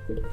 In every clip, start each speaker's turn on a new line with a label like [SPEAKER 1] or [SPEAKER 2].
[SPEAKER 1] Hello!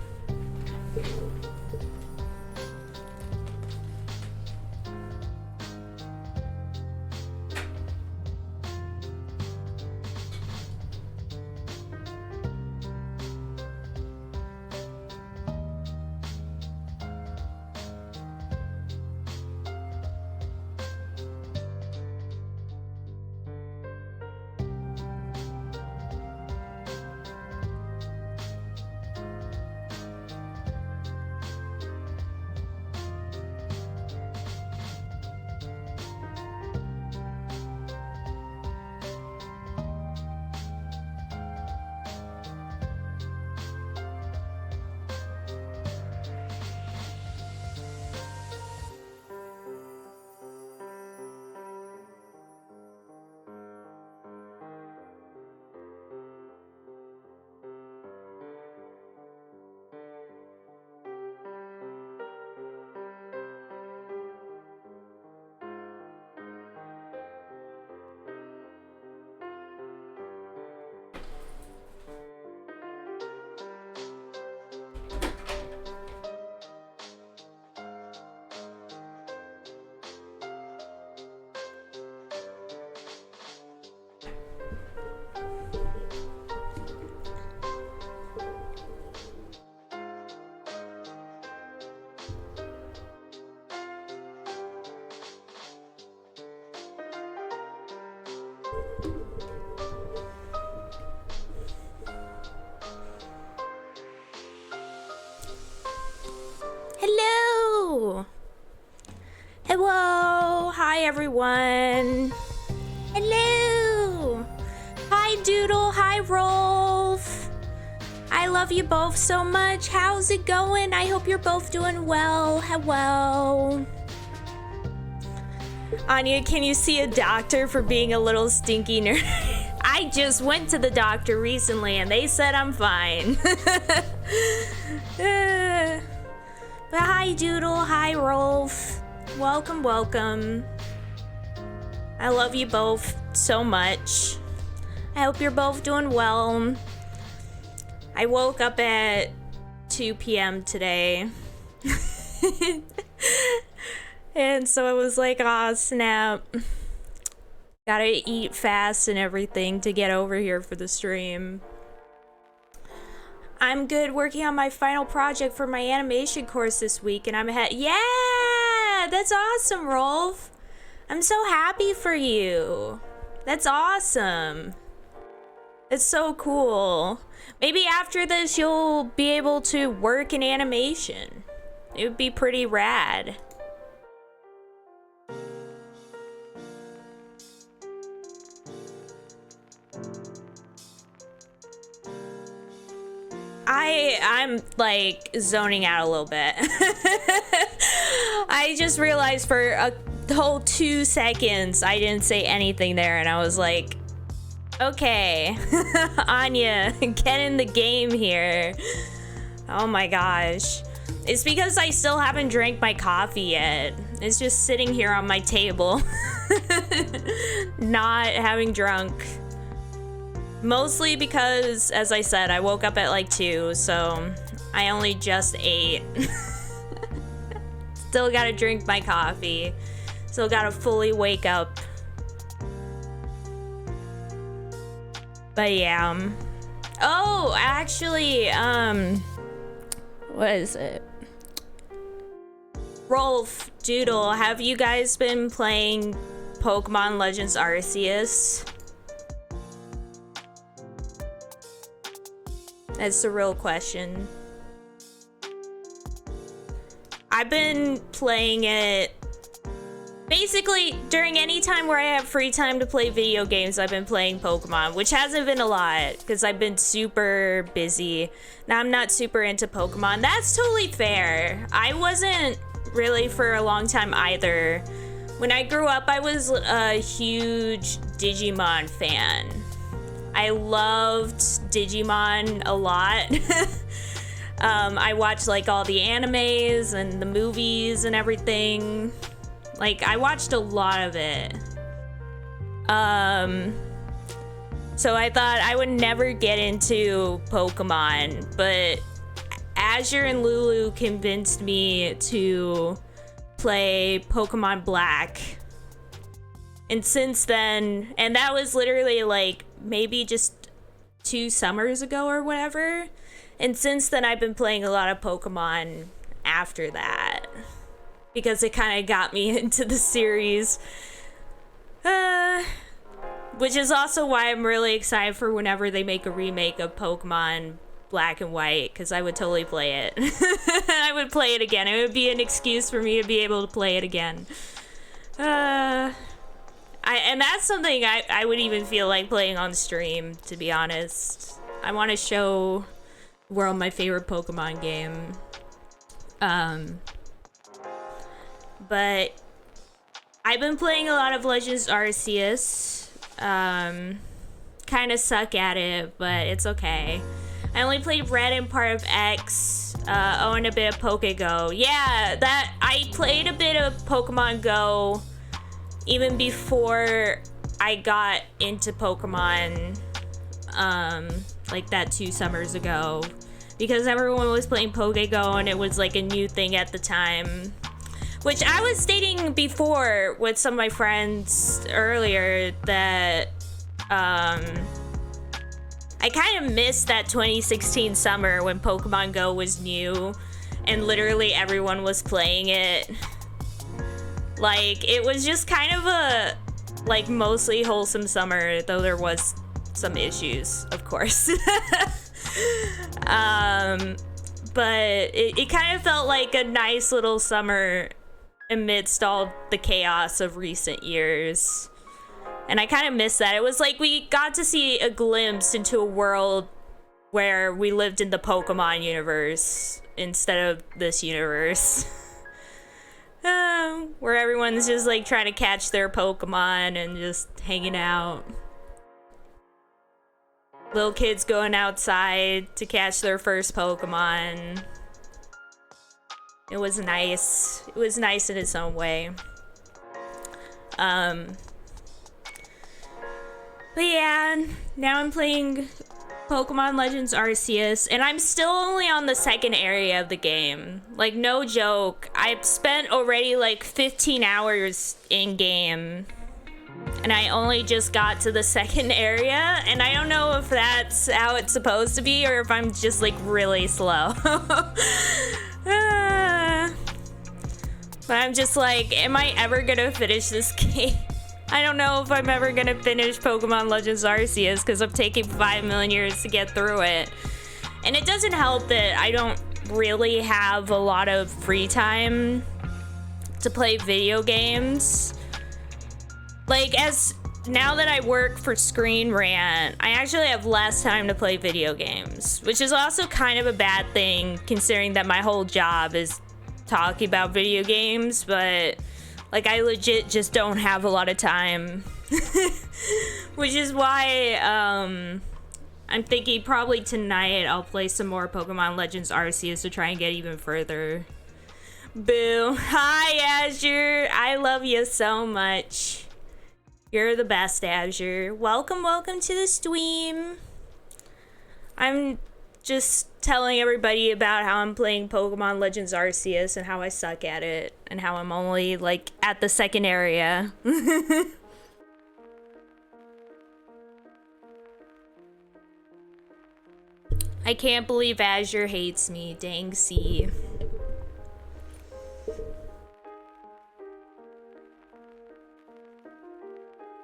[SPEAKER 1] Hello! Hi, everyone! Hello! Hi, Doodle! Hi, Rolf! I love you both so much. How's it going? I hope you're both doing well. Hello! Anya, can you see a doctor for being a little stinky nerd? I just went to the doctor recently and they said I'm fine. But hi, Doodle. Hi, Rolf. Welcome, welcome. I love you both so much. I hope you're both doing well. I woke up at 2 p.m. today. And so I was like, aw, snap. Gotta eat fast and everything to get over here for the stream. I'm good, working on my final project for my animation course this week, and I'm ahead. Yeah, that's awesome, Rolf. I'm so happy for you. That's awesome. It's so cool. Maybe after this, you'll be able to work in animation. It would be pretty rad. I'm like zoning out a little bit. I just realized for a whole 2 seconds I didn't say anything there, and I was like, okay, Anya, get in the game here. Oh my gosh. It's because I still haven't drank my coffee yet. It's just sitting here on my table. Not having drunk. Mostly because, as I said, I woke up at like 2, so I only just ate. Still gotta drink my coffee. Still gotta fully wake up. But yeah. Oh, actually, what is it? Rolf, Doodle, have you guys been playing Pokemon Legends Arceus? That's the real question. I've been playing it basically during any time where I have free time to play video games. I've been playing Pokemon, which hasn't been a lot because I've been super busy. Now I'm not super into Pokemon. That's totally fair. I wasn't really for a long time either. When I grew up, I was a huge Digimon fan. I loved Digimon a lot. I watched like all the animes and the movies and everything. Like, I watched a lot of it. So I thought I would never get into Pokemon, but Azure and Lulu convinced me to play Pokemon Black. And since then, and that was literally like maybe just 2 summers ago or whatever. And since then, I've been playing a lot of Pokemon after that, because it kind of got me into the series. Which is also why I'm really excited for whenever they make a remake of Pokemon Black and White, because I would totally play it. I would play it again. It would be an excuse for me to be able to play it again. And that's something I would even feel like playing on stream, to be honest. I want to show the world my favorite Pokemon game. But I've been playing a lot of Legends Arceus. Kind of suck at it, but it's okay. I only played Red and part of X. And a bit of PokeGo. Yeah, that I played a bit of Pokemon Go even before I got into Pokemon, like that 2 summers ago, because everyone was playing PokeGo and it was like a new thing at the time. Which I was stating before with some of my friends earlier that I kind of missed that 2016 summer when Pokemon Go was new and literally everyone was playing it. Like, it was just kind of a like mostly wholesome summer, though there was some issues, of course. But it kind of felt like a nice little summer amidst all the chaos of recent years. And I kind of miss that. It was like we got to see a glimpse into a world where we lived in the Pokemon universe instead of this universe. Where everyone's just like trying to catch their Pokemon and just hanging out. Little kids going outside to catch their first Pokemon. It was nice. It was nice in its own way. But yeah, now I'm playing Pokemon Legends Arceus, and I'm still only on the second area of the game. Like, no joke. I've spent already like 15 hours in game, and I only just got to the second area, and I don't know if that's how it's supposed to be or if I'm just like really slow. But I'm just like, am I ever gonna finish this game? I don't know if I'm ever gonna finish Pokemon Legends Arceus because I'm taking 5 million years to get through it. And it doesn't help that I don't really have a lot of free time to play video games. Like, as now that I work for Screen Rant, I actually have less time to play video games, which is also kind of a bad thing considering that my whole job is talking about video games, but like I legit just don't have a lot of time. Which is why I'm thinking probably tonight I'll play some more Pokemon Legends Arceus to try and get even further. Boo. Hi, Azure. I love you so much. You're the best, Azure. Welcome to the stream. I'm just telling everybody about how I'm playing Pokemon Legends Arceus and how I suck at it and how I'm only like at the second area. I can't believe Azure hates me. Dang C.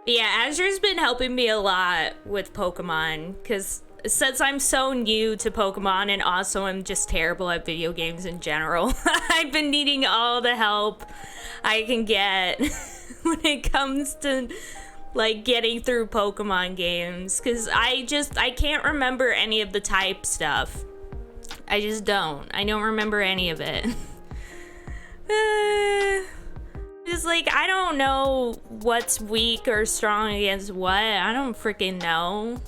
[SPEAKER 1] But yeah, Azure's been helping me a lot with Pokemon because since I'm so new to Pokemon and also I'm just terrible at video games in general, I've been needing all the help I can get when it comes to like getting through Pokemon games, because I can't remember any of the type stuff. I just don't. I don't remember any of it. Just like, I don't know what's weak or strong against what. I don't freaking know.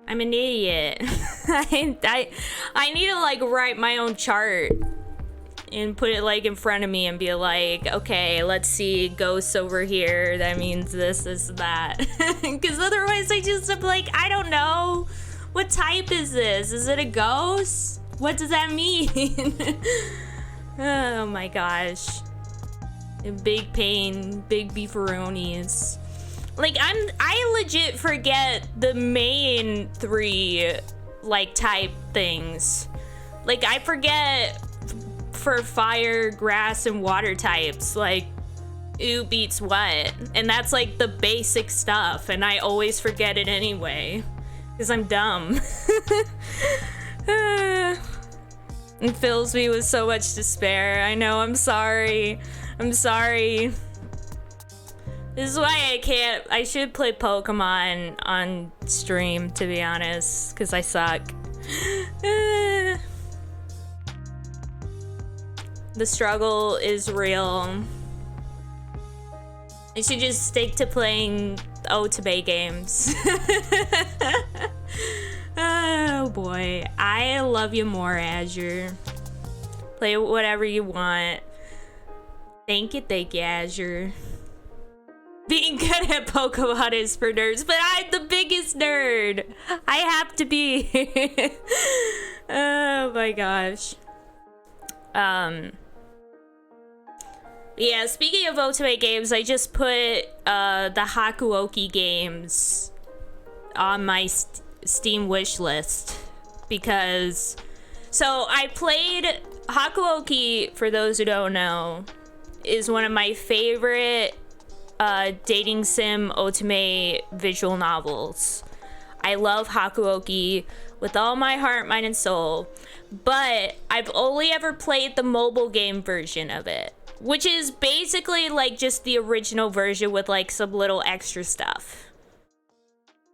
[SPEAKER 1] I'm an idiot. I need to like write my own chart and put it like in front of me and be like, okay, let's see, ghosts over here, that means this, that. Because otherwise I just am like, I don't know. What type is this? Is it a ghost? What does that mean? Oh my gosh. Big pain, big beefaronies. Like, I legit forget the main 3, like, type things. Like, I forget for fire, grass, and water types, like, who beats what. And that's, like, the basic stuff, and I always forget it anyway. Because I'm dumb. It fills me with so much despair. I know, I'm sorry. I'm sorry. This is why I should play Pokemon on stream, to be honest, because I suck. The struggle is real. I should just stick to playing Otome games. Oh boy, I love you more, Azure. Play whatever you want. Thank you, Azure. Being good at Pokemon is for nerds, but I'm the biggest nerd. I have to be. Oh my gosh. Yeah, speaking of Otome games, I just put the Hakuoki games on my Steam wish list because I played Hakuoki, for those who don't know, is one of my favorite dating sim otome visual novels. I love Hakuoki with all my heart, mind, and soul, but I've only ever played the mobile game version of it, which is basically like just the original version with like some little extra stuff,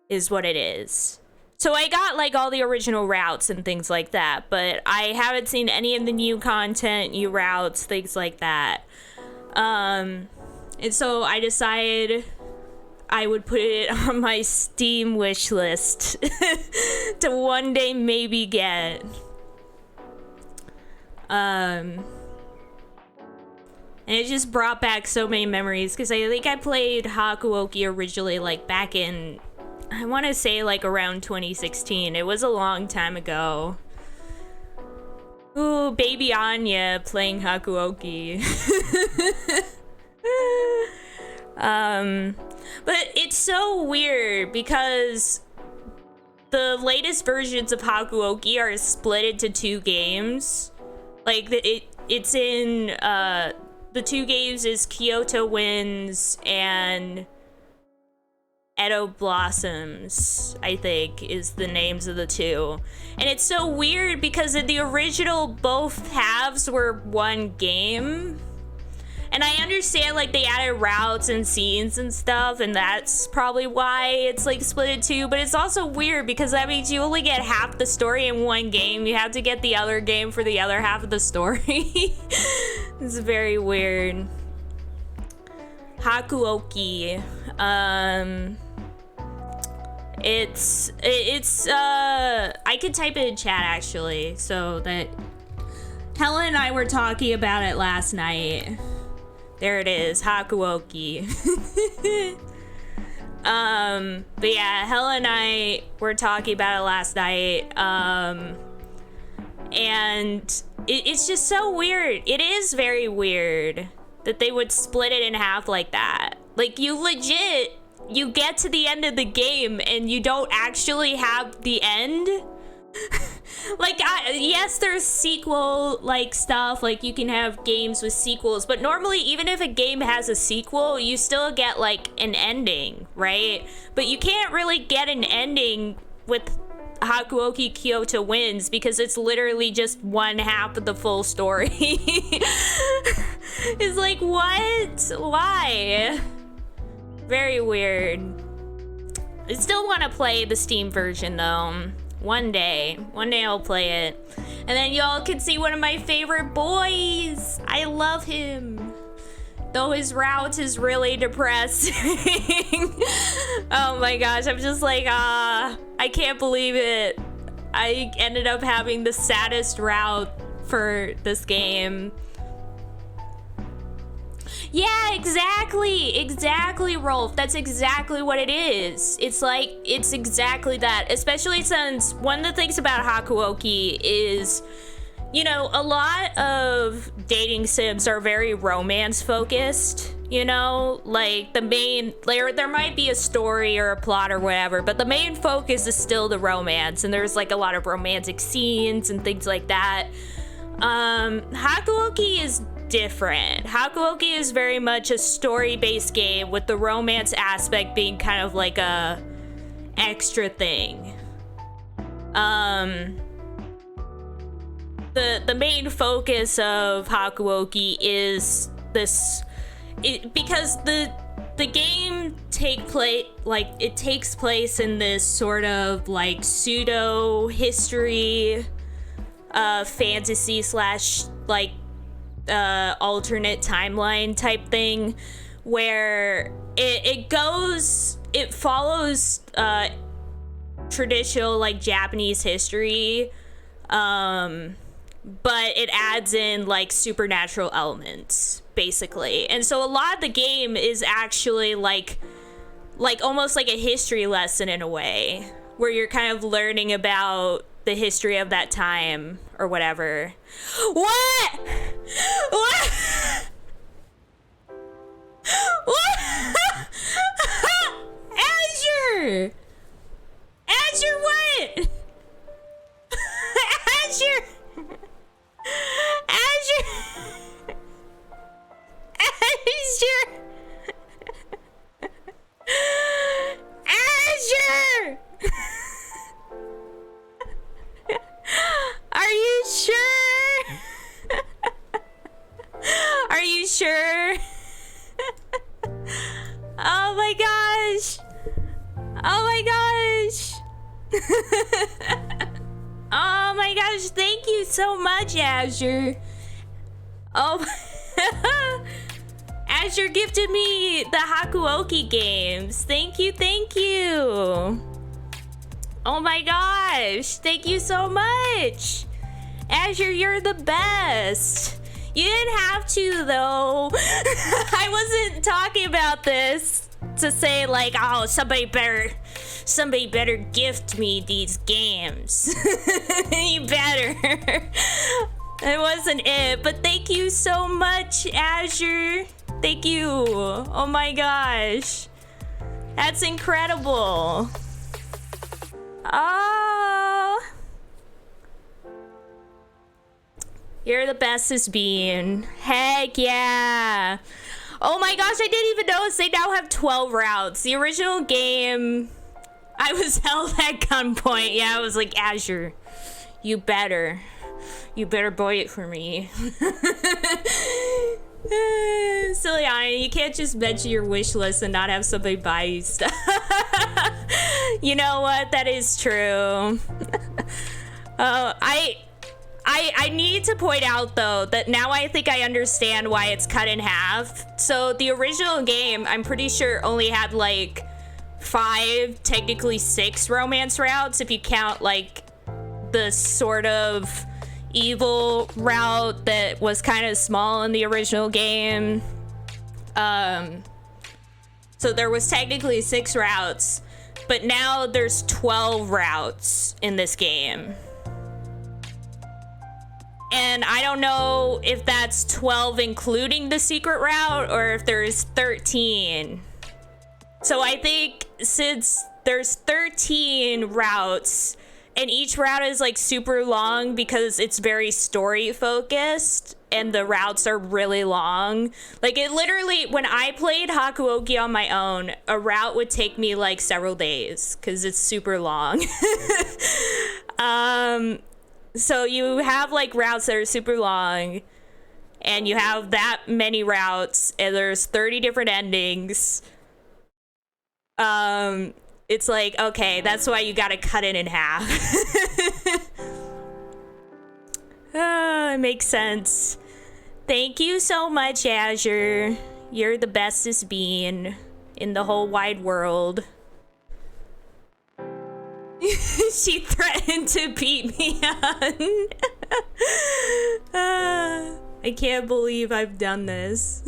[SPEAKER 1] is what it is. So I got like all the original routes and things like that, but I haven't seen any of the new content, new routes, things like that. And so I decided I would put it on my Steam wish list to one day maybe get. And it just brought back so many memories because I think I played Hakuoki originally like back in, I want to say like around 2016. It was a long time ago. Ooh, baby Anya playing Hakuoki. But it's so weird because the latest versions of Hakuoki are split into 2 games. Like it's in the 2 games is Kyoto Winds and Edo Blossoms, I think, is the names of the 2. And it's so weird because in the original, both halves were one game. And I understand, like, they added routes and scenes and stuff, and that's probably why it's, like, split in 2. But it's also weird because that means you only get half the story in one game. You have to get the other game for the other half of the story. It's very weird. Hakuoki. It's I could type it in chat actually, so that Helen and I were talking about it last night. There it is, Hakuoki. But yeah, Helen and I were talking about it last night. And it's just so weird. It is very weird that they would split it in half like that. Like, you get to the end of the game and you don't actually have the end. Like, yes, there's sequel like stuff, like you can have games with sequels, but normally even if a game has a sequel, you still get like an ending, right? But you can't really get an ending with Hakuoki Kyoto Winds because it's literally just one half of the full story. It's like, what? Why? Very weird. I still want to play the Steam version though. One day I'll play it. And then y'all can see one of my favorite boys. I love him. Though his route is really depressing. Oh my gosh, I'm just like, I can't believe it. I ended up having the saddest route for this game. Yeah, exactly, Rolf. That's exactly what it is. It's like, it's exactly that. Especially since one of the things about Hakuoki is, you know, a lot of dating sims are very romance focused, you know? Like, the main, there might be a story or a plot or whatever, but the main focus is still the romance, and there's like a lot of romantic scenes and things like that. Hakuoki is different. Hakuoki is very much a story-based game with the romance aspect being kind of like a extra thing. The main focus of Hakuoki is this, because the game takes place in this sort of like pseudo history, fantasy slash like alternate timeline type thing, where it follows traditional like Japanese history, but it adds in like supernatural elements basically. And so a lot of the game is actually like almost like a history lesson in a way, where you're kind of learning about the history of that time or whatever. What? Azure what? Azure Are you sure? Are you sure? Oh my gosh. Oh my gosh. Oh my gosh, thank you so much, Azure. Oh, Azure gifted me the Hakuoki games. Thank you, thank you. Oh my gosh, thank you so much. Azure, you're the best. You didn't have to, though. I wasn't talking about this to say like, oh, somebody better gift me these games. You better. It wasn't it, but thank you so much, Azure. Thank you. Oh my gosh. That's incredible. Oh. You're the bestest bean. Heck yeah. Oh my gosh, I didn't even notice they now have 12 routes. The original game, I was held at gunpoint. Yeah, I was like, Azure, you better buy it for me. Silly Anya, you can't just mention your wish list and not have somebody buy you stuff. You know what? That is true. I need to point out though that now I think I understand why it's cut in half. So the original game, I'm pretty sure, only had like 5, technically 6 romance routes if you count like the sort of evil route that was kind of small in the original game. So there was technically 6 routes, but now there's 12 routes in this game. And I don't know if that's 12 including the secret route or if there's 13. So I think since there's 13 routes and each route is like super long because it's very story focused and the routes are really long. Like it literally, when I played Hakuoki on my own, a route would take me like several days because it's super long. So you have like routes that are super long and you have that many routes and there's 30 different endings. It's like, okay, that's why you gotta cut it in half. It makes sense. Thank you so much, Azure. You're the bestest bean in the whole wide world. She threatened to beat me on. I can't believe I've done this.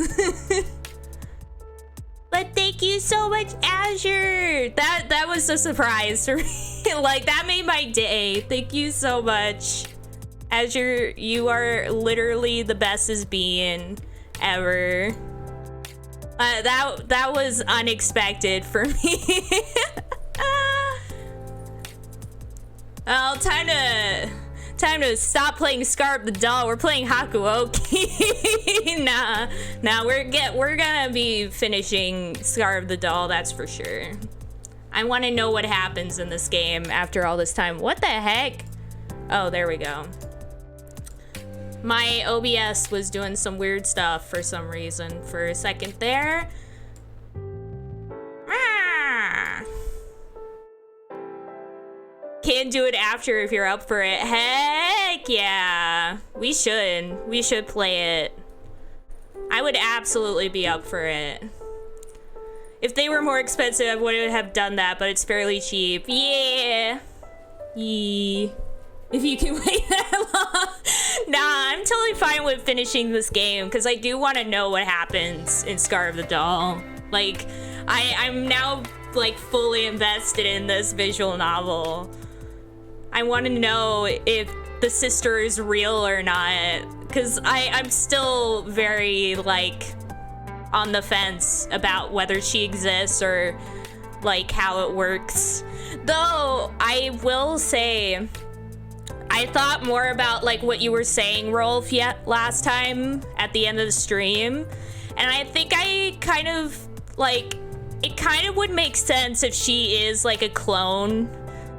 [SPEAKER 1] But thank you so much, Azure. That was a surprise for me. Like, that made my day. Thank you so much. Azure, you are literally the bestest being ever. That was unexpected for me. Well, time to stop playing Scarp the Doll. We're playing Hakuoki. nah, we're gonna be finishing Scarp the Doll, that's for sure. I want to know what happens in this game after all this time. What the heck? Oh, there we go. My OBS was doing some weird stuff for some reason for a second there. Can do it after if you're up for it. Heck yeah. We should play it. I would absolutely be up for it. If they were more expensive, I would have done that, but it's fairly cheap. Yeah. Yeah. If you can wait that long. Nah, I'm totally fine with finishing this game because I do want to know what happens in Scar of the Doll. Like, I'm now like fully invested in this visual novel. I want to know if the sister is real or not, because I'm still very like on the fence about whether she exists or like how it works. Though I will say, I thought more about like what you were saying, Rolf, last time at the end of the stream, and I think I kind of like, it kind of would make sense if she is like a clone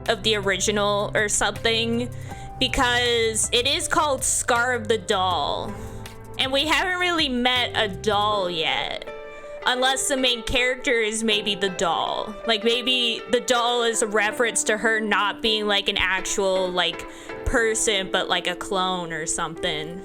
[SPEAKER 1] of the original or something, because it is called Scar of the Doll, and we haven't really met a doll yet, unless the main character is maybe the doll. Like, maybe the doll is a reference to her not being like an actual like person, but like a clone or something.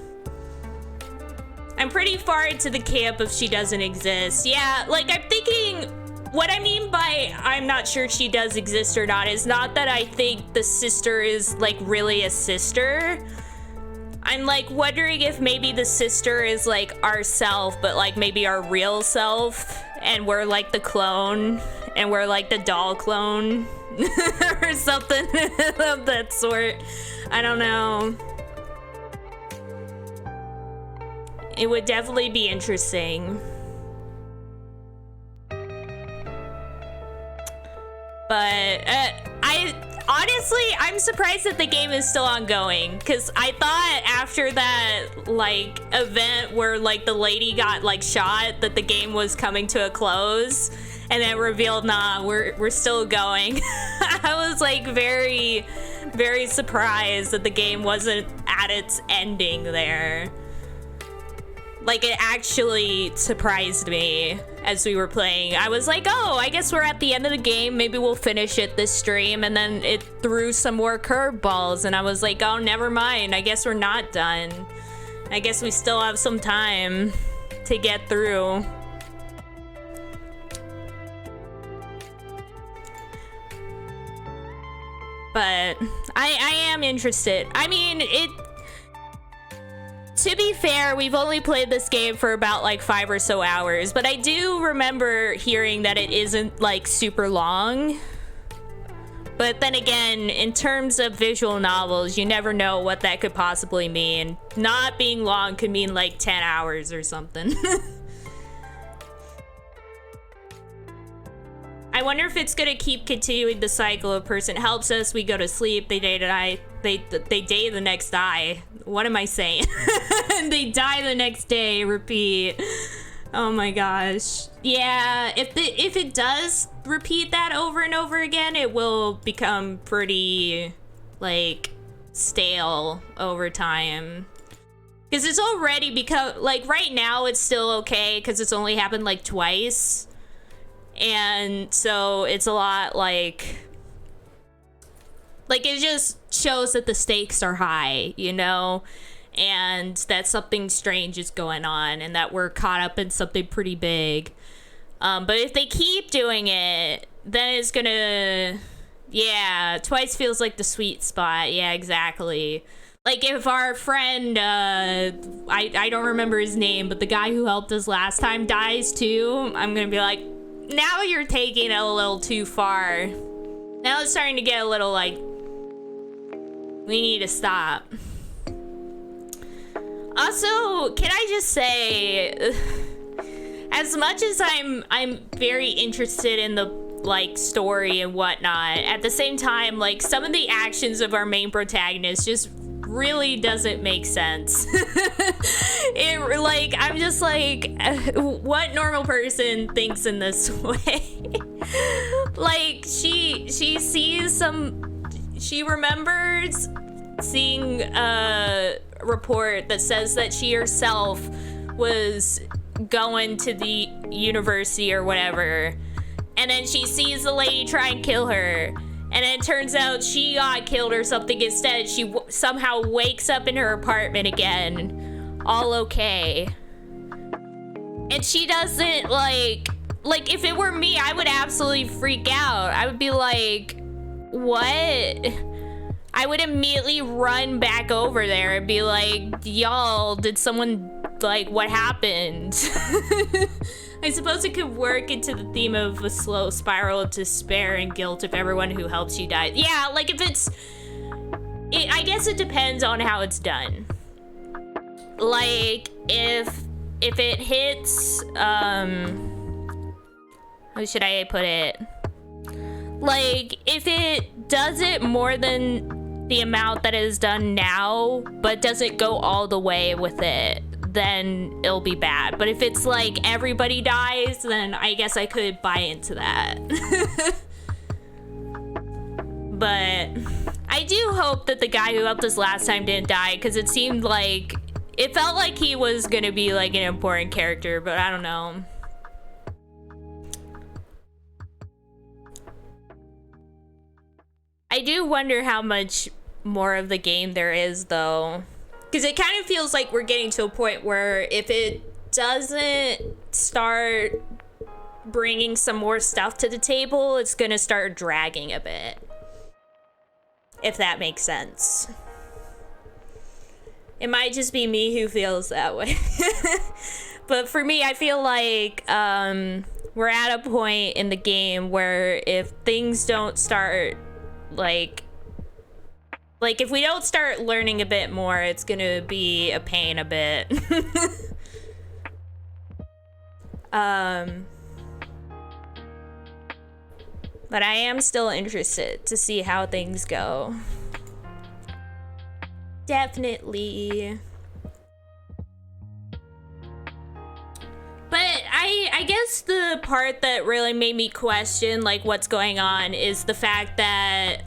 [SPEAKER 1] I'm pretty far into the camp if she doesn't exist. Yeah, like, I'm thinking, what I mean by I'm not sure she does exist or not is not that I think the sister is like really a sister. I'm like wondering if maybe the sister is like ourself, but like maybe our real self, and we're like the clone, and we're like the doll clone or something of that sort. I don't know. It would definitely be interesting. But I'm surprised that the game is still ongoing, because I thought after that like event where like the lady got like shot that the game was coming to a close, and then revealed, nah, we're still going. I was like very, very surprised that the game wasn't at its ending there. Like, it actually surprised me as we were playing. I was like, oh, I guess we're at the end of the game. Maybe we'll finish it this stream. And then it threw some more curveballs. And I was like, oh, never mind. I guess we're not done. I guess we still have some time to get through. But I am interested. I mean, to be fair, we've only played this game for about like 5 or so hours, but I do remember hearing that it isn't like super long. But then again, in terms of visual novels, you never know what that could possibly mean. Not being long could mean like 10 hours or something. I wonder if it's gonna keep continuing the cycle. A person helps us, we go to sleep, they die the next day. What am I saying? They die the next day, repeat. Oh my gosh. Yeah, if it does repeat that over and over again, it will become pretty like stale over time. Because it's already become like, right now it's still okay because it's only happened like twice. And so it's a lot like it just shows that the stakes are high, you know, and that something strange is going on and that we're caught up in something pretty big. But if they keep doing it, then it's gonna, yeah, twice feels like the sweet spot. Yeah, exactly. like if our friend, I don't remember his name, but the guy who helped us last time dies too, I'm gonna be like, now you're taking it a little too far. Now it's starting to get a little like, we need to stop. Also, can I just say, as much as I'm very interested in the like story and whatnot, at the same time, like some of the actions of our main protagonist just really doesn't make sense. I'm just like, what normal person thinks in this way? Like she remembers seeing a report that says that she herself was going to the university or whatever, and then she sees the lady try and kill her, and then it turns out she got killed or something instead. She somehow wakes up in her apartment again, all okay. And she doesn't, like, if it were me, I would absolutely freak out. I would be like, what? I would immediately run back over there and be like, y'all, did someone, like, what happened? I suppose it could work into the theme of a slow spiral of despair and guilt if everyone who helps you dies. Yeah, like if I guess it depends on how it's done. Like if it hits, how should I put it? Like if it does it more than the amount that is done now, but doesn't go all the way with it, then it'll be bad. But if it's like everybody dies, then I guess I could buy into that. But I do hope that the guy who helped us last time didn't die, because it felt like he was gonna be like an important character, but I don't know. I do wonder how much more of the game there is though. Because it kind of feels like we're getting to a point where if it doesn't start bringing some more stuff to the table, it's going to start dragging a bit. If that makes sense. It might just be me who feels that way. But for me, I feel like we're at a point in the game where if things don't start like if we don't start learning a bit more, it's gonna be a pain a bit. But I am still interested to see how things go. Definitely. But I guess the part that really made me question like what's going on is the fact that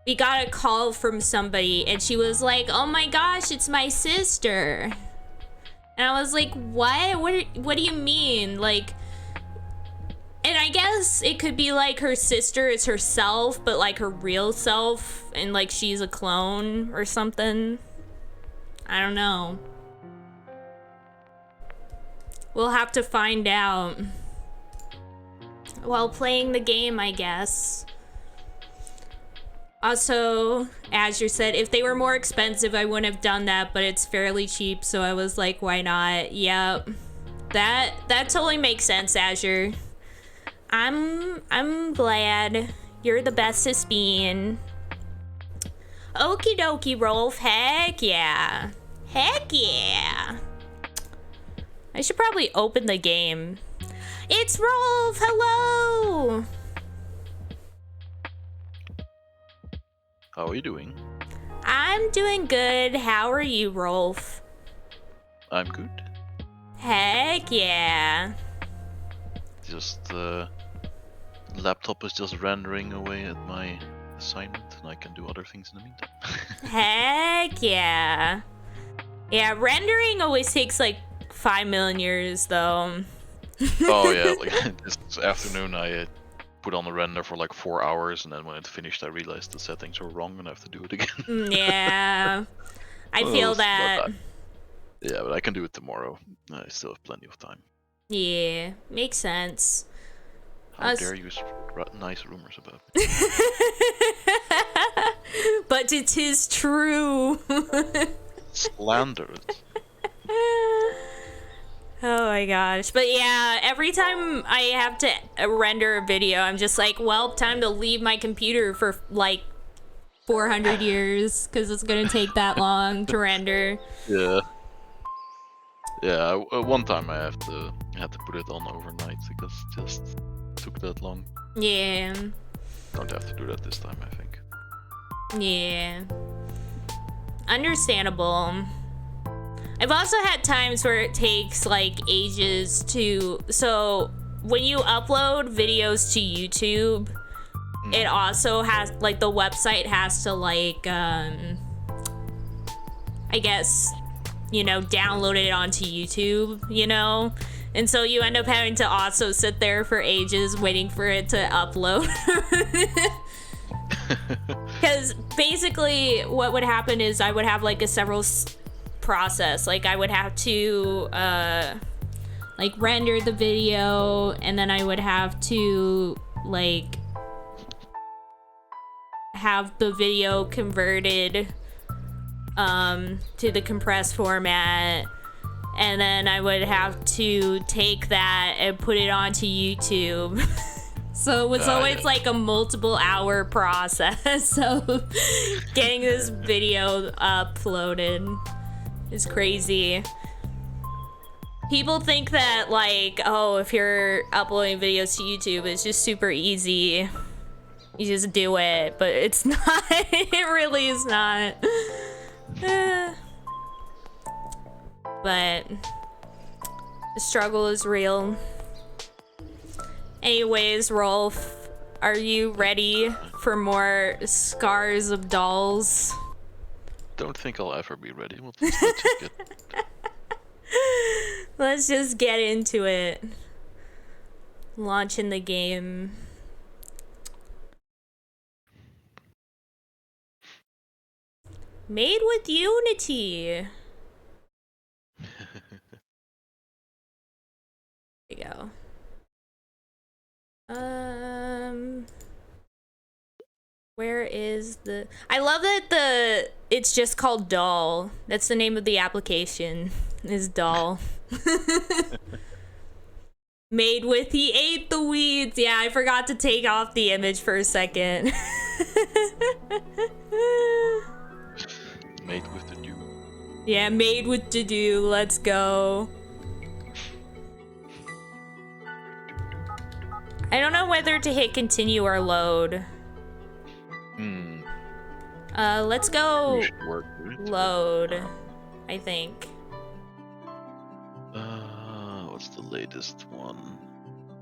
[SPEAKER 1] we got a call from somebody and she was like, oh my gosh, it's my sister. And I was like, what? What do you mean? Like, and I guess it could be like her sister is herself, but like her real self, and like she's a clone or something. I don't know. We'll have to find out while playing the game, I guess. Also, Azure said, if they were more expensive, I wouldn't have done that, but it's fairly cheap, so I was like, why not? Yep. That totally makes sense, Azure. I'm glad. You're the bestest being. Okie dokie, Rolf. Heck yeah. Heck yeah. I should probably open the game. It's Rolf! Hello!
[SPEAKER 2] How are you doing?
[SPEAKER 1] I'm doing good. How are you, Rolf?
[SPEAKER 2] I'm good.
[SPEAKER 1] Heck yeah.
[SPEAKER 2] Just laptop is just rendering away at my assignment, and I can do other things in the meantime.
[SPEAKER 1] Heck yeah. Yeah, rendering always takes like 5 million years though.
[SPEAKER 2] Oh yeah, like this afternoon I put on the render for like 4 hours, and then when it finished I realized the settings were wrong and I have to do it again.
[SPEAKER 1] Yeah. I feel that.
[SPEAKER 2] Yeah, but I can do it tomorrow. I still have plenty of time.
[SPEAKER 1] Yeah, makes sense.
[SPEAKER 2] How dare you nice rumors about me.
[SPEAKER 1] But but it is true.
[SPEAKER 2] Slander it.
[SPEAKER 1] Oh my gosh. But yeah, every time I have to render a video, I'm just like, well, time to leave my computer for like 400 years because it's gonna take that long to render.
[SPEAKER 2] Yeah. Yeah, one time I had to put it on overnight because it just took that long.
[SPEAKER 1] Yeah.
[SPEAKER 2] Don't have to do that this time, I think.
[SPEAKER 1] Yeah. Understandable. I've also had times where it takes like ages to. So when you upload videos to YouTube, it also has like the website has to like I guess, you know, download it onto YouTube, you know? And so you end up having to also sit there for ages waiting for it to upload. Because basically what would happen is I would have like a several process. Like I would have to like render the video, and then I would have to like have the video converted to the compressed format, and then I would have to take that and put it onto YouTube. So it was always like a multiple hour process of getting this video uploaded. It's crazy. People think that like, oh, if you're uploading videos to YouTube, it's just super easy. You just do it, but it's not. It really is not. But the struggle is real. Anyways, Rolf, are you ready for more Scars of Dolls?
[SPEAKER 2] Don't think I'll ever be ready. Let's just get...
[SPEAKER 1] Let's just get into it. Launching the game. Made with Unity. There you go. Where is the... I love that it's just called Doll. That's the name of the application, is Doll. Made with He Ate the Weeds. Yeah, I forgot to take off the image for a second.
[SPEAKER 2] Made with the dew.
[SPEAKER 1] Yeah, made with to do. Let's go. I don't know whether to hit continue or load. Let's go load, I think.
[SPEAKER 2] What's the latest one?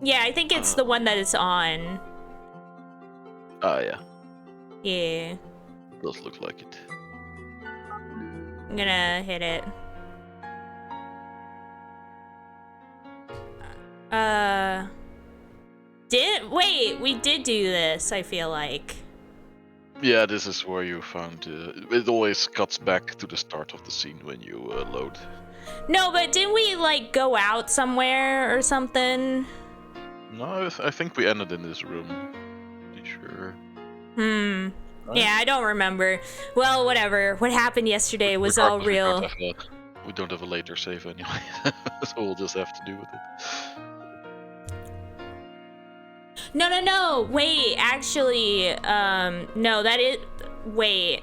[SPEAKER 1] Yeah, I think it's the one that it's on.
[SPEAKER 2] Yeah.
[SPEAKER 1] Yeah.
[SPEAKER 2] Does look like it.
[SPEAKER 1] I'm gonna hit it. Wait, we did do this, I feel like.
[SPEAKER 2] Yeah, this is where you found... it always cuts back to the start of the scene when you load.
[SPEAKER 1] No, but didn't we, like, go out somewhere or something?
[SPEAKER 2] No, I think we ended in this room. Pretty sure.
[SPEAKER 1] Right? Yeah, I don't remember. Well, whatever. What happened yesterday was all real.
[SPEAKER 2] We don't have a later save anyway, so we'll just have to do with it.
[SPEAKER 1] No. Wait, actually, no, that is... Wait.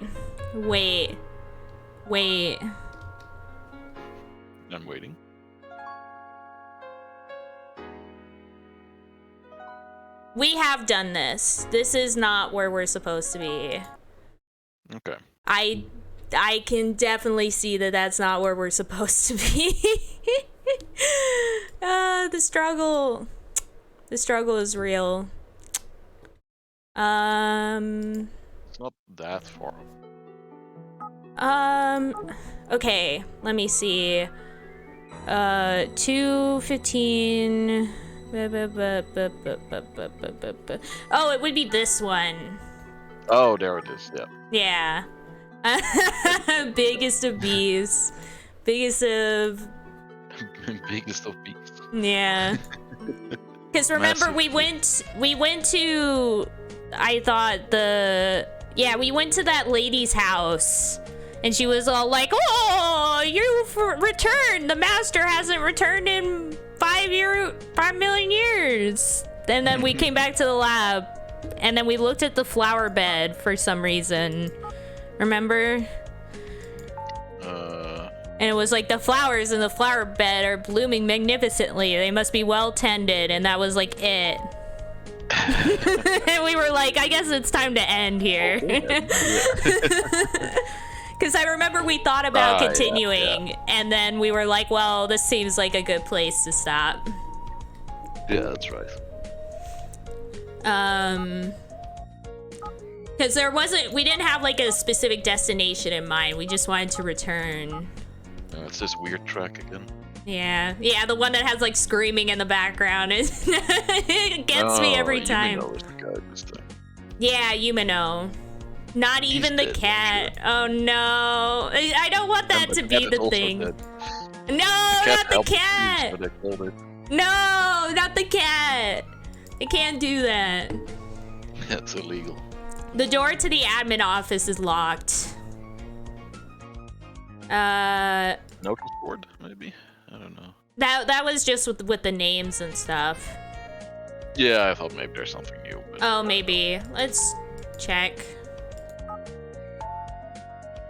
[SPEAKER 2] I'm waiting.
[SPEAKER 1] We have done this. This is not where we're supposed to be.
[SPEAKER 2] Okay.
[SPEAKER 1] I can definitely see that that's not where we're supposed to be. The struggle. The struggle is real.
[SPEAKER 2] It's not that far.
[SPEAKER 1] Okay, let me see. 2:15. Oh, it would be this one.
[SPEAKER 2] Oh, there it is, yeah.
[SPEAKER 1] Yeah. Biggest of bees. Biggest of...
[SPEAKER 2] Biggest of bees.
[SPEAKER 1] Yeah. Because remember, we went to... I thought the Yeah, we went to that lady's house. And she was all like, oh, you've returned. The master hasn't returned in 5 million years. And then we came back to the lab. And then we looked at the flower bed for some reason. Remember? And it was like the flowers in the flower bed are blooming magnificently. They must be well tended. And that was like it. And we were like, I guess it's time to end here. Because I remember we thought about continuing. And then we were like, well, this seems like a good place to stop.
[SPEAKER 2] Yeah, that's right.
[SPEAKER 1] Because we didn't have like a specific destination in mind. We just wanted to return.
[SPEAKER 2] It's this weird track again.
[SPEAKER 1] Yeah, the one that has like screaming in the background. It gets me every time.
[SPEAKER 2] Yumino is the guy this time.
[SPEAKER 1] Yeah, Yumino. Not even the cat. Oh no. I don't want that to be the thing. No, not the cat. No, not the cat. I can't do that.
[SPEAKER 2] That's illegal.
[SPEAKER 1] The door to the admin office is locked.
[SPEAKER 2] Notice board, maybe? I don't know.
[SPEAKER 1] That was just with the names and stuff.
[SPEAKER 2] Yeah, I thought maybe there's something new. But
[SPEAKER 1] oh, maybe. Let's check.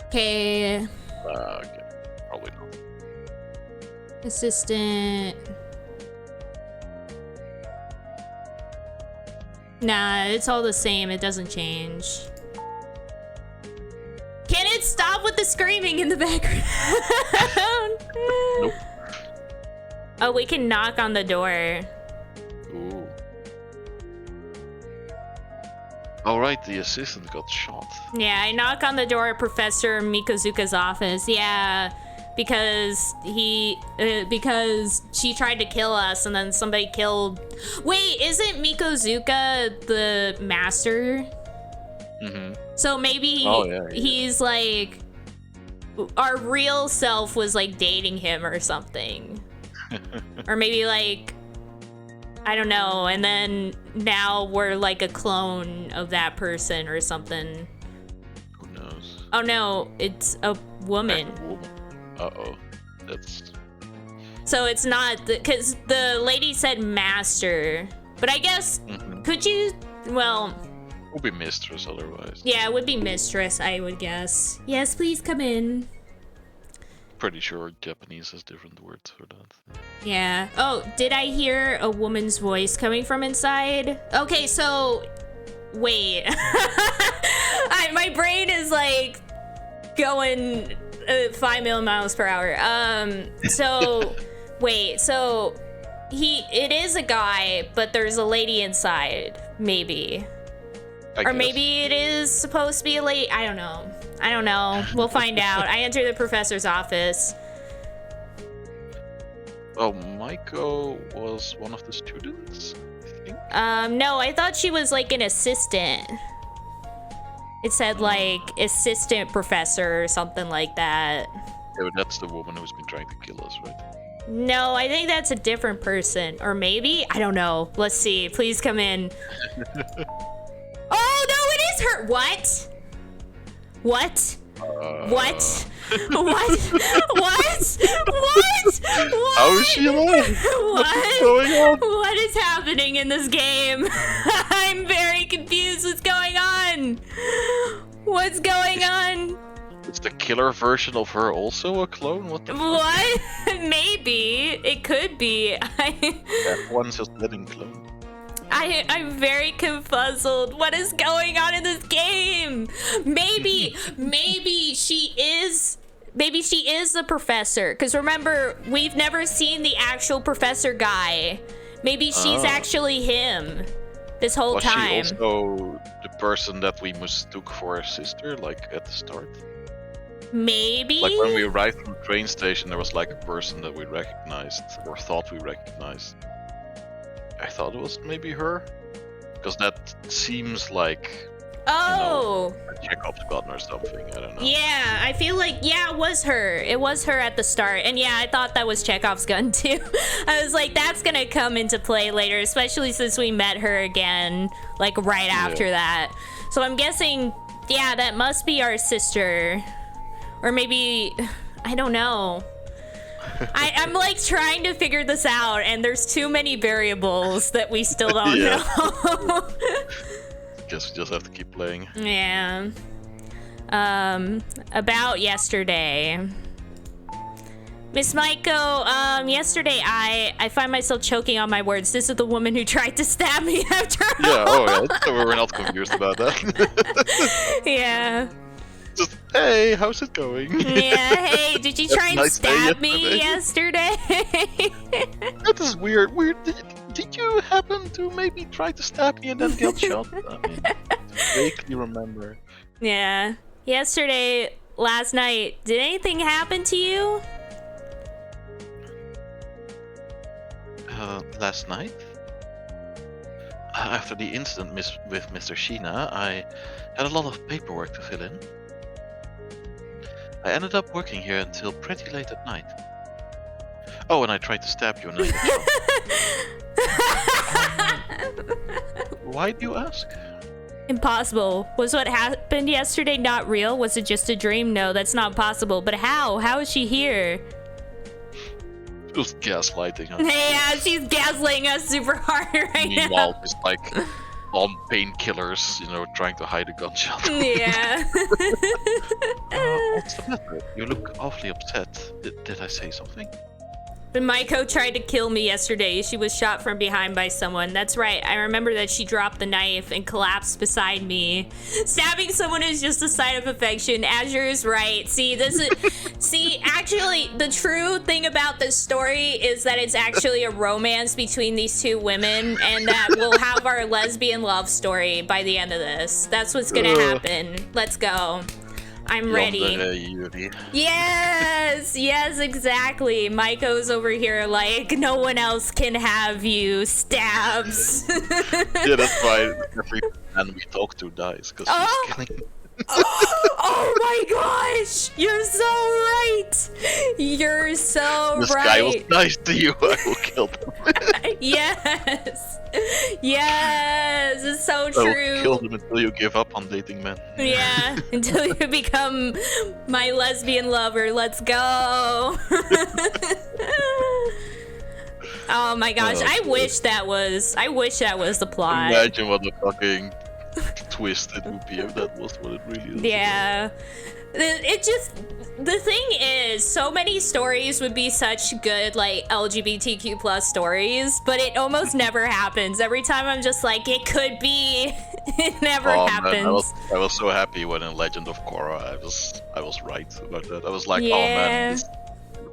[SPEAKER 1] Okay.
[SPEAKER 2] Okay. Probably not.
[SPEAKER 1] Assistant. Nah, it's all the same. It doesn't change. Can it stop with the screaming in the background?
[SPEAKER 2] Nope.
[SPEAKER 1] Oh, we can knock on the door.
[SPEAKER 2] Ooh. Alright, the assistant got shot.
[SPEAKER 1] Yeah, I knock on the door at Professor Mikozuka's office. Yeah, because because she tried to kill us and then somebody killed... Wait, isn't Mikozuka the master?
[SPEAKER 2] Mm-hmm.
[SPEAKER 1] So maybe he's like... Our real self was like dating him or something. Or maybe like... I don't know, and then now we're like a clone of that person or something.
[SPEAKER 2] Who knows?
[SPEAKER 1] Oh no, it's a woman.
[SPEAKER 2] Uh-oh. That's...
[SPEAKER 1] So it's not, because the lady said master. But I guess, could you, well...
[SPEAKER 2] It would be mistress otherwise.
[SPEAKER 1] Yeah, it would be mistress, I would guess. Yes, please come in.
[SPEAKER 2] Pretty sure Japanese has different words for that.
[SPEAKER 1] Yeah. Oh, did I hear a woman's voice coming from inside? Okay, so... Wait. My brain is like going 5 million miles per hour. So... Wait, so... It is a guy, but there's a lady inside. Maybe. Or maybe it is supposed to be a lady. I don't know. We'll find out. I enter the professor's office.
[SPEAKER 2] Oh, Maiko was one of the students, I think?
[SPEAKER 1] No, I thought she was like an assistant. It said like assistant professor or something like that.
[SPEAKER 2] Yeah, but that's the woman who's been trying to kill us, right?
[SPEAKER 1] No, I think that's a different person. Or maybe? I don't know. Let's see. Please come in. Oh, no, it is her. What? What? What? What? What?
[SPEAKER 2] How is she alive? What's going on?
[SPEAKER 1] What is happening in this game? I'm very confused. What's going on? What's going on?
[SPEAKER 2] Is the killer version of her also a clone? What the
[SPEAKER 1] What? Maybe. It could be.
[SPEAKER 2] That one's just living clone.
[SPEAKER 1] I'm very confuzzled. What is going on in this game? Maybe she is the professor. Because remember, we've never seen the actual professor guy. Maybe she's actually him this whole time.
[SPEAKER 2] Was she also the person that we mistook for her sister, like at the start?
[SPEAKER 1] Maybe?
[SPEAKER 2] Like when we arrived from the train station, there was like a person that we recognized, or thought we recognized. I thought it was maybe her, because that seems like a Chekhov's gun or something. I don't know.
[SPEAKER 1] Yeah, I feel like it was her. It was her at the start, and yeah, I thought that was Chekhov's gun too. I was like, that's gonna come into play later, especially since we met her again, like right after that. So I'm guessing Yeah, that must be our sister. Or maybe, I don't know. I'm like trying to figure this out, and there's too many variables that we still don't know.
[SPEAKER 2] Guess we just have to keep playing.
[SPEAKER 1] Yeah. About yesterday. Miss Maiko, yesterday I find myself choking on my words. This is the woman who tried to stab me after all.
[SPEAKER 2] Yeah, alright. So we're not confused about that.
[SPEAKER 1] Yeah.
[SPEAKER 2] Just, hey, how's it going?
[SPEAKER 1] Yeah, hey, did you try and
[SPEAKER 2] Nice day
[SPEAKER 1] stab me yesterday?
[SPEAKER 2] That is weird. Did you happen to maybe try to stab me and then get shot? I mean, vaguely remember.
[SPEAKER 1] Yeah. Yesterday, last night, did anything happen to you?
[SPEAKER 2] Last night? After the incident with Mr. Sheena, I had a lot of paperwork to fill in. I ended up working here until pretty late at night. Oh, and I tried to stab you and I got shot. Why do you ask?
[SPEAKER 1] Impossible. Was what happened yesterday not real? Was it just a dream? No, that's not possible. But how? How is she here?
[SPEAKER 2] Just gaslighting us.
[SPEAKER 1] Yeah, she's gaslighting us super hard right
[SPEAKER 2] Meanwhile,
[SPEAKER 1] now.
[SPEAKER 2] just like on painkillers, trying to hide a gunshot.
[SPEAKER 1] Yeah.
[SPEAKER 2] What's the matter? You look awfully upset. Did I say something?
[SPEAKER 1] When Maiko tried to kill me yesterday, she was shot from behind by someone. That's right. I remember that she dropped the knife and collapsed beside me. Stabbing someone is just a sign of affection. Azure is right. See, actually, the true thing about this story is that it's actually a romance between these two women, and that we'll have our lesbian love story by the end of this. That's what's gonna happen. Let's go. I'm ready. Yes, exactly. Maiko's over here like, no one else can have you. Stabs.
[SPEAKER 2] Yeah, that's why every man we talk to dies, because she's killing.
[SPEAKER 1] Oh my gosh! You're so right! You're so
[SPEAKER 2] this
[SPEAKER 1] right.
[SPEAKER 2] This guy was nice to you, I will kill them.
[SPEAKER 1] Yes! Yes! It's so true.
[SPEAKER 2] I will kill them until you give up on dating men.
[SPEAKER 1] Yeah, until you become my lesbian lover. Let's go! Oh my gosh, I wish that was the plot.
[SPEAKER 2] Imagine what the fucking twist it would be if that was what it really is.
[SPEAKER 1] Yeah. The thing is, so many stories would be such good, like, LGBTQ plus stories, but it almost never happens. Every time I'm just like, it could be. It never happens.
[SPEAKER 2] Man, I was so happy when in Legend of Korra I was right about that. I was like,
[SPEAKER 1] yeah.
[SPEAKER 2] Oh man,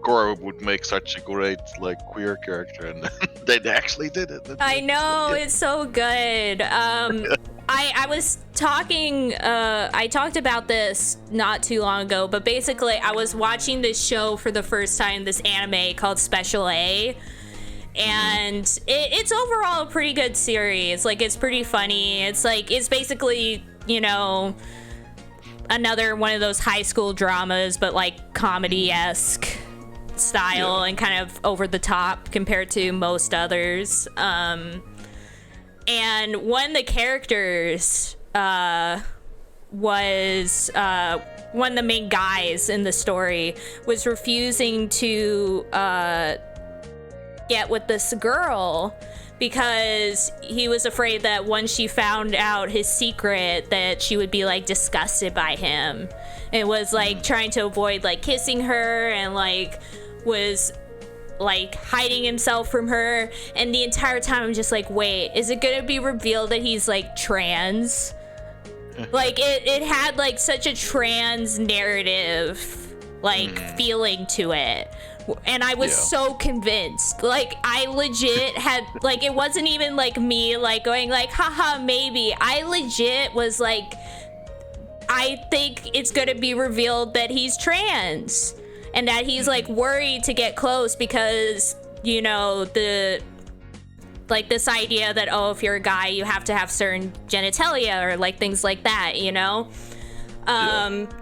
[SPEAKER 2] Korra would make such a great like queer character, and they actually did it.
[SPEAKER 1] I know, it's so good. I was talking, I talked about this not too long ago, but basically I was watching this show for the first time, this anime called Special A, and it's overall a pretty good series. Like, it's pretty funny. It's like, it's basically, another one of those high school dramas, but like comedy-esque style, and kind of over the top compared to most others. And one of the characters was one of the main guys in the story was refusing to get with this girl because he was afraid that once she found out his secret that she would be like disgusted by him. It was like trying to avoid like kissing her, and like was like hiding himself from her, and the entire time I'm just like, wait, is it gonna be revealed that he's like trans? Like it had like such a trans narrative like feeling to it, and I was so convinced. Like, I legit had like, it wasn't even like me like going like haha maybe. I legit was like, I think it's gonna be revealed that he's trans, and that he's like worried to get close because, the like this idea that, oh, if you're a guy you have to have certain genitalia or like things like that,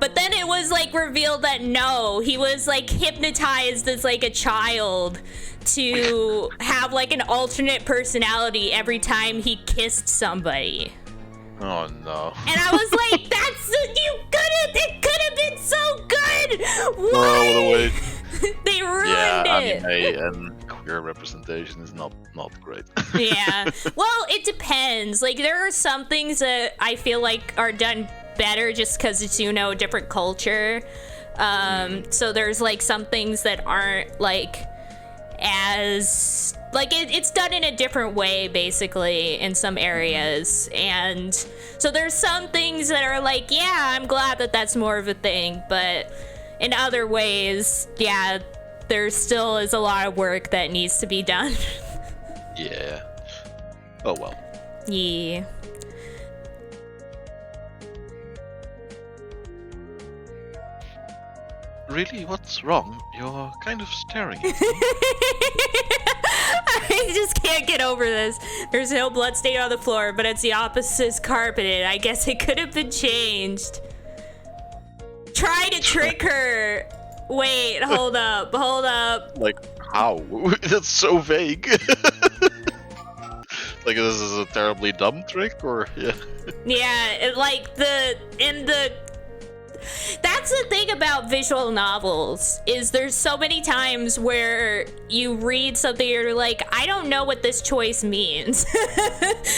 [SPEAKER 1] but then it was like revealed that no, he was like hypnotized as like a child to have like an alternate personality every time he kissed somebody.
[SPEAKER 2] Oh no.
[SPEAKER 1] And I was like, that's You couldn't. It could have been so good. What?
[SPEAKER 2] Throw it away.
[SPEAKER 1] They ruined
[SPEAKER 2] Yeah,
[SPEAKER 1] it.
[SPEAKER 2] anime and queer representation is not great.
[SPEAKER 1] Yeah. Well, it depends. Like, there are some things that I feel like are done better just because it's, you know, a different culture. So there's like some things that aren't like as like it's done in a different way basically in some areas, and so there's some things that are like, yeah, I'm glad that that's more of a thing, but in other ways, yeah, there still is a lot of work that needs to be done.
[SPEAKER 2] Yeah. Oh well.
[SPEAKER 1] Yeah.
[SPEAKER 2] Really? What's wrong? You're kind of staring at me.
[SPEAKER 1] I just can't get over this. There's no blood stain on the floor, but it's the opposite is carpeted. I guess it could have been changed. Try to trick her. Wait, hold up.
[SPEAKER 2] Like, how? That's so vague. Like, this is a terribly dumb trick, or yeah?
[SPEAKER 1] Yeah, that's the thing about visual novels, is there's so many times where you read something and you're like, I don't know what this choice means.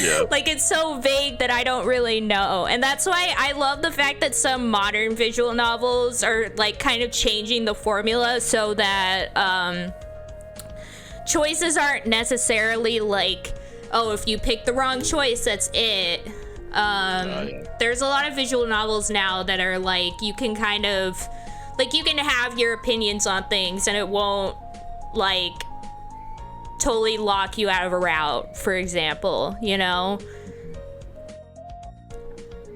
[SPEAKER 2] Yeah.
[SPEAKER 1] Like, it's so vague that I don't really know. And that's why I love the fact that some modern visual novels are like kind of changing the formula so that choices aren't necessarily like, oh, if you pick the wrong choice, that's it. There's a lot of visual novels now that are like, you can kind of, like, you can have your opinions on things and it won't, like, totally lock you out of a route, for example, you know?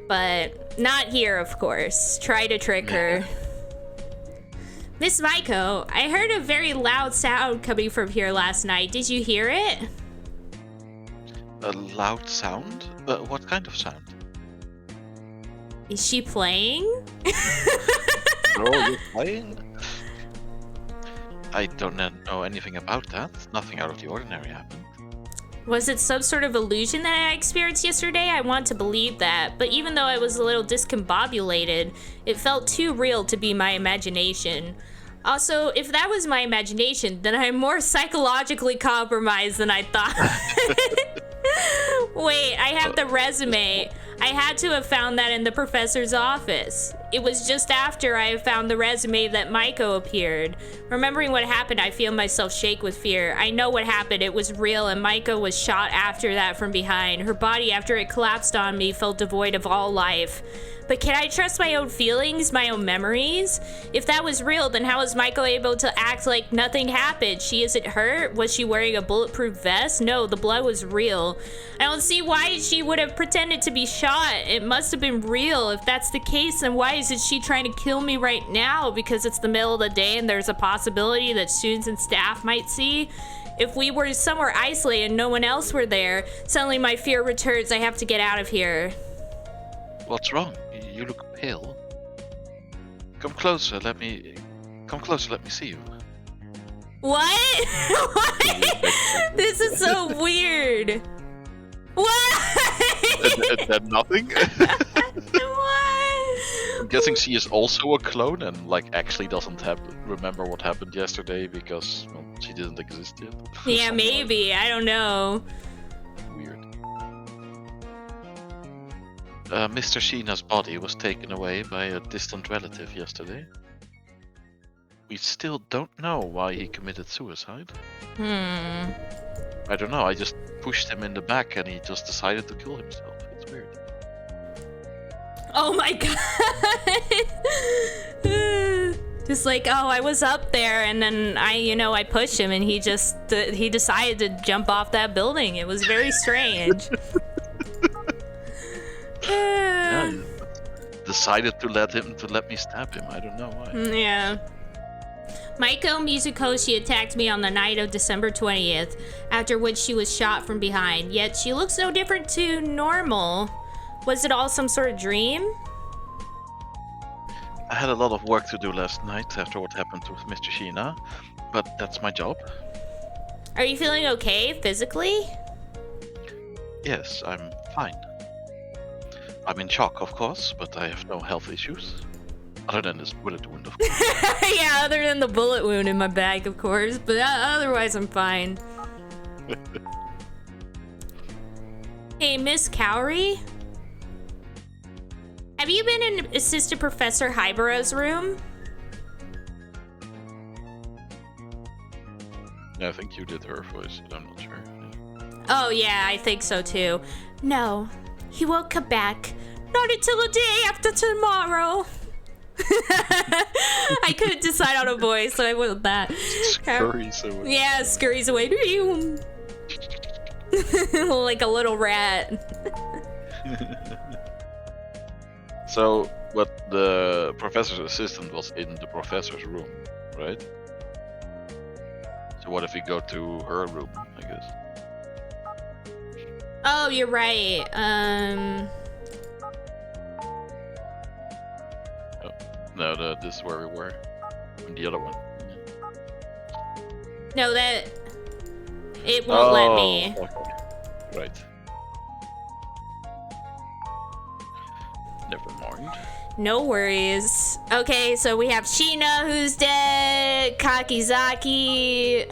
[SPEAKER 1] But not here, of course. Try to trick her. Miss Maiko, I heard a very loud sound coming from here last night. Did you hear it?
[SPEAKER 2] A loud sound? What kind of sound?
[SPEAKER 1] Is she playing?
[SPEAKER 2] Oh, you're playing? I don't know anything about that. Nothing out of the ordinary happened.
[SPEAKER 1] Was it some sort of illusion that I experienced yesterday? I want to believe that, but even though I was a little discombobulated, it felt too real to be my imagination. Also, if that was my imagination, then I'm more psychologically compromised than I thought. Wait, I have the resume. I had to have found that in the professor's office. It was just after I found the resume that Maiko appeared. Remembering what happened, I feel myself shake with fear. I know what happened. It was real, and Maiko was shot after that from behind. Her body, after it collapsed on me, felt devoid of all life. But can I trust my own feelings, my own memories? If that was real, then how was Maiko able to act like nothing happened? She isn't hurt? Was she wearing a bulletproof vest? No, the blood was real. I don't see why she would have pretended to be shot. It must have been real. If that's the case, then why isn't she trying to kill me right now? Because it's the middle of the day and there's a possibility that students and staff might see? If we were somewhere isolated and no one else were there, suddenly my fear returns. I have to get out of here.
[SPEAKER 2] What's wrong? You look pale. Come closer, let me see you.
[SPEAKER 1] What? What? This is so weird. What?
[SPEAKER 2] Nothing?
[SPEAKER 1] What?
[SPEAKER 2] I'm guessing she is also a clone and like actually doesn't remember what happened yesterday because well, she didn't exist yet.
[SPEAKER 1] Yeah, maybe. I don't know.
[SPEAKER 2] Weird. Mr. Sheena's body was taken away by a distant relative yesterday. We still don't know why he committed suicide. I don't know, I just pushed him in the back and he just decided to kill himself. It's weird.
[SPEAKER 1] Oh my god! Just like, oh, I was up there and then I pushed him and he decided to jump off that building. It was very strange.
[SPEAKER 2] Yeah, decided to let me stab him. I don't know why.
[SPEAKER 1] Yeah. Maiko Mizukoshi attacked me on the night of December 20th, after which she was shot from behind, yet she looks no different to normal. Was it all some sort of dream?
[SPEAKER 2] I had a lot of work to do last night after what happened with Mr. Sheena, but that's my job.
[SPEAKER 1] Are you feeling okay physically?
[SPEAKER 2] Yes, I'm fine. I'm in shock, of course, but I have no health issues. Other than this bullet wound, of course.
[SPEAKER 1] Yeah, other than the bullet wound in my back, of course, but otherwise I'm fine. Hey, Miss Cowrie? Have you been in Assistant Professor Hybero's room?
[SPEAKER 2] Yeah, I think you did her voice, I'm not sure.
[SPEAKER 1] Oh yeah, I think so too. No, he won't come back. Not until the day after tomorrow. I couldn't decide on a voice, so I went with that.
[SPEAKER 2] Scurries away.
[SPEAKER 1] Yeah, scurries away. Like a little rat.
[SPEAKER 2] So, but the professor's assistant was in the professor's room, right? So what if we go to her room, I guess?
[SPEAKER 1] Oh, you're right.
[SPEAKER 2] No, this is where we were. And the other one.
[SPEAKER 1] No, that... It won't let me.
[SPEAKER 2] Okay. Right. Never mind.
[SPEAKER 1] No worries. Okay, so we have Sheena, who's dead. Kakizaki.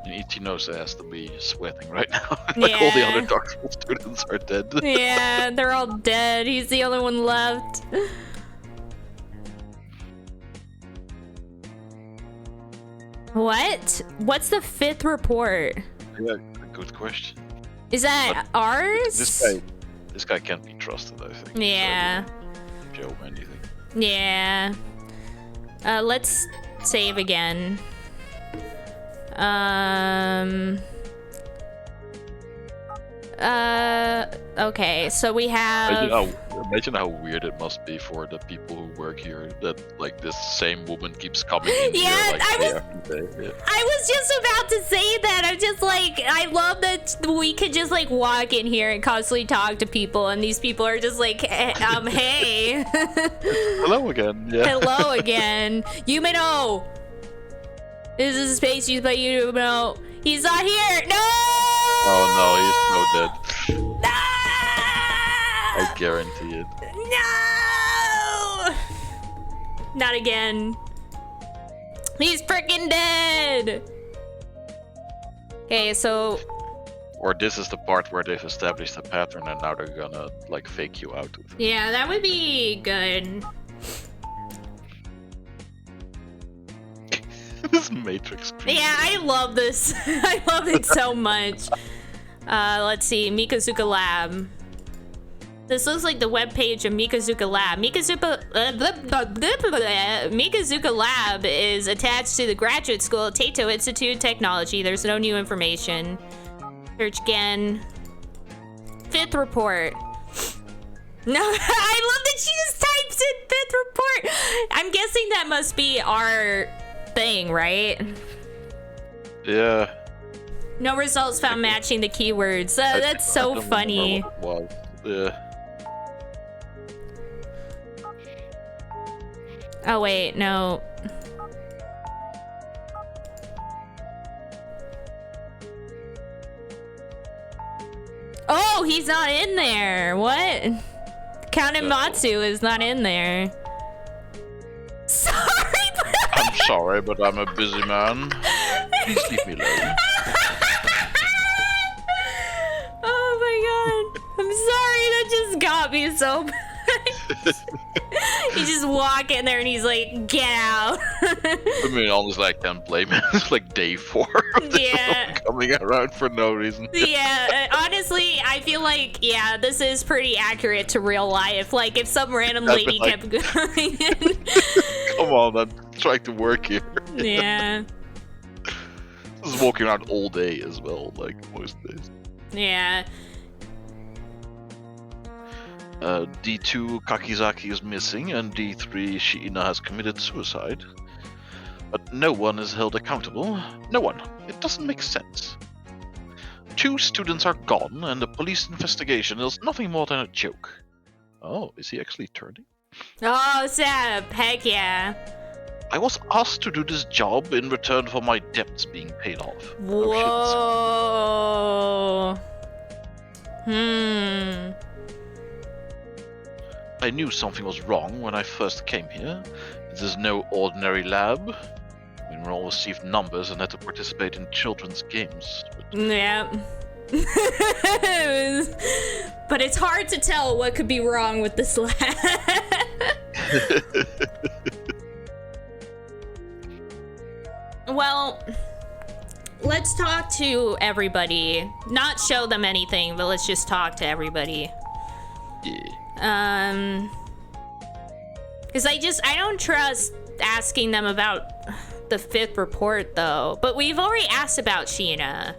[SPEAKER 2] Ichinosa has to be sweating right now. Like all the other Dark Souls students are dead.
[SPEAKER 1] Yeah, they're all dead. He's the only one left. What? What's the 5th report?
[SPEAKER 2] Yeah, good question.
[SPEAKER 1] Is that ours?
[SPEAKER 2] This guy can't be trusted, I think.
[SPEAKER 1] Yeah.
[SPEAKER 2] Show anything.
[SPEAKER 1] Yeah. Let's save again. Okay, so we have...
[SPEAKER 2] Imagine how weird it must be for the people who work here that, like, this same woman keeps coming in here, like, day after day. Yeah.
[SPEAKER 1] I was just about to say that. I'm just like, I love that we could just, like, walk in here and constantly talk to people, and these people are just like, hey.
[SPEAKER 2] Hello again, yeah.
[SPEAKER 1] Hello again. Yumino! This is a space used by Yumino. He's not here! No!
[SPEAKER 2] Oh no, he's so dead.
[SPEAKER 1] No!
[SPEAKER 2] I guarantee it.
[SPEAKER 1] No! Not again. He's freaking dead! Okay, so...
[SPEAKER 2] Or this is the part where they've established a pattern and now they're gonna, like, fake you out with it.
[SPEAKER 1] Yeah, that would be good.
[SPEAKER 2] This Matrix creep.
[SPEAKER 1] Yeah, I love this. I love it so much. Let's see, Mikazuka Lab. This looks like the webpage of Mikazuka Lab. Mikazuka Lab is attached to the graduate school at Taito Institute of Technology. There's no new information. Search again. 5th report. No, I love that she just types in 5th report. I'm guessing that must be our thing, right?
[SPEAKER 2] Yeah.
[SPEAKER 1] No results found matching the keywords. That's so funny.
[SPEAKER 2] What it was. Yeah.
[SPEAKER 1] Oh wait, no. Oh, he's not in there. What? Count Matsu is not in there. Sorry, but
[SPEAKER 2] I'm sorry, but I'm a busy man. Please leave me alone.
[SPEAKER 1] Oh my god. I'm sorry, that just got me so bad. You just walk in there and he's like, get out.
[SPEAKER 2] I mean, almost like can't blame him. It's like day 4.
[SPEAKER 1] Yeah.
[SPEAKER 2] Coming around for no reason.
[SPEAKER 1] Yeah, honestly, I feel like, yeah, this is pretty accurate to real life. Like, if some random lady kept going in.
[SPEAKER 2] Come on, I'm trying to work here.
[SPEAKER 1] Yeah.
[SPEAKER 2] This is walking around all day as well, like most days.
[SPEAKER 1] Yeah.
[SPEAKER 2] D2 Kakizaki is missing, and D3 Shiina has committed suicide. But no one is held accountable. No one. It doesn't make sense. 2 students are gone, and the police investigation is nothing more than a joke. Oh, is he actually turning?
[SPEAKER 1] Oh, Seb, heck yeah.
[SPEAKER 2] I was asked to do this job in return for my debts being paid off.
[SPEAKER 1] Whoa.
[SPEAKER 2] I knew something was wrong when I first came here. It is no ordinary lab. We all received numbers and had to participate in children's games.
[SPEAKER 1] Yeah. But it's hard to tell what could be wrong with this lab. Well, let's talk to everybody. Not show them anything, but let's just talk to everybody.
[SPEAKER 2] Yeah.
[SPEAKER 1] Because I don't trust asking them about the 5th report, though. But we've already asked about Sheena.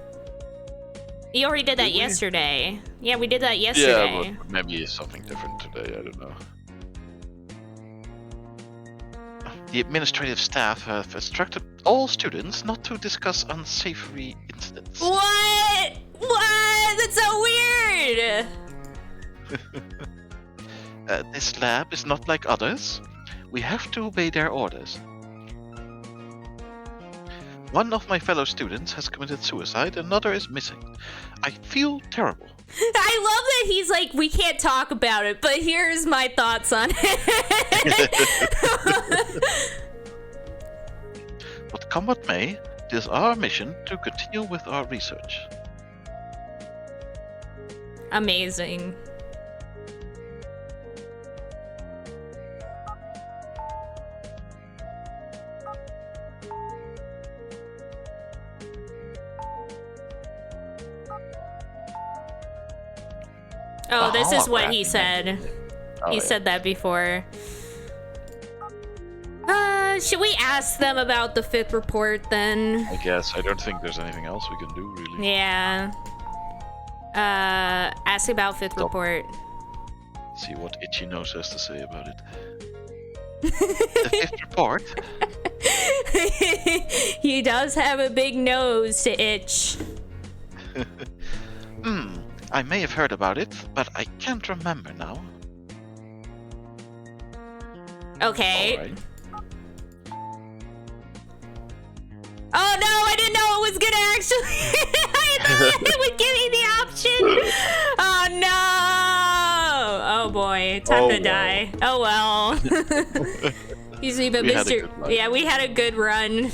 [SPEAKER 1] You already did that yesterday. Yeah, we did that yesterday.
[SPEAKER 2] Yeah, but maybe something different today, I don't know. The administrative staff have instructed all students not to discuss unsavory incidents.
[SPEAKER 1] What? What? That's so weird!
[SPEAKER 2] This lab is not like others. We have to obey their orders. One of my fellow students has committed suicide, another is missing. I feel terrible.
[SPEAKER 1] I love that he's like, we can't talk about it, but here's my thoughts on it.
[SPEAKER 2] But come what may, it is our mission to continue with our research.
[SPEAKER 1] Amazing. Oh, this is what he said. He said that before. Should we ask them about the 5th report then?
[SPEAKER 2] I guess. I don't think there's anything else we can do, really.
[SPEAKER 1] Yeah. Ask about 5th report.
[SPEAKER 2] See what Itchy Nose has to say about it. The 5th report?
[SPEAKER 1] He does have a big nose to itch.
[SPEAKER 2] I may have heard about it, but I can't remember now.
[SPEAKER 1] Okay.
[SPEAKER 2] All right.
[SPEAKER 1] Oh no, I didn't know it was gonna actually. I thought it would give me the option. Oh no! Oh boy, time to die. Oh well. He's even Mr. Yeah, we had a good run.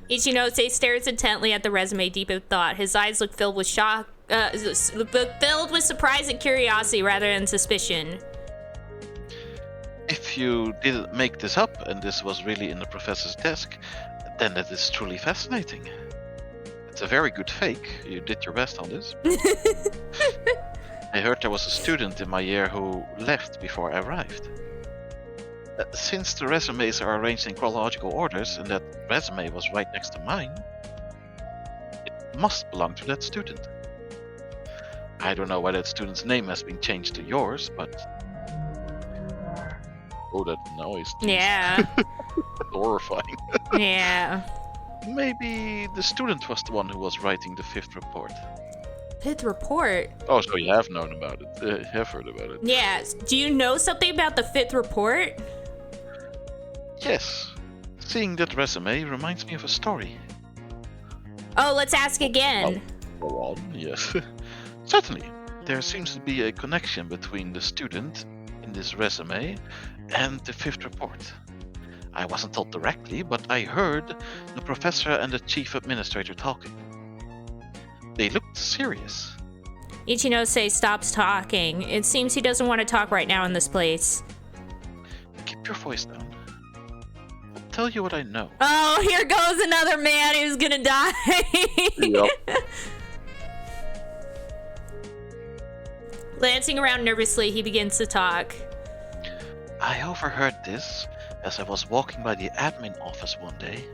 [SPEAKER 1] Ichinose stares intently at the resume, deep in thought. His eyes look filled with shock, filled with surprise and curiosity rather than suspicion.
[SPEAKER 2] If you didn't make this up and this was really in the professor's desk, then it is truly fascinating. It's a very good fake. You did your best on this. I heard there was a student in my year who left before I arrived. Since the resumes are arranged in chronological orders and that resume was right next to mine, it must belong to that student. I don't know why that student's name has been changed to yours, but... Oh, that noise. Geez.
[SPEAKER 1] Yeah.
[SPEAKER 2] Horrifying.
[SPEAKER 1] Yeah.
[SPEAKER 2] Maybe the student was the one who was writing the 5th report.
[SPEAKER 1] 5th report?
[SPEAKER 2] Oh, so you have known about it. You have heard about it.
[SPEAKER 1] Yeah. Do you know something about the 5th report?
[SPEAKER 2] Yes. Seeing that resume reminds me of a story.
[SPEAKER 1] Oh, let's ask again.
[SPEAKER 2] Go on, yes. Certainly. There seems to be a connection between the student in this resume and the 5th report. I wasn't told directly, but I heard the professor and the chief administrator talking. They looked serious.
[SPEAKER 1] Ichinose stops talking. It seems he doesn't want to talk right now in this place.
[SPEAKER 2] Keep your voice down. I'll tell you what I know.
[SPEAKER 1] Oh, here goes another man who's gonna die.
[SPEAKER 2] Yep.
[SPEAKER 1] Glancing around nervously, he begins to talk.
[SPEAKER 2] I overheard this as I was walking by the admin office one day.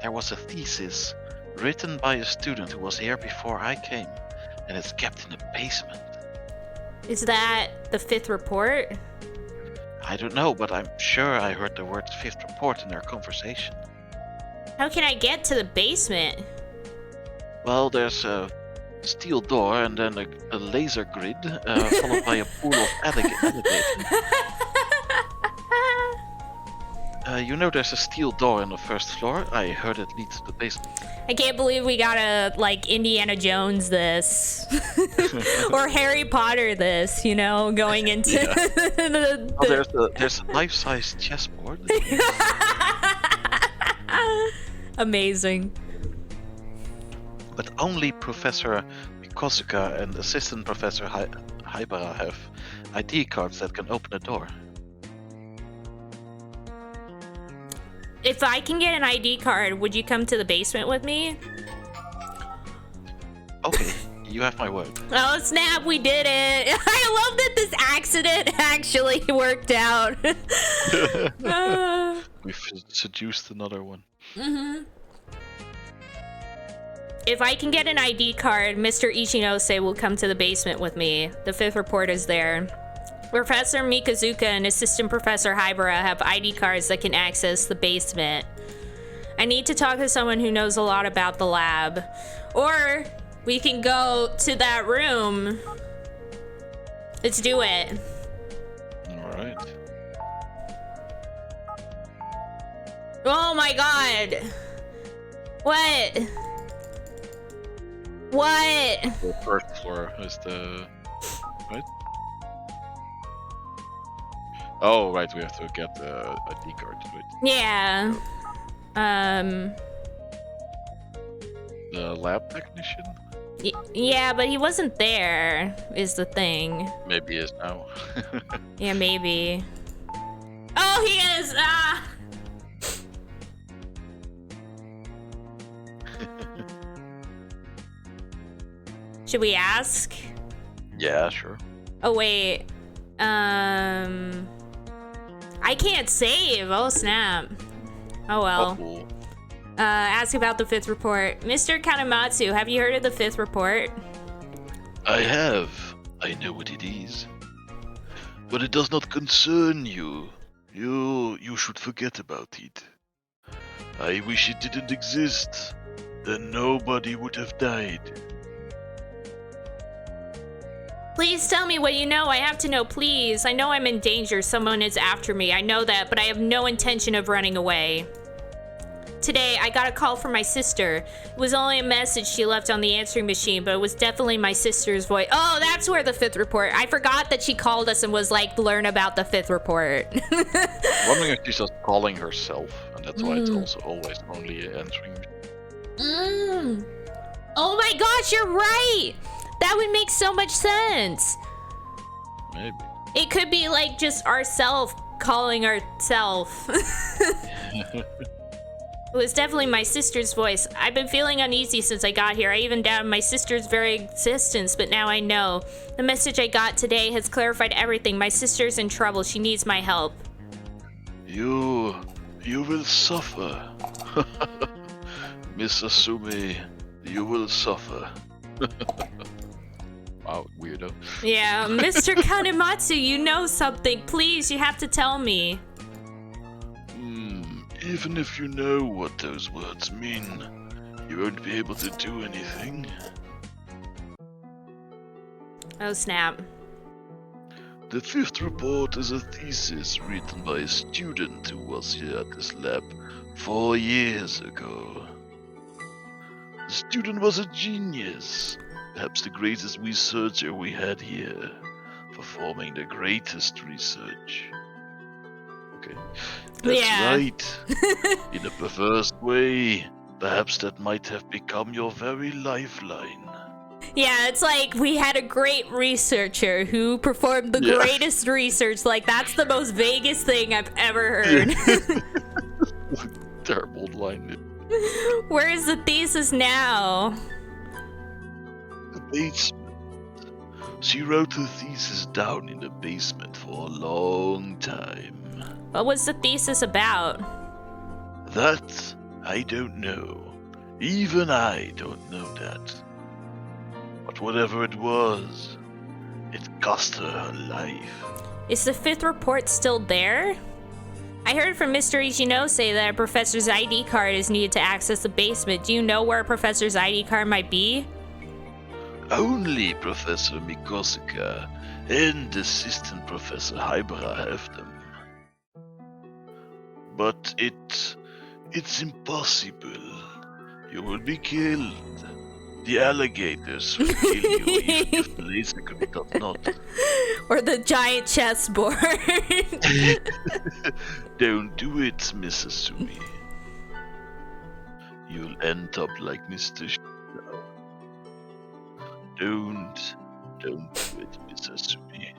[SPEAKER 2] There was a thesis written by a student who was here before I came, and it's kept in the basement.
[SPEAKER 1] Is that the 5th report?
[SPEAKER 2] I don't know, but I'm sure I heard the word 5th report in their conversation.
[SPEAKER 1] How can I get to the basement?
[SPEAKER 2] Well, there's a steel door and then a laser grid, followed by a pool of alligators. You know there's a steel door on the 1st floor? I heard it leads to the basement.
[SPEAKER 1] I can't believe we gotta, like, Indiana Jones this. Or Harry Potter this, you know, going into
[SPEAKER 2] There's a life-size chessboard.
[SPEAKER 1] Amazing.
[SPEAKER 2] But only Professor Mikosuka and Assistant Professor Haibara have ID cards that can open a door.
[SPEAKER 1] If I can get an ID card, would you come to the basement with me?
[SPEAKER 2] Okay, you have my word.
[SPEAKER 1] Oh snap, we did it! I love that this accident actually worked out.
[SPEAKER 2] We've seduced another one.
[SPEAKER 1] Mm-hmm. If I can get an ID card, Mr. Ichinose will come to the basement with me. The 5th report is there. Professor Mikazuka and Assistant Professor Haibara have ID cards that can access the basement. I need to talk to someone who knows a lot about the lab. Or we can go to that room. Let's do it.
[SPEAKER 2] Alright.
[SPEAKER 1] Oh my god. What? What?
[SPEAKER 2] The first floor is the... Right? Oh, right, we have to get the ID card, right?
[SPEAKER 1] Yeah.
[SPEAKER 2] The lab technician?
[SPEAKER 1] Yeah, but he wasn't there, is the thing.
[SPEAKER 2] Maybe he is now.
[SPEAKER 1] Yeah, maybe. Oh, he is! Ah! Should we ask?
[SPEAKER 2] Yeah, sure.
[SPEAKER 1] Oh, wait. I can't save. Oh, snap. Oh, well.
[SPEAKER 2] Oh.
[SPEAKER 1] Ask about the 5th report. Mr. Kanematsu, have you heard of the 5th report?
[SPEAKER 2] I have. I know what it is. But it does not concern you. You should forget about it. I wish it didn't exist. Then nobody would have died.
[SPEAKER 1] Please tell me what you know. I have to know, please. I know I'm in danger. Someone is after me. I know that, but I have no intention of running away. Today, I got a call from my sister. It was only a message she left on the answering machine, but it was definitely my sister's voice. Oh, that's where the 5th report. I forgot that she called us and was like, learn about the 5th report.
[SPEAKER 2] I'm wondering if she's just calling herself, and that's why it's also always only answering.
[SPEAKER 1] Oh my gosh, you're right! That would make so much sense.
[SPEAKER 2] Maybe.
[SPEAKER 1] It could be like just ourself calling ourself. It was definitely my sister's voice. I've been feeling uneasy since I got here. I even doubted my sister's very existence, but now I know. The message I got today has clarified everything. My sister's in trouble. She needs my help.
[SPEAKER 2] You will suffer. Miss Asumi, you will suffer. Wow, weirdo.
[SPEAKER 1] Yeah, Mr. Kanematsu, you know something. Please, you have to tell me.
[SPEAKER 2] Even if you know what those words mean, you won't be able to do anything.
[SPEAKER 1] Oh, snap.
[SPEAKER 2] The 5th report is a thesis written by a student who was here at this lab 4 years ago. The student was a genius, perhaps the greatest researcher we had here, performing the greatest research. Okay, that's right. In a perverse way, perhaps that might have become your very lifeline.
[SPEAKER 1] Yeah, it's like we had a great researcher who performed the greatest research. Like, that's the most vaguest thing I've ever heard.
[SPEAKER 2] Terrible line.
[SPEAKER 1] Where is the thesis now?
[SPEAKER 2] The basement. She wrote her thesis down in the basement for a long time.
[SPEAKER 1] What was the thesis about?
[SPEAKER 2] That I don't know. Even I don't know that. But whatever it was, it cost her her life.
[SPEAKER 1] Is the 5th report still there? I heard from Mr. Ichinose that a professor's ID card is needed to access the basement. Do you know where a professor's ID card might be?
[SPEAKER 2] Only Professor Mikosuka and Assistant Professor Haibara have them. But it's impossible. You will be killed. The alligators will kill you even if the laser grid does not.
[SPEAKER 1] Or the giant chessboard.
[SPEAKER 2] Don't do it, Miss Asumi. You'll end up like Mr. Shadow. Don't do it, Miss Asumi.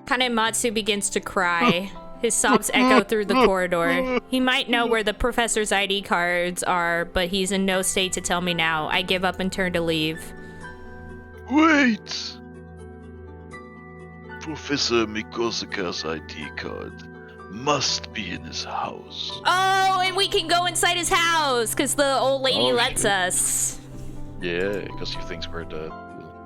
[SPEAKER 1] Kanematsu begins to cry. His sobs echo through the corridor. He might know where the professor's ID cards are, but he's in no state to tell me now. I give up and turn to leave.
[SPEAKER 2] Wait! Professor Mikosaka's ID card must be in his house.
[SPEAKER 1] Oh, and we can go inside his house, because the old lady lets us.
[SPEAKER 2] Yeah, because she thinks we're the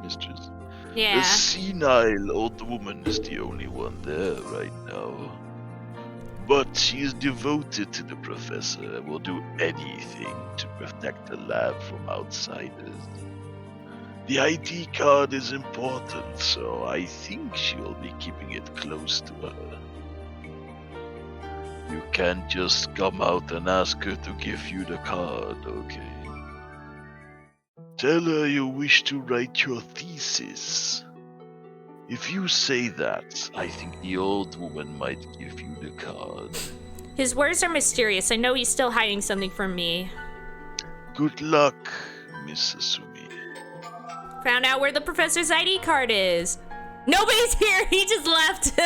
[SPEAKER 2] mistress.
[SPEAKER 1] Yeah.
[SPEAKER 2] The senile old woman is the only one there right now. But she is devoted to the professor and will do anything to protect the lab from outsiders. The ID card is important, so I think she will be keeping it close to her. You can't just come out and ask her to give you the card, okay? Tell her you wish to write your thesis. If you say that, I think the old woman might give you the card.
[SPEAKER 1] His words are mysterious. I know he's still hiding something from me.
[SPEAKER 2] Good luck, Miss Asumi.
[SPEAKER 1] Found out where the professor's ID card is. Nobody's here. He just left.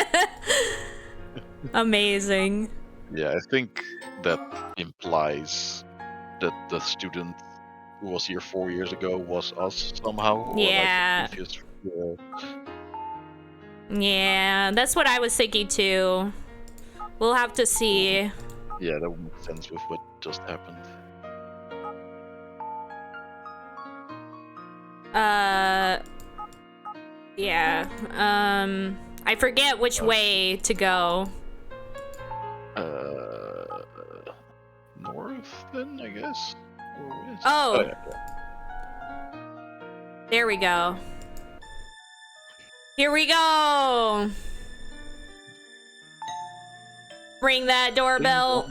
[SPEAKER 1] Amazing.
[SPEAKER 2] Yeah, I think that implies that the student who was here 4 years ago was us somehow. Or
[SPEAKER 1] Yeah.
[SPEAKER 2] Like previous,
[SPEAKER 1] Yeah, that's what I was thinking too. We'll have to see.
[SPEAKER 2] yeah, that would make sense with what just happened.
[SPEAKER 1] Yeah. I forget which way to go.
[SPEAKER 2] North then, I guess? Or west?
[SPEAKER 1] Oh.
[SPEAKER 2] Yeah.
[SPEAKER 1] There we go. Here we go. Ring that doorbell.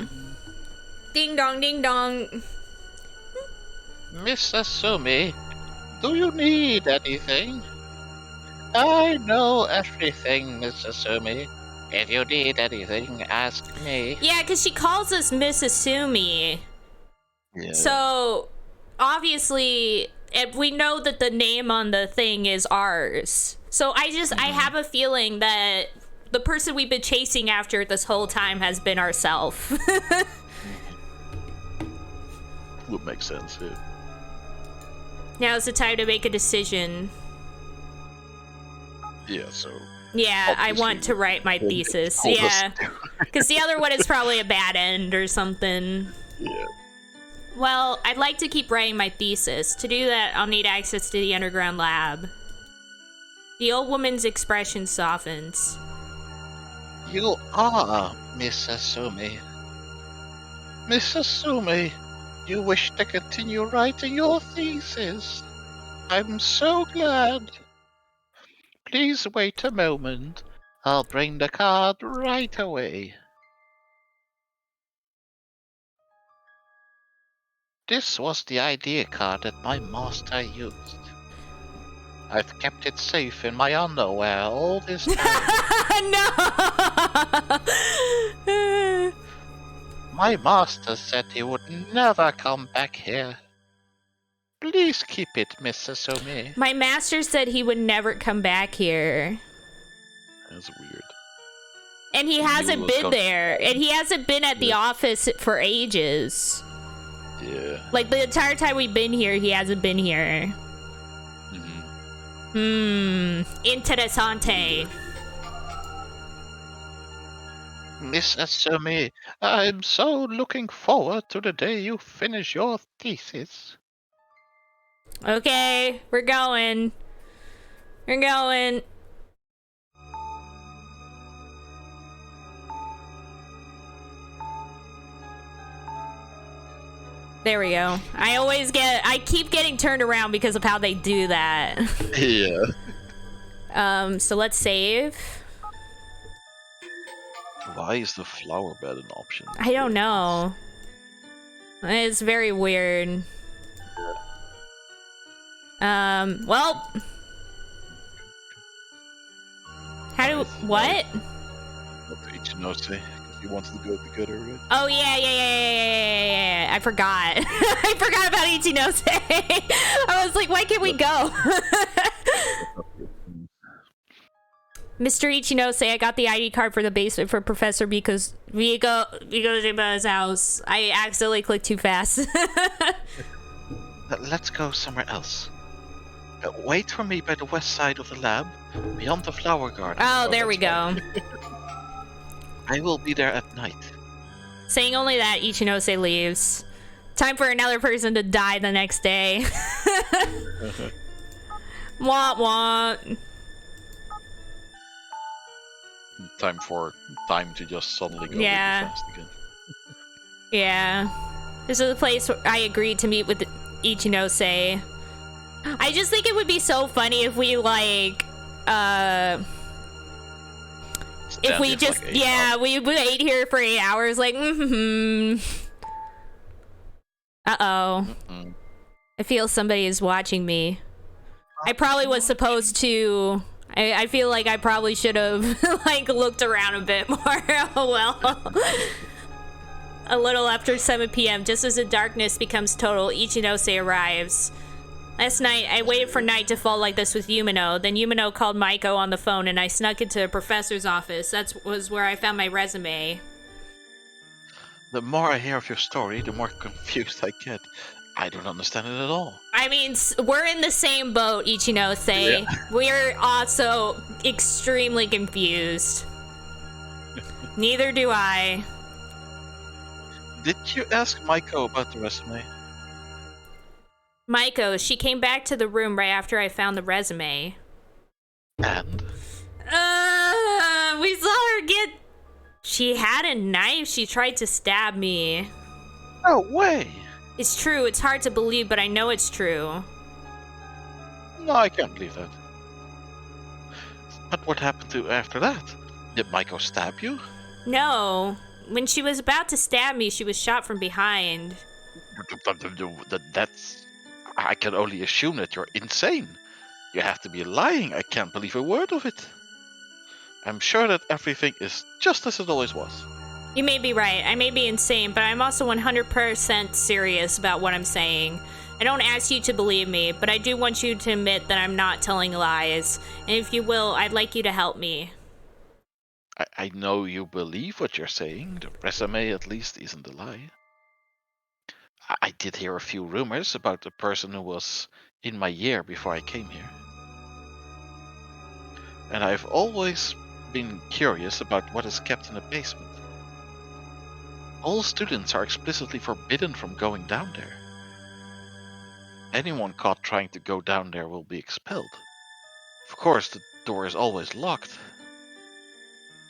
[SPEAKER 1] Ding dong, ding dong.
[SPEAKER 3] Miss Asumi, do you need anything? I know everything, Miss Asumi. If you need anything, ask me.
[SPEAKER 1] Yeah, because she calls us Miss Asumi.
[SPEAKER 2] Yeah.
[SPEAKER 1] So, obviously, we know that the name on the thing is ours. So I have a feeling that the person we've been chasing after this whole time has been ourself.
[SPEAKER 2] Would make sense, yeah.
[SPEAKER 1] Now's the time to make a decision.
[SPEAKER 2] Yeah, so...
[SPEAKER 1] Yeah, I
[SPEAKER 2] Obviously,
[SPEAKER 1] want to write my thesis.
[SPEAKER 2] told us
[SPEAKER 1] Yeah.
[SPEAKER 2] to.
[SPEAKER 1] Because the other one is probably a bad end or something.
[SPEAKER 2] Yeah.
[SPEAKER 1] Well, I'd like to keep writing my thesis. To do that, I'll need access to the underground lab. The old woman's expression softens.
[SPEAKER 3] You are Miss Asumi. Miss Asumi, you wish to continue writing your thesis. I'm so glad. Please wait a moment. I'll bring the card right away. This was the idea card that my master used. I've kept it safe in my underwear all this time.
[SPEAKER 1] No!
[SPEAKER 3] My master said he would never come back here. Please keep it, Miss Asumi.
[SPEAKER 1] My master said he would never come back here.
[SPEAKER 2] That's weird.
[SPEAKER 1] And he hasn't been there. And he hasn't been at the office for ages.
[SPEAKER 2] Yeah.
[SPEAKER 1] Like, the entire time we've been here, he hasn't been here. Interessante.
[SPEAKER 3] Miss Asumi, I'm so looking forward to the day you finish your thesis.
[SPEAKER 1] Okay, we're going. We're going. There we go. I keep getting turned around because of how they do that.
[SPEAKER 2] Yeah.
[SPEAKER 1] So let's save.
[SPEAKER 2] Why is the flower bed an option?
[SPEAKER 1] I don't know. It's very weird. Well. What?
[SPEAKER 2] Because you wanted to go together, right?
[SPEAKER 1] Oh, yeah. I forgot. I forgot about Ichinose. I was like, why can't we go? Mr. Ichinose, I got the ID card for the basement for Professor because we go to his house. I accidentally clicked too fast.
[SPEAKER 3] Let's go somewhere else. Wait for me by the west side of the lab, beyond the flower garden.
[SPEAKER 1] Oh, there we go.
[SPEAKER 3] I will be there at night.
[SPEAKER 1] Saying only that, Ichinose leaves. Time for another person to die the next day. Wah wah.
[SPEAKER 2] Time to just suddenly go really fast again.
[SPEAKER 1] Yeah. This is the place where I agreed to meet with Ichinose. I just think it would be so funny if we we just we wait here for 8 hours like Uh-oh. I feel somebody is watching me. I probably was supposed to I feel like I probably should have looked around a bit more. Oh well. A little after 7 p.m., just as the darkness becomes total, Ichinose arrives. Last night, I waited for night to fall like this with Yumino. Then Yumino called Maiko on the phone, and I snuck into a professor's office. That was where I found my resume.
[SPEAKER 3] The more I hear of your story, the more confused I get. I don't understand it at all.
[SPEAKER 1] I mean, we're in the same boat, Ichinose. Yeah. We're also extremely confused. Neither do I.
[SPEAKER 3] Did you ask Maiko about the resume?
[SPEAKER 1] Maiko, she came back to the room right after I found the resume.
[SPEAKER 3] And?
[SPEAKER 1] We saw her get... She had a knife. She tried to stab me.
[SPEAKER 3] No way!
[SPEAKER 1] It's true. It's hard to believe, but I know it's true.
[SPEAKER 3] No, I can't believe that. But what happened to after that? Did Maiko stab you?
[SPEAKER 1] No. When she was about to stab me, she was shot from behind.
[SPEAKER 3] That's... I can only assume that you're insane. You have to be lying. I can't believe a word of it. I'm sure that everything is just as it always was.
[SPEAKER 1] You may be right. I may be insane, but I'm also 100% serious about what I'm saying. I don't ask you to believe me, but I do want you to admit that I'm not telling lies. And if you will, I'd like you to help me.
[SPEAKER 3] I know you believe what you're saying. The resume, at least, isn't a lie. I did hear a few rumors about the person who was in my year before I came here. And I've always been curious about what is kept in the basement. All students are explicitly forbidden from going down there. Anyone caught trying to go down there will be expelled. Of course, the door is always locked.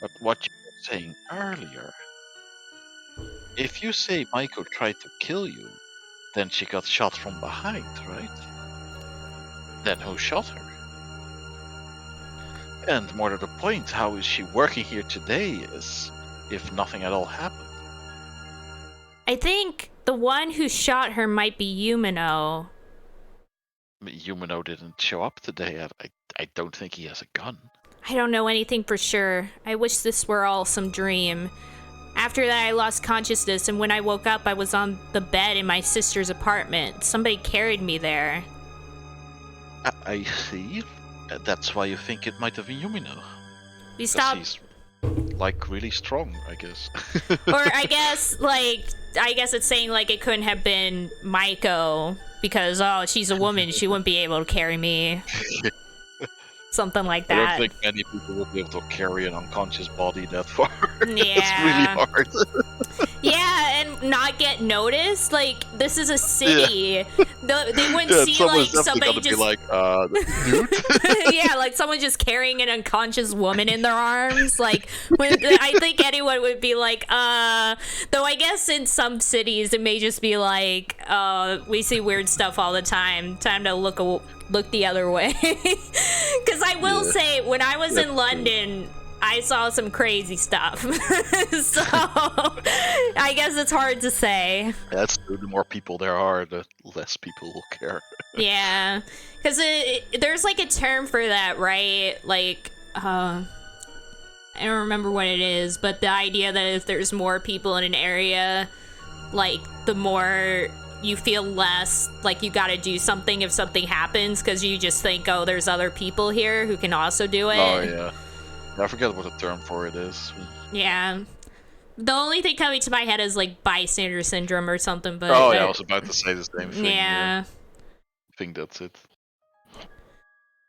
[SPEAKER 3] But what you were saying earlier... If you say Maiko tried to kill you, then she got shot from behind, right? Then who shot her? And more to the point, how is she working here today as if nothing at all happened?
[SPEAKER 1] I think the one who shot her might be Yumino.
[SPEAKER 3] Yumino didn't show up today. I don't think he has a gun.
[SPEAKER 1] I don't know anything for sure. I wish this were all some dream. After that, I lost consciousness, and when I woke up, I was on the bed in my sister's apartment. Somebody carried me there.
[SPEAKER 3] I see. That's why you think it might have been Yumino.
[SPEAKER 1] We stopped...
[SPEAKER 3] He's, really strong, I guess.
[SPEAKER 1] Or I guess it's saying, it couldn't have been Maiko, because, she's a woman, she wouldn't be able to carry me. Something like that.
[SPEAKER 3] I don't think many people will be able to carry an unconscious body that far.
[SPEAKER 1] Yeah.
[SPEAKER 3] It's really hard.
[SPEAKER 1] Yeah, and not get noticed. This is a city. Yeah. They wouldn't see somebody just
[SPEAKER 3] be dude.
[SPEAKER 1] Yeah, someone just carrying an unconscious woman in their arms. I think anyone would be though I guess in some cities it may just be we see weird stuff all the time. Time to look the other way. Because I will say, when I was in London, I saw some crazy stuff. So I guess it's hard to say.
[SPEAKER 3] That's true. The more people there are, the less people will care.
[SPEAKER 1] Yeah, because there's like a term for that, right? Like, I don't remember what it is, but the idea that if there's more people in an area, like, the more you feel less like you gotta do something if something happens, because you just think, oh, there's other people here who can also do it.
[SPEAKER 2] Oh, yeah. I forget what the term for it is.
[SPEAKER 1] Yeah. The only thing coming to my head is, like, bystander syndrome or something, but...
[SPEAKER 2] Oh, yeah, I was about to say the same thing.
[SPEAKER 1] Yeah.
[SPEAKER 2] I think that's it.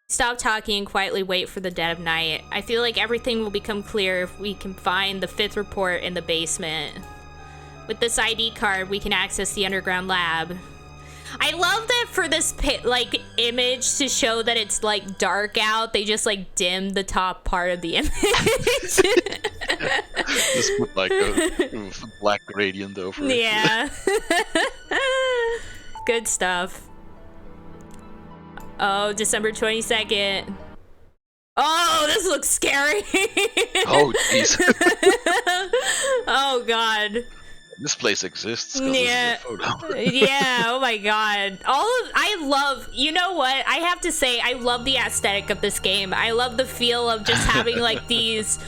[SPEAKER 1] Stop talking and quietly wait for the dead of night. I feel like everything will become clear if we can find the 5th report in the basement. With this ID card, we can access the underground lab. I love that for this like image to show that it's like dark out, they just like dim the top part of the image.
[SPEAKER 2] Just put like a black gradient over it.
[SPEAKER 1] Yeah. Good stuff. Oh, December 22nd. Oh, this looks scary.
[SPEAKER 2] Oh, jeez.
[SPEAKER 1] Oh, God.
[SPEAKER 2] This place exists. 'Cause
[SPEAKER 1] Yeah.
[SPEAKER 2] this is a photo.
[SPEAKER 1] Yeah, oh my god. I love, you know what? I have to say, I love the aesthetic of this game. I love the feel of just having like these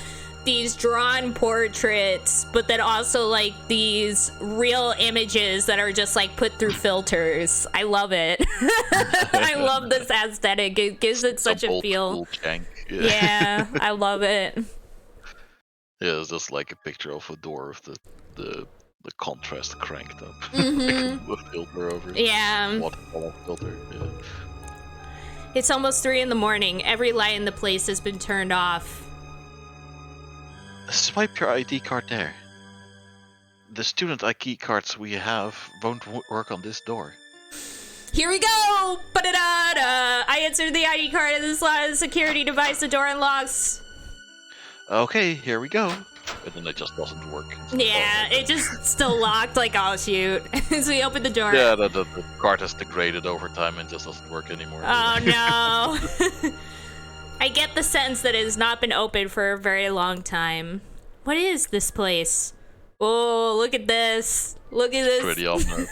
[SPEAKER 1] drawn portraits, but then also like these real images that are just like put through filters. I love it. I love this aesthetic. It gives it such a feel. Yeah, I love it.
[SPEAKER 2] Yeah, it's just like a picture of a door with the contrast cranked up.
[SPEAKER 1] Mm-hmm.
[SPEAKER 2] With filter over it.
[SPEAKER 1] Yeah.
[SPEAKER 2] Watercolor filter, yeah.
[SPEAKER 1] It's almost 3 in the morning. Every light in the place has been turned off.
[SPEAKER 3] Swipe your ID card there. The student ID cards we have won't work on this door.
[SPEAKER 1] Here we go! Ba-da-da-da! I entered the ID card in the slot of the security device. The door unlocks.
[SPEAKER 3] Okay, here we go.
[SPEAKER 2] And then it just doesn't work.
[SPEAKER 1] Yeah, it just still locked, like, oh shoot. So we open the door.
[SPEAKER 2] Yeah, the card has degraded over time and just doesn't work anymore.
[SPEAKER 1] Oh no. I get the sense that it has not been open for a very long time. What is this place? Oh, look at this. Look at this.
[SPEAKER 2] Pretty ominous.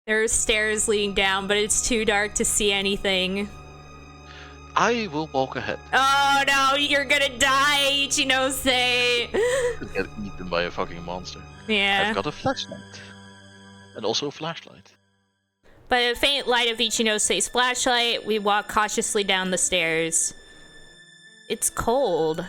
[SPEAKER 1] There are stairs leading down, but it's too dark to see anything.
[SPEAKER 3] I will walk ahead.
[SPEAKER 1] Oh no, you're gonna die, Ichinose!
[SPEAKER 2] Get eaten by a fucking monster.
[SPEAKER 1] Yeah.
[SPEAKER 3] I've got a flashlight. And also a flashlight.
[SPEAKER 1] By the faint light of Ichinose's flashlight, we walk cautiously down the stairs. It's cold.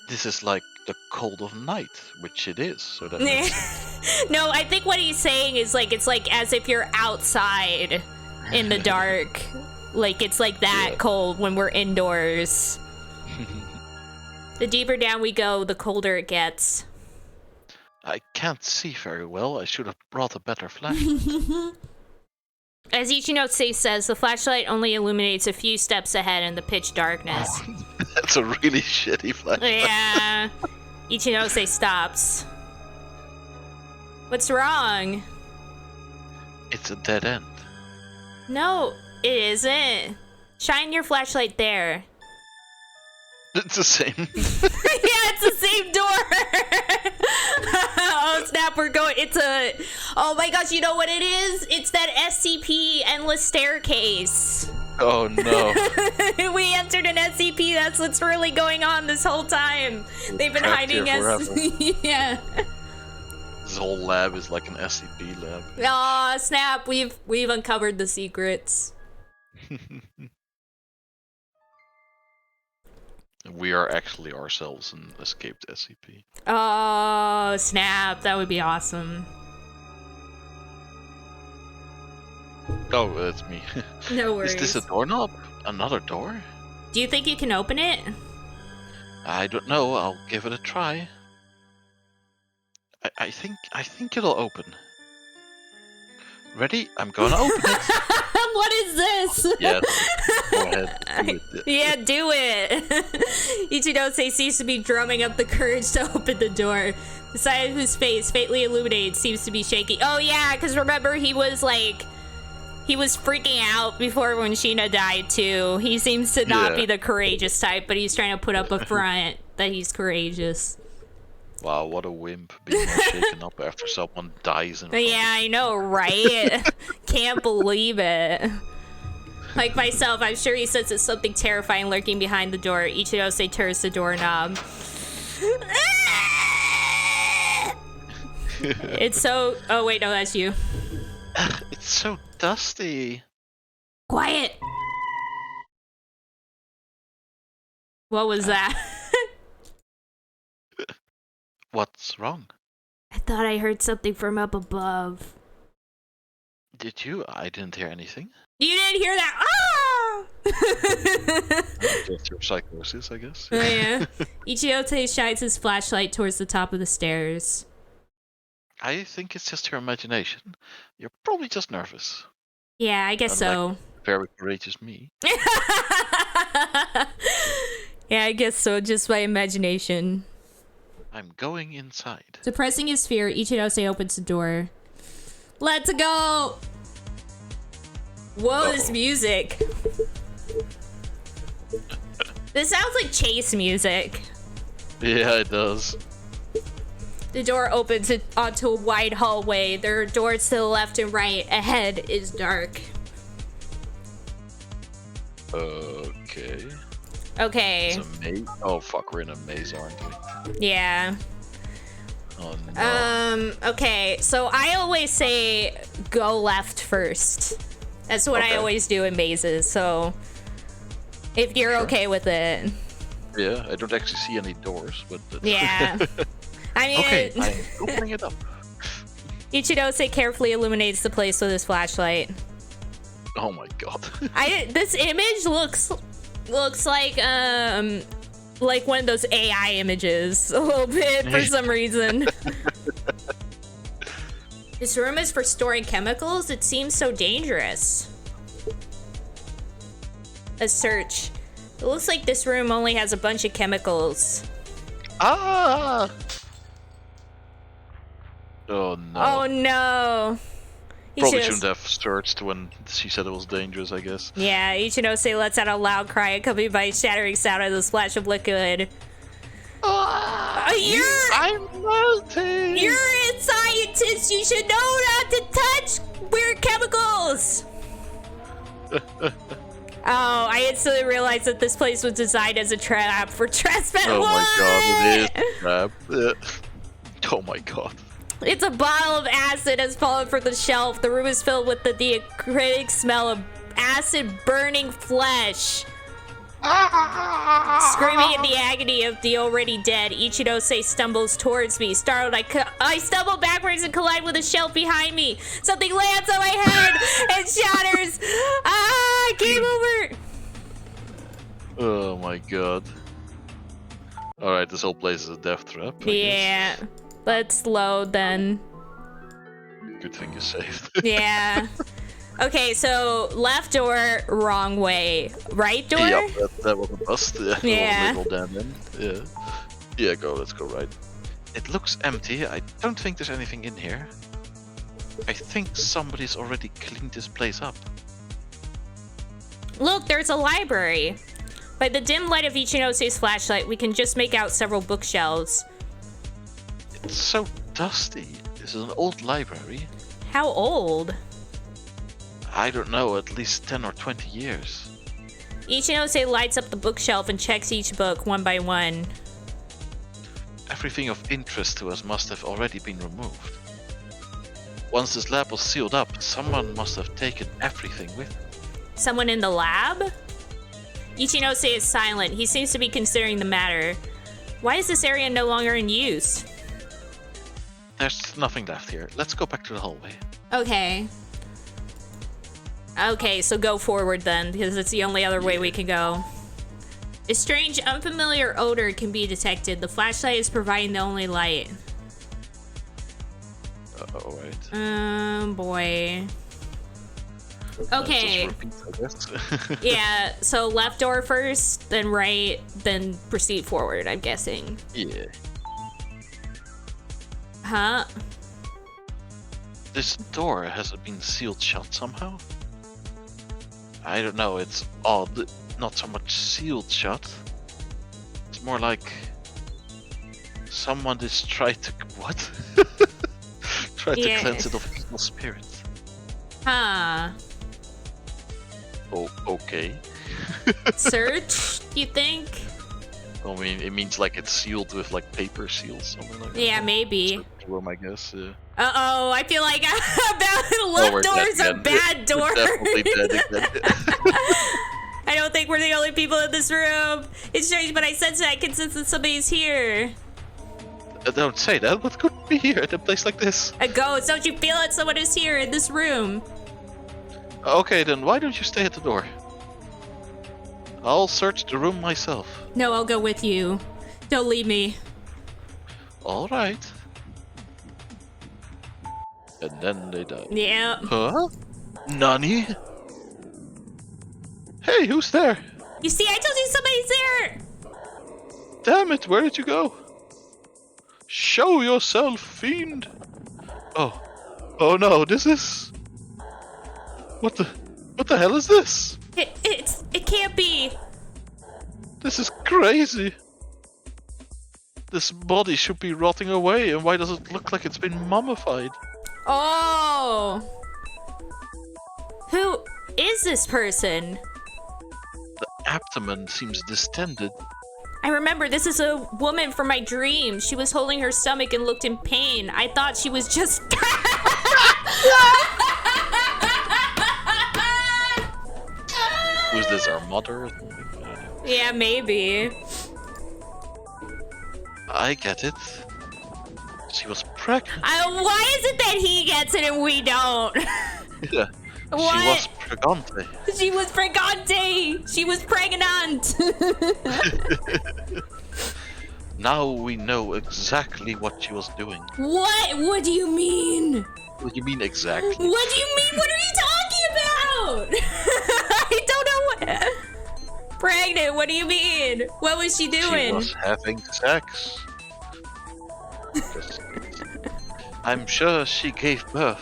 [SPEAKER 3] This is like the cold of night, which it is, so that makes sense.
[SPEAKER 1] No, I think what he's saying is like, it's like as if you're outside in the dark. Like, it's like that cold when we're indoors. The deeper down we go, the colder it gets.
[SPEAKER 3] I can't see very well. I should have brought a better flashlight.
[SPEAKER 1] As Ichinose says, the flashlight only illuminates a few steps ahead in the pitch darkness.
[SPEAKER 3] That's a really shitty flashlight.
[SPEAKER 1] Yeah. Ichinose stops. What's wrong?
[SPEAKER 3] It's a dead end.
[SPEAKER 1] No, it isn't. Shine your flashlight there.
[SPEAKER 3] It's the same.
[SPEAKER 1] Yeah, it's the same door. Oh snap, we're going. It's a. Oh my gosh, you know what it is? It's that SCP endless staircase.
[SPEAKER 3] Oh no.
[SPEAKER 1] We entered an SCP. That's what's really going on this whole time. They've been hiding us. Yeah.
[SPEAKER 2] This whole lab is like an SCP lab.
[SPEAKER 1] Aw, snap. We've uncovered the secrets.
[SPEAKER 2] We are actually ourselves an escaped SCP.
[SPEAKER 1] Oh, snap. That would be awesome.
[SPEAKER 2] Oh, that's me.
[SPEAKER 1] No worries.
[SPEAKER 3] Is this a doorknob? Another door?
[SPEAKER 1] Do you think you can open it?
[SPEAKER 3] I don't know. I'll give it a try. I think it'll open. Ready? I'm gonna open it.
[SPEAKER 1] What is this?
[SPEAKER 2] Yes. Go ahead. Do it.
[SPEAKER 1] Yeah, do it. Ichinose seems to be drumming up the courage to open the door. The side of his face, faintly illuminated, seems to be shaking. Oh yeah, because remember he was freaking out before when Sheena died too. He seems to not be the courageous type, but he's trying to put up a front that he's courageous.
[SPEAKER 2] Wow, what a wimp being all shaken up after someone dies in front of
[SPEAKER 1] Yeah, I know, right? Can't believe it. Like myself, I'm sure he senses something terrifying lurking behind the door. Ichidose turns the doorknob. It's so... Oh, wait, no, that's you.
[SPEAKER 3] It's so dusty.
[SPEAKER 1] Quiet! What was that?
[SPEAKER 3] What's wrong?
[SPEAKER 1] I thought I heard something from up above.
[SPEAKER 3] Did you? I didn't hear anything.
[SPEAKER 1] You didn't hear that? Ah!
[SPEAKER 2] Just your psychosis, I guess.
[SPEAKER 1] Oh, yeah. Ichidose shines his flashlight towards the top of the stairs.
[SPEAKER 3] I think it's just your imagination. You're probably just nervous.
[SPEAKER 1] Yeah, I guess so.
[SPEAKER 3] Very courageous me.
[SPEAKER 1] Yeah, I guess so. Just my imagination.
[SPEAKER 3] I'm going inside.
[SPEAKER 1] Suppressing his fear, Ichidose opens the door. Let's go! Whoa, this music. This sounds like chase music.
[SPEAKER 2] Yeah, it does.
[SPEAKER 1] The door opens onto a wide hallway. There are doors to the left and right. Ahead is dark.
[SPEAKER 2] Okay.
[SPEAKER 1] Okay.
[SPEAKER 2] It's a maze. Oh fuck, we're in a maze, aren't we?
[SPEAKER 1] Yeah.
[SPEAKER 2] Oh no.
[SPEAKER 1] Okay, so I always say go left first. That's what I
[SPEAKER 2] Okay.
[SPEAKER 1] always do in mazes, so if you're
[SPEAKER 2] Sure.
[SPEAKER 1] okay with it.
[SPEAKER 2] Yeah, I don't actually see any doors, but
[SPEAKER 1] Yeah. I mean,
[SPEAKER 3] Okay, I'm opening it up.
[SPEAKER 1] Ichidose carefully illuminates the place with his flashlight.
[SPEAKER 2] Oh my god.
[SPEAKER 1] This image looks like one of those AI images a little bit for some reason. This room is for storing chemicals. It seems so dangerous. A search. It looks like this room only has a bunch of chemicals.
[SPEAKER 3] Ah!
[SPEAKER 2] Oh no.
[SPEAKER 1] Oh no.
[SPEAKER 2] Probably
[SPEAKER 1] Ichidose-
[SPEAKER 2] shouldn't have searched when she said it was dangerous, I guess.
[SPEAKER 1] Yeah, Ichidose lets out a loud cry accompanied by a shattering sound as a splash of liquid.
[SPEAKER 3] I'm melting!
[SPEAKER 1] You're a scientist! You should know not to touch weird chemicals! Oh, I instantly realized that this place was designed as a trap for trespass.
[SPEAKER 2] Oh my god, it is
[SPEAKER 1] What?
[SPEAKER 2] a trap. Oh my god.
[SPEAKER 1] It's a bottle of acid has fallen from the shelf. The room is filled with the diacritic smell of acid burning flesh. Screaming in the agony of the already dead, Ichidose stumbles towards me. Startled, I stumble backwards and collide with a shelf behind me. Something lands on my head and shatters. Ah, game over.
[SPEAKER 2] Oh my god. Alright, this whole place is a death trap. I
[SPEAKER 1] Yeah. Let's load then.
[SPEAKER 2] guess. Good thing you saved.
[SPEAKER 1] Yeah. Okay, so left door, wrong way. Right door?
[SPEAKER 2] Yep, that was a bust. Yeah.
[SPEAKER 1] Yeah.
[SPEAKER 2] Little damn end. Yeah. Yeah, let's go right.
[SPEAKER 3] It looks empty. I don't think there's anything in here. I think somebody's already cleaned this place up.
[SPEAKER 1] Look, there's a library. By the dim light of Ichinose's flashlight, we can just make out several bookshelves.
[SPEAKER 3] It's so dusty. This is an old library.
[SPEAKER 1] How old?
[SPEAKER 3] I don't know, at least 10 or 20 years.
[SPEAKER 1] Ichinose lights up the bookshelf and checks each book one by one.
[SPEAKER 3] Everything of interest to us must have already been removed. Once this lab was sealed up, someone must have taken everything with them.
[SPEAKER 1] Someone in the lab? Ichinose is silent. He seems to be considering the matter. Why is this area no longer in use?
[SPEAKER 3] There's nothing left here. Let's go back to the hallway.
[SPEAKER 1] Okay. Okay, so go forward then, because it's the only other way we can go. A strange, unfamiliar odor can be detected. The flashlight is providing the only light.
[SPEAKER 2] Uh-oh, right.
[SPEAKER 1] Boy.
[SPEAKER 2] Let's
[SPEAKER 1] Okay.
[SPEAKER 2] just repeat, I guess.
[SPEAKER 1] Yeah, so left door first, then right, then proceed forward, I'm guessing.
[SPEAKER 2] Yeah.
[SPEAKER 1] Huh?
[SPEAKER 3] This door has been sealed shut somehow. I don't know, it's odd. Not so much sealed shut. It's more like Someone is trying to what? Try to cleanse it of evil spirits.
[SPEAKER 1] Huh.
[SPEAKER 3] Oh, okay.
[SPEAKER 1] Search, you think?
[SPEAKER 3] I mean, it means like it's sealed with like paper seals, something like that.
[SPEAKER 1] Yeah, maybe.
[SPEAKER 3] Room, I guess. Yeah.
[SPEAKER 1] Uh-oh, I feel like left doors are bad doors.
[SPEAKER 3] We're definitely dead again.
[SPEAKER 1] I don't think we're the only people in this room. It's strange, but I can sense that somebody's here.
[SPEAKER 3] Don't say that. What could be here at a place like this?
[SPEAKER 1] A ghost. Don't you feel it? Someone is here in this room.
[SPEAKER 3] Okay, then why don't you stay at the door? I'll search the room myself.
[SPEAKER 1] No, I'll go with you. Don't leave me.
[SPEAKER 3] All right. And then they died.
[SPEAKER 1] Yeah.
[SPEAKER 3] Huh? Nani? Hey, who's there?
[SPEAKER 1] You see, I told you somebody's there.
[SPEAKER 3] Damn it, where did you go? Show yourself, fiend! Oh. Oh no, this is... What the hell is this?
[SPEAKER 1] It can't be.
[SPEAKER 3] This is crazy. This body should be rotting away, and why does it look like it's been mummified?
[SPEAKER 1] Oh. Who is this person?
[SPEAKER 3] The abdomen seems distended.
[SPEAKER 1] I remember this is a woman from my dream. She was holding her stomach and looked in pain. I thought she was just...
[SPEAKER 3] Who's this, our mother?
[SPEAKER 1] Yeah, maybe.
[SPEAKER 3] I get it. She was pregnant.
[SPEAKER 1] Why is it that he gets it and we don't?
[SPEAKER 3] Yeah.
[SPEAKER 1] What?
[SPEAKER 3] She was pregante.
[SPEAKER 1] She was pregante. She was pregnant.
[SPEAKER 3] Now we know exactly what she was doing.
[SPEAKER 1] What? What do you mean?
[SPEAKER 3] What do you mean exactly?
[SPEAKER 1] What do you mean? What are you talking about? I don't know what. Pregnant? What do you mean? What was she doing?
[SPEAKER 3] She was having sex. I'm sure she gave birth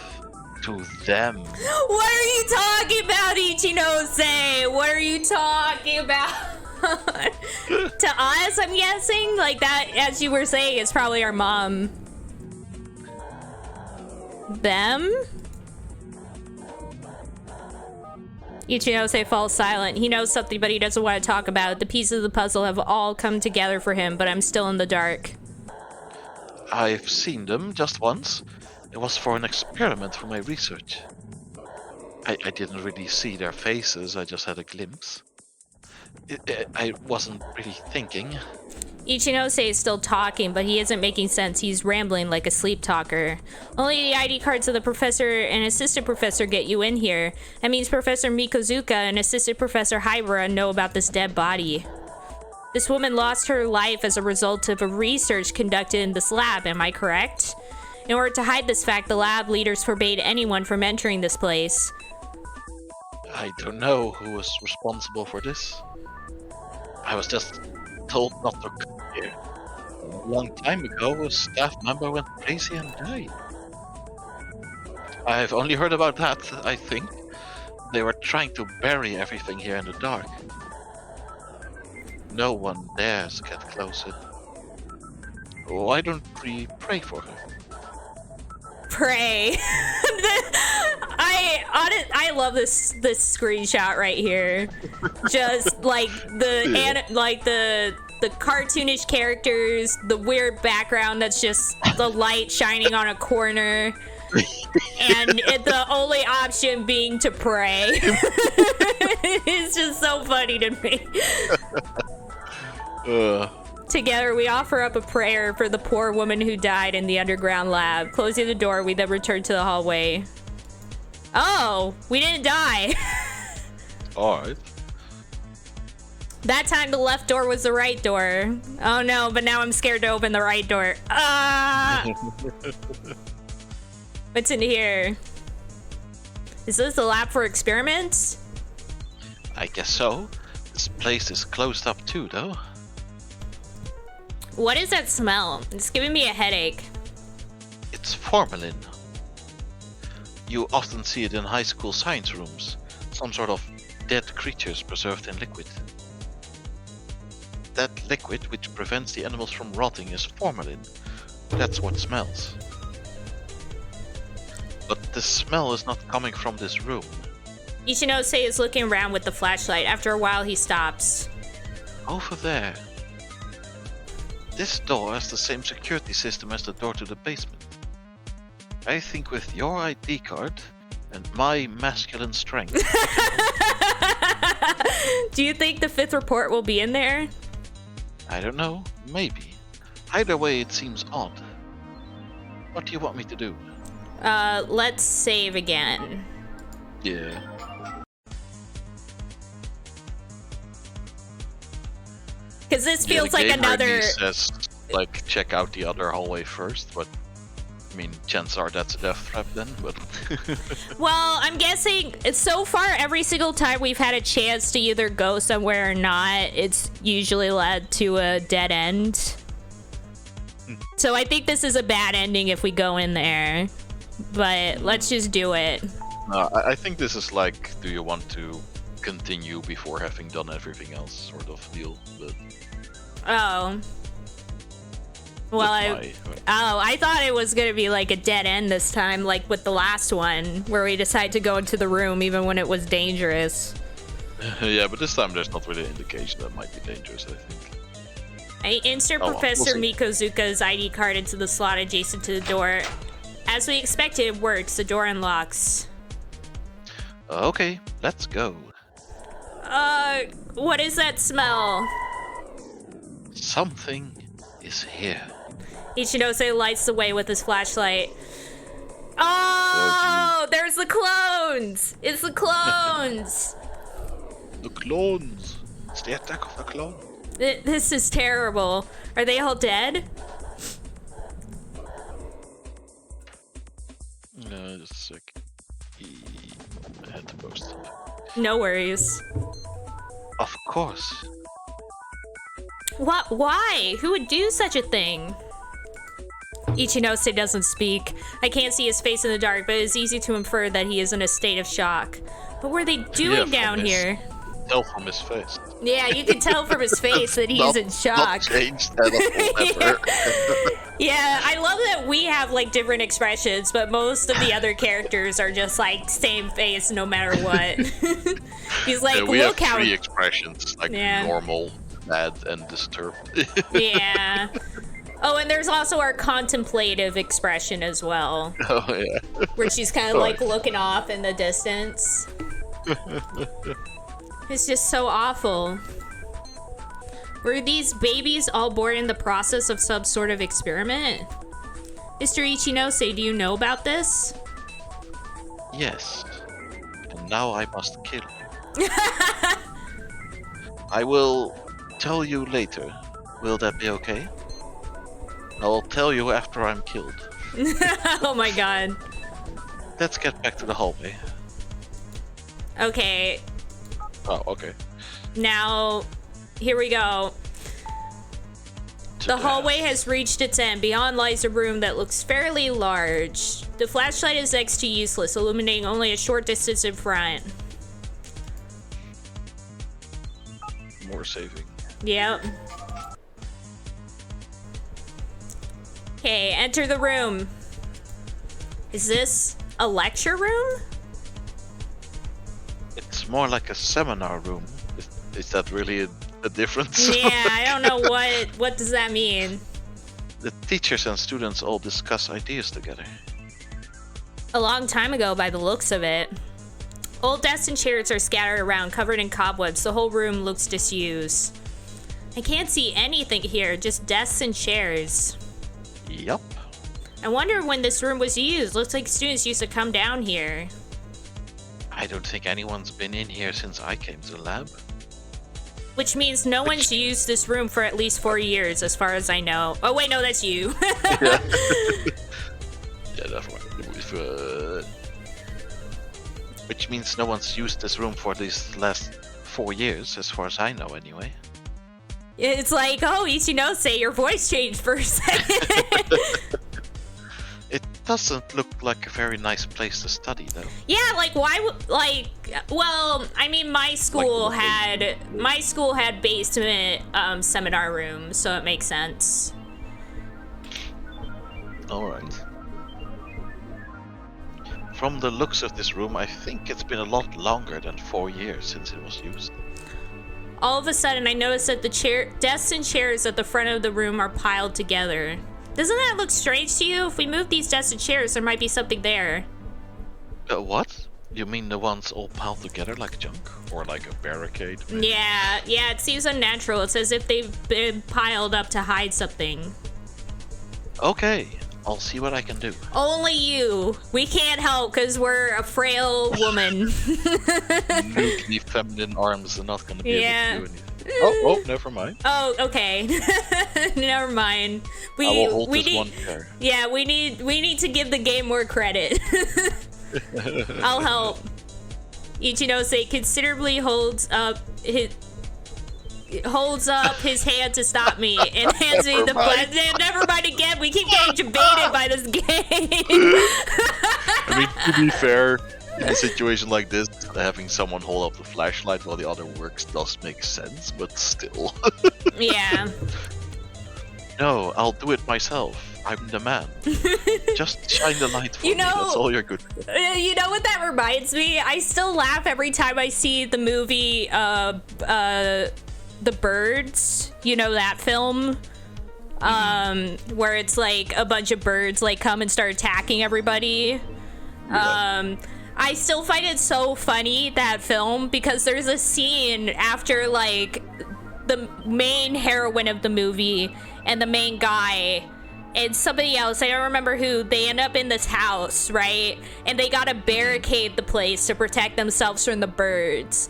[SPEAKER 3] to them.
[SPEAKER 1] What are you talking about, Ichinose? What are you talking about? To us, I'm guessing? Like that, as you were saying, it's probably our mom. Them? Ichinose falls silent. He knows something, but he doesn't want to talk about it. The pieces of the puzzle have all come together for him, but I'm still in the dark.
[SPEAKER 3] I've seen them just once. It was for an experiment for my research. I didn't really see their faces, I just had a glimpse. I wasn't really thinking.
[SPEAKER 1] Ichinose is still talking, but he isn't making sense. He's rambling like a sleep talker. Only the ID cards of the professor and assistant professor get you in here. That means Professor Mikozuka and Assistant Professor Hybera know about this dead body. This woman lost her life as a result of a research conducted in this lab, am I correct? In order to hide this fact, the lab leaders forbade anyone from entering this place.
[SPEAKER 3] I don't know who was responsible for this. I was just told not to come here. A long time ago, a staff member went crazy and died. I've only heard about that, I think. They were trying to bury everything here in the dark. No one dares get closer. Why don't we pray for her?
[SPEAKER 1] Pray. I love this screenshot right here. Just like the cartoonish characters, the weird background that's just the light shining on a corner, and the only option being to pray. It's just so funny to me. Together, we offer up a prayer for the poor woman who died in the underground lab. Closing the door, we then return to the hallway. Oh, we didn't die.
[SPEAKER 3] Alright.
[SPEAKER 1] That time the left door was the right door. Oh no, but now I'm scared to open the right door. Ah! What's in here? Is this the lab for experiments?
[SPEAKER 3] I guess so. This place is closed up too, though.
[SPEAKER 1] What is that smell? It's giving me a headache.
[SPEAKER 3] It's formalin. You often see it in high school science rooms. Some sort of dead creatures preserved in liquid. That liquid which prevents the animals from rotting is formalin. That's what smells. But the smell is not coming from this room.
[SPEAKER 1] Ichinose is looking around with the flashlight. After a while, he stops.
[SPEAKER 3] Over there. This door has the same security system as the door to the basement. I think with your ID card and my masculine strength.
[SPEAKER 1] Do you think the 5th report will be in there?
[SPEAKER 3] I don't know, maybe. Either way, it seems odd. What do you want me to do?
[SPEAKER 1] Let's save again.
[SPEAKER 3] Yeah.
[SPEAKER 1] Because this feels
[SPEAKER 3] the
[SPEAKER 1] like
[SPEAKER 3] gamer in
[SPEAKER 1] another...
[SPEAKER 3] me says, like, check out the other hallway first, but... I mean, chances are that's a death trap then, but...
[SPEAKER 1] Well, I'm guessing so far every single time we've had a chance to either go somewhere or not, it's usually led to a dead end. So I think this is a bad ending if we go in there. But let's just do it.
[SPEAKER 3] I think this is like, do you want to continue before having done everything else sort of deal, but...
[SPEAKER 1] Oh. Well, I thought it was gonna be like a dead end this time, like with the last one, where we decided to go into the room even when it was dangerous.
[SPEAKER 3] Yeah, but this time there's not really an indication that might be dangerous, I think.
[SPEAKER 1] I insert Professor Mikozuka's ID card into the slot adjacent to the door. As we expected, it works. The door unlocks.
[SPEAKER 3] Okay, let's go.
[SPEAKER 1] What is that smell?
[SPEAKER 3] Something is here.
[SPEAKER 1] Ichinose lights the way with his flashlight. Oh, there's the clones! It's the clones!
[SPEAKER 3] The clones! It's the attack of the clone.
[SPEAKER 1] This is terrible. Are they all dead?
[SPEAKER 3] No, just a sec. I had to post something.
[SPEAKER 1] No worries.
[SPEAKER 3] Of course.
[SPEAKER 1] What? Why? Who would do such a thing? Ichinose doesn't speak. I can't see his face in the dark, but it's easy to infer that he is in a state of shock. What were they doing down here?
[SPEAKER 3] Tell from his face.
[SPEAKER 1] Yeah, you can tell from his face that he's in shock.
[SPEAKER 3] Not changed at all,
[SPEAKER 1] Yeah, I love that we have like different expressions, but most of the other characters are just like same face no matter what. He's like,
[SPEAKER 3] yeah, we
[SPEAKER 1] look
[SPEAKER 3] have
[SPEAKER 1] how
[SPEAKER 3] three expressions, like normal, bad, and disturbed.
[SPEAKER 1] Yeah. Oh, and there's also our contemplative expression as well.
[SPEAKER 3] Oh yeah.
[SPEAKER 1] Where she's kind of like looking off in the distance. It's just so awful. Were these babies all born in the process of some sort of experiment? Mr. Ichinose, do you know about this?
[SPEAKER 3] Yes. And now I must kill you. I will tell you later. Will that be okay? I will tell you after I'm killed.
[SPEAKER 1] Oh my god.
[SPEAKER 3] Let's get back to the hallway.
[SPEAKER 1] Okay.
[SPEAKER 3] Oh, okay.
[SPEAKER 1] Now, here we go. The hallway has reached its end. Beyond lies a room that looks fairly large. The flashlight is next to useless, illuminating only a short distance in front.
[SPEAKER 3] More saving.
[SPEAKER 1] Yep. Okay, enter the room. Is this a lecture room?
[SPEAKER 3] It's more like a seminar room. Is that really a difference?
[SPEAKER 1] Yeah, I don't know what does that mean.
[SPEAKER 3] The teachers and students all discuss ideas together.
[SPEAKER 1] A long time ago by the looks of it. Old desks and chairs are scattered around, covered in cobwebs. The whole room looks disused. I can't see anything here, just desks and chairs.
[SPEAKER 3] Yup.
[SPEAKER 1] I wonder when this room was used. Looks like students used to come down here.
[SPEAKER 3] I don't think anyone's been in here since I came to the lab.
[SPEAKER 1] Which means no one's used this room for at least 4 years, as far as I know. Oh wait, no, that's you.
[SPEAKER 3] Yeah, definitely. Which means no one's used this room for these last 4 years, as far as I know, anyway.
[SPEAKER 1] It's like, oh, Ichinose, your voice changed for a second.
[SPEAKER 3] doesn't look like a very nice place to study, though.
[SPEAKER 1] Yeah, like why would well, I mean my school had basement seminar rooms, so it makes sense.
[SPEAKER 3] All right. From the looks of this room, I think it's been a lot longer than 4 years since it was used.
[SPEAKER 1] All of a sudden, I noticed that the desks and chairs at the front of the room are piled together. Doesn't that look strange to you? If we move these desks and chairs, there might be something there.
[SPEAKER 3] What? You mean the ones all piled together like junk? Or like a barricade? Maybe?
[SPEAKER 1] Yeah, it seems unnatural. It's as if they've been piled up to hide something.
[SPEAKER 3] Okay, I'll see what I can do.
[SPEAKER 1] Only you. We can't help because we're a frail woman.
[SPEAKER 3] Meekly feminine arms are not gonna be able to do anything. Oh, never mind.
[SPEAKER 1] Oh, okay. Never mind.
[SPEAKER 3] I will hold this one chair.
[SPEAKER 1] Yeah, we need to give the game more credit. I'll help. Ichinose considerably holds up his hand to stop me and hands me the button. Never mind again. We keep getting debated by this game.
[SPEAKER 3] I mean, to be fair, in a situation like this, having someone hold up the flashlight while the other works does make sense, but still.
[SPEAKER 1] Yeah.
[SPEAKER 3] No, I'll do it myself. I'm the man. Just shine the light for me. That's all you're good for.
[SPEAKER 1] You know what that reminds me? I still laugh every time I see the movie The Birds. You know that film? Where it's like a bunch of birds like come and start attacking everybody. Yeah. I still find it so funny, that film, because there's a scene after like the main heroine of the movie and the main guy and somebody else, I don't remember who, they end up in this house, right? And they gotta barricade the place to protect themselves from the birds.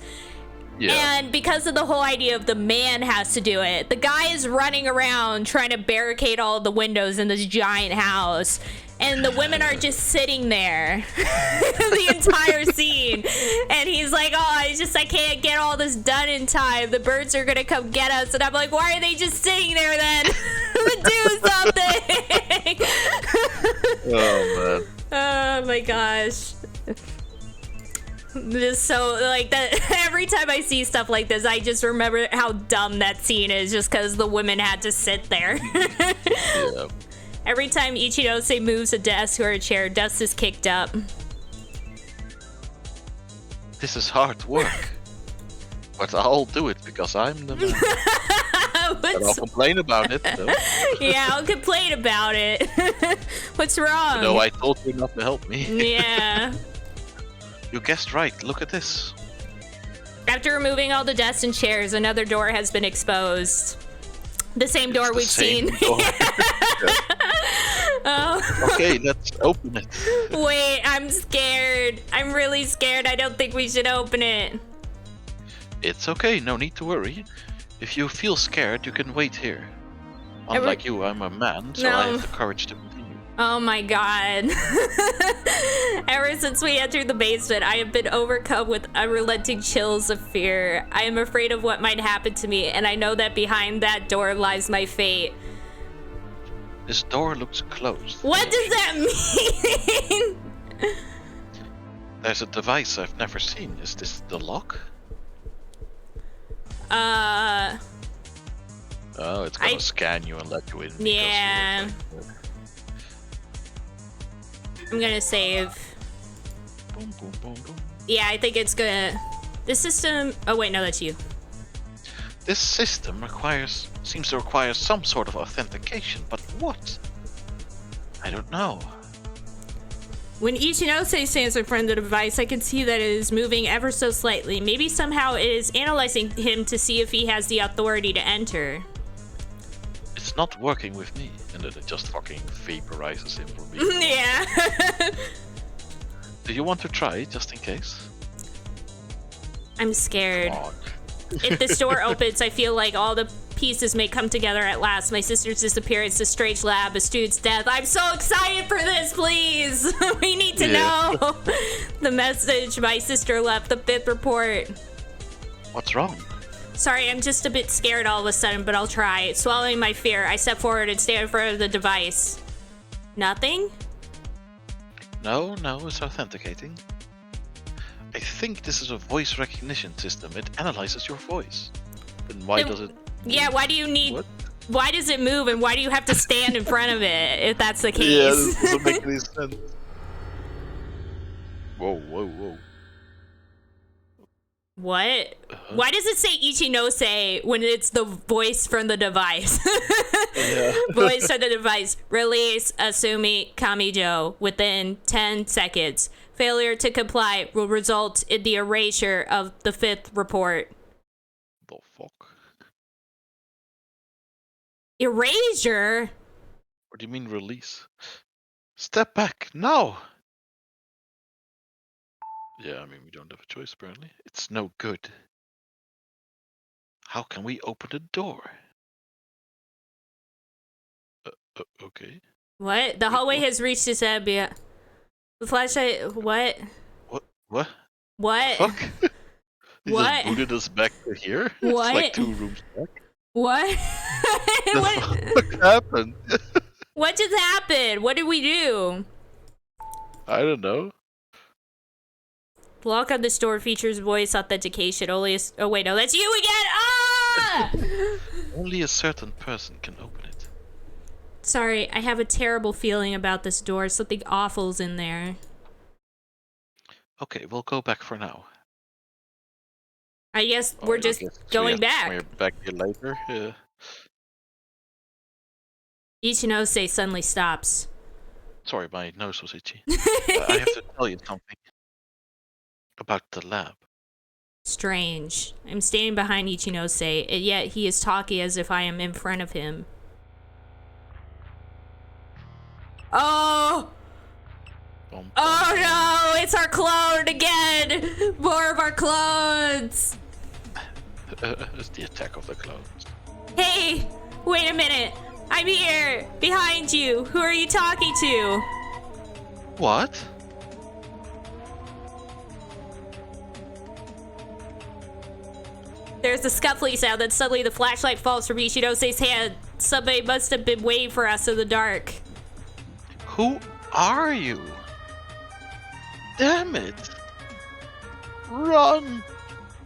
[SPEAKER 1] Yeah. And because of the whole idea of the man has to do it, the guy is running around trying to barricade all the windows in this giant house. And the women are just sitting there the entire scene. And he's like, I can't get all this done in time. The birds are going to come get us. And I'm like, why are they just sitting there then? Do something.
[SPEAKER 3] Oh, man.
[SPEAKER 1] Oh, my gosh. Just so, like, that. Every time I see stuff like this, I just remember how dumb that scene is just because the women had to sit there.
[SPEAKER 3] Yeah.
[SPEAKER 1] Every time Ichinose moves a desk or a chair, dust is kicked up.
[SPEAKER 3] This is hard work. But I'll do it because I'm the man. And I'll complain about it, though.
[SPEAKER 1] Yeah, I'll complain about it. What's wrong?
[SPEAKER 3] No, I told you not to help me.
[SPEAKER 1] Yeah.
[SPEAKER 3] You guessed right. Look at this.
[SPEAKER 1] After removing all the desks and chairs, another door has been exposed. The same door we've seen. Oh.
[SPEAKER 3] Okay, let's open it.
[SPEAKER 1] Wait, I'm scared. I'm really scared. I don't think we should open it.
[SPEAKER 3] It's okay, no need to worry. If you feel scared, you can wait here. Unlike you, I'm a man, so I have the courage to continue.
[SPEAKER 1] Oh my god. Ever since we entered the basement, I have been overcome with unrelenting chills of fear. I am afraid of what might happen to me, and I know that behind that door lies my fate.
[SPEAKER 3] This door looks closed.
[SPEAKER 1] What does that mean?
[SPEAKER 3] There's a device I've never seen. Is this the lock?
[SPEAKER 1] Oh,
[SPEAKER 3] it's gonna scan you and let you in.
[SPEAKER 1] Yeah. I'm gonna save.
[SPEAKER 3] Boom, boom, boom, boom.
[SPEAKER 1] Yeah, I think it's gonna... The system... Oh wait, no, that's you.
[SPEAKER 3] This system seems to require some sort of authentication, but what? I don't know.
[SPEAKER 1] When Ichinose stands in front of the device, I can see that it is moving ever so slightly. Maybe somehow it is analyzing him to see if he has the authority to enter.
[SPEAKER 3] It's not working with me, and then it just fucking vaporizes him for me.
[SPEAKER 1] Yeah.
[SPEAKER 3] Do you want to try, just in case?
[SPEAKER 1] I'm scared.
[SPEAKER 3] Come on.
[SPEAKER 1] If this door opens, I feel like all the pieces may come together at last. My sister's disappearance, the strange lab, a student's death. I'm so excited for this, please! We need to know! The message my sister left, the 5th report.
[SPEAKER 3] What's wrong?
[SPEAKER 1] Sorry, I'm just a bit scared all of a sudden, but I'll try. Swallowing my fear, I step forward and stand in front of the device. Nothing?
[SPEAKER 3] No, it's authenticating. I think this is a voice recognition system. It analyzes your voice. Then why does it...
[SPEAKER 1] Yeah, why do you need...
[SPEAKER 3] What?
[SPEAKER 1] Why does it move and why do you have to stand in front of it if that's the case?
[SPEAKER 3] Yeah, this doesn't make any sense. Whoa.
[SPEAKER 1] What? Why does it say Ichinose when it's the voice from the device?
[SPEAKER 3] Yeah.
[SPEAKER 1] Voice from the device. Release Asumi Kamijo within 10 seconds. Failure to comply will result in the erasure of the 5th report.
[SPEAKER 3] The fuck?
[SPEAKER 1] Erasure?
[SPEAKER 3] What do you mean release? Step back, now! Yeah, I mean, we don't have a choice, apparently. It's no good. How can we open the door? Okay.
[SPEAKER 1] What? The hallway has reached its end. The flashlight. What?
[SPEAKER 3] What?
[SPEAKER 1] What?
[SPEAKER 3] Fuck? He
[SPEAKER 1] What?
[SPEAKER 3] just booted us back to here?
[SPEAKER 1] What?
[SPEAKER 3] It's like 2 rooms back.
[SPEAKER 1] What?
[SPEAKER 3] What happened?
[SPEAKER 1] What just happened? What did we do?
[SPEAKER 3] I don't know.
[SPEAKER 1] The lock on this door features voice authentication. Oh wait, no, that's you again! Ah!
[SPEAKER 3] Only a certain person can open it.
[SPEAKER 1] Sorry, I have a terrible feeling about this door. Something awful's in there.
[SPEAKER 3] Okay, we'll go back for now.
[SPEAKER 1] I guess we're just going back.
[SPEAKER 3] We're back here later. Yeah.
[SPEAKER 1] Ichinose suddenly stops.
[SPEAKER 3] Sorry, my nose was itchy. I have to tell you something about the lab.
[SPEAKER 1] Strange. I'm standing behind Ichinose, and yet he is talking as if I am in front of him. Oh! Oh no! It's our clone again! More of our clones!
[SPEAKER 3] It's the attack of the clones.
[SPEAKER 1] Hey! Wait a minute! I'm here! Behind you! Who are you talking to?
[SPEAKER 3] What?
[SPEAKER 1] There's a scuffling sound, then suddenly the flashlight falls from Ichinose's hand. Somebody must have been waiting for us in the dark.
[SPEAKER 3] Who are you? Damn it! Run!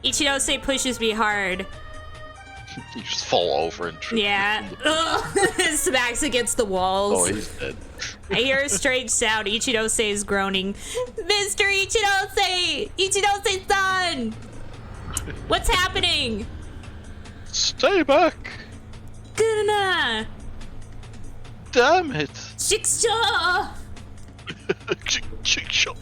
[SPEAKER 1] Ichinose pushes me hard.
[SPEAKER 3] You just fall over and trip.
[SPEAKER 1] Yeah. Smacks against the walls.
[SPEAKER 3] Oh, he's dead.
[SPEAKER 1] I hear a strange sound. Ichinose is groaning. Mr. Ichinose! Ichinose-san! What's happening?
[SPEAKER 3] Stay back!
[SPEAKER 1] Guna!
[SPEAKER 3] Damn it!
[SPEAKER 1] Shiksha!
[SPEAKER 3] Chick-shot.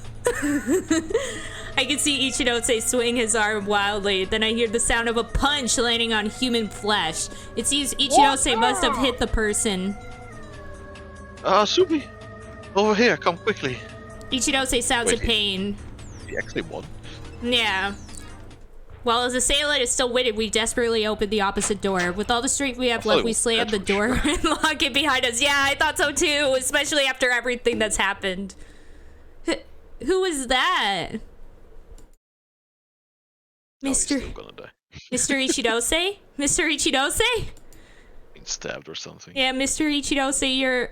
[SPEAKER 1] I can see Ichinose swing his arm wildly. Then I hear the sound of a punch landing on human flesh. It seems Ichinose must have hit the person.
[SPEAKER 3] Sumi! Over here, come quickly.
[SPEAKER 1] Ichinose sounds in pain.
[SPEAKER 3] He actually won.
[SPEAKER 1] Yeah. While his assailant is still witted, we desperately open the opposite door. With all the strength we have left, we slam the door and lock it behind us. Yeah, I thought so too, especially after everything that's happened. Who is that? Mr. Mr. Ichinose? Mr. Ichinose?
[SPEAKER 3] Being stabbed or something.
[SPEAKER 1] Yeah, Mr. Ichinose, you're...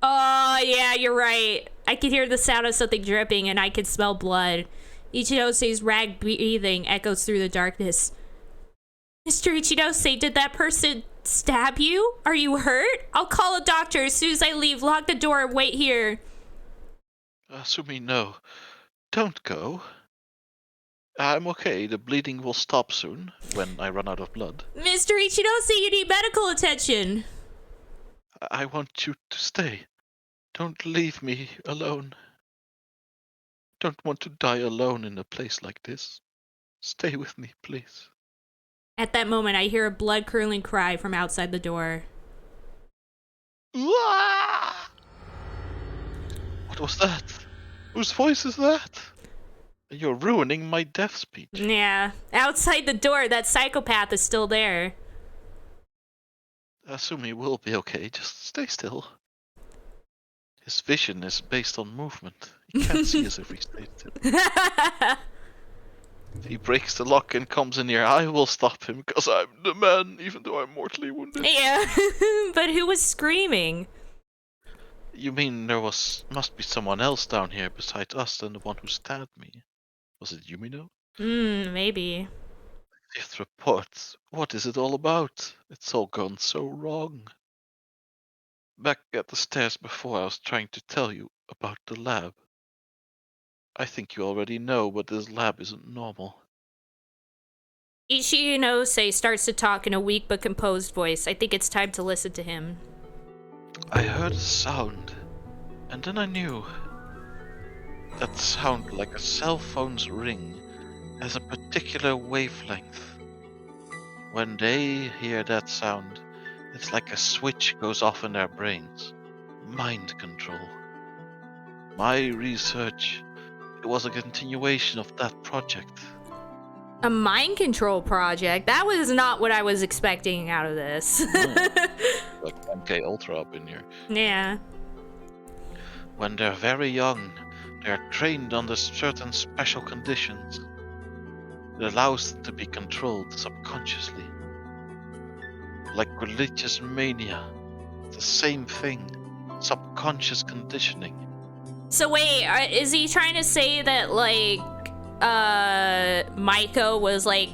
[SPEAKER 1] Oh, yeah, you're right. I could hear the sound of something dripping, and I could smell blood. Ichinose's ragged breathing echoes through the darkness. Mr. Ichinose, did that person stab you? Are you hurt? I'll call a doctor as soon as I leave. Lock the door and wait here.
[SPEAKER 3] Sumi, no. Don't go. I'm okay. The bleeding will stop soon, when I run out of blood.
[SPEAKER 1] Mr. Ichinose, you need medical attention.
[SPEAKER 3] I want you to stay. Don't leave me alone. Don't want to die alone in a place like this. Stay with me, please.
[SPEAKER 1] At that moment, I hear a blood-curdling cry from outside the door.
[SPEAKER 3] What was that? Whose voice is that? You're ruining my death speech.
[SPEAKER 1] Yeah. Outside the door, that psychopath is still there.
[SPEAKER 3] Asumi will be okay. Just stay still. His vision is based on movement. He can't see us if we stay still. If he breaks the lock and comes in here, I will stop him, because I'm the man, even though I'm mortally wounded.
[SPEAKER 1] Yeah, but who was screaming?
[SPEAKER 3] You mean there must be someone else down here besides us than the one who stabbed me? Was it Yumino?
[SPEAKER 1] Maybe.
[SPEAKER 3] Fifth report. What is it all about? It's all gone so wrong. Back at the stairs before, I was trying to tell you about the lab. I think you already know, but this lab isn't normal.
[SPEAKER 1] Ichinose starts to talk in a weak but composed voice. I think it's time to listen to him.
[SPEAKER 3] I heard a sound, and then I knew. That sound, like a cell phone's ring, has a particular wavelength. When they hear that sound, it's like a switch goes off in their brains. Mind control. My research, it was a continuation of that project.
[SPEAKER 1] A mind control project? That was not what I was expecting out of this.
[SPEAKER 3] Like MK Ultra up in here.
[SPEAKER 1] Yeah.
[SPEAKER 3] When they're very young, they're trained under certain special conditions. It allows them to be controlled subconsciously. Like religious mania. The same thing. Subconscious conditioning.
[SPEAKER 1] So wait, is he trying to say that, like, Maiko was, like,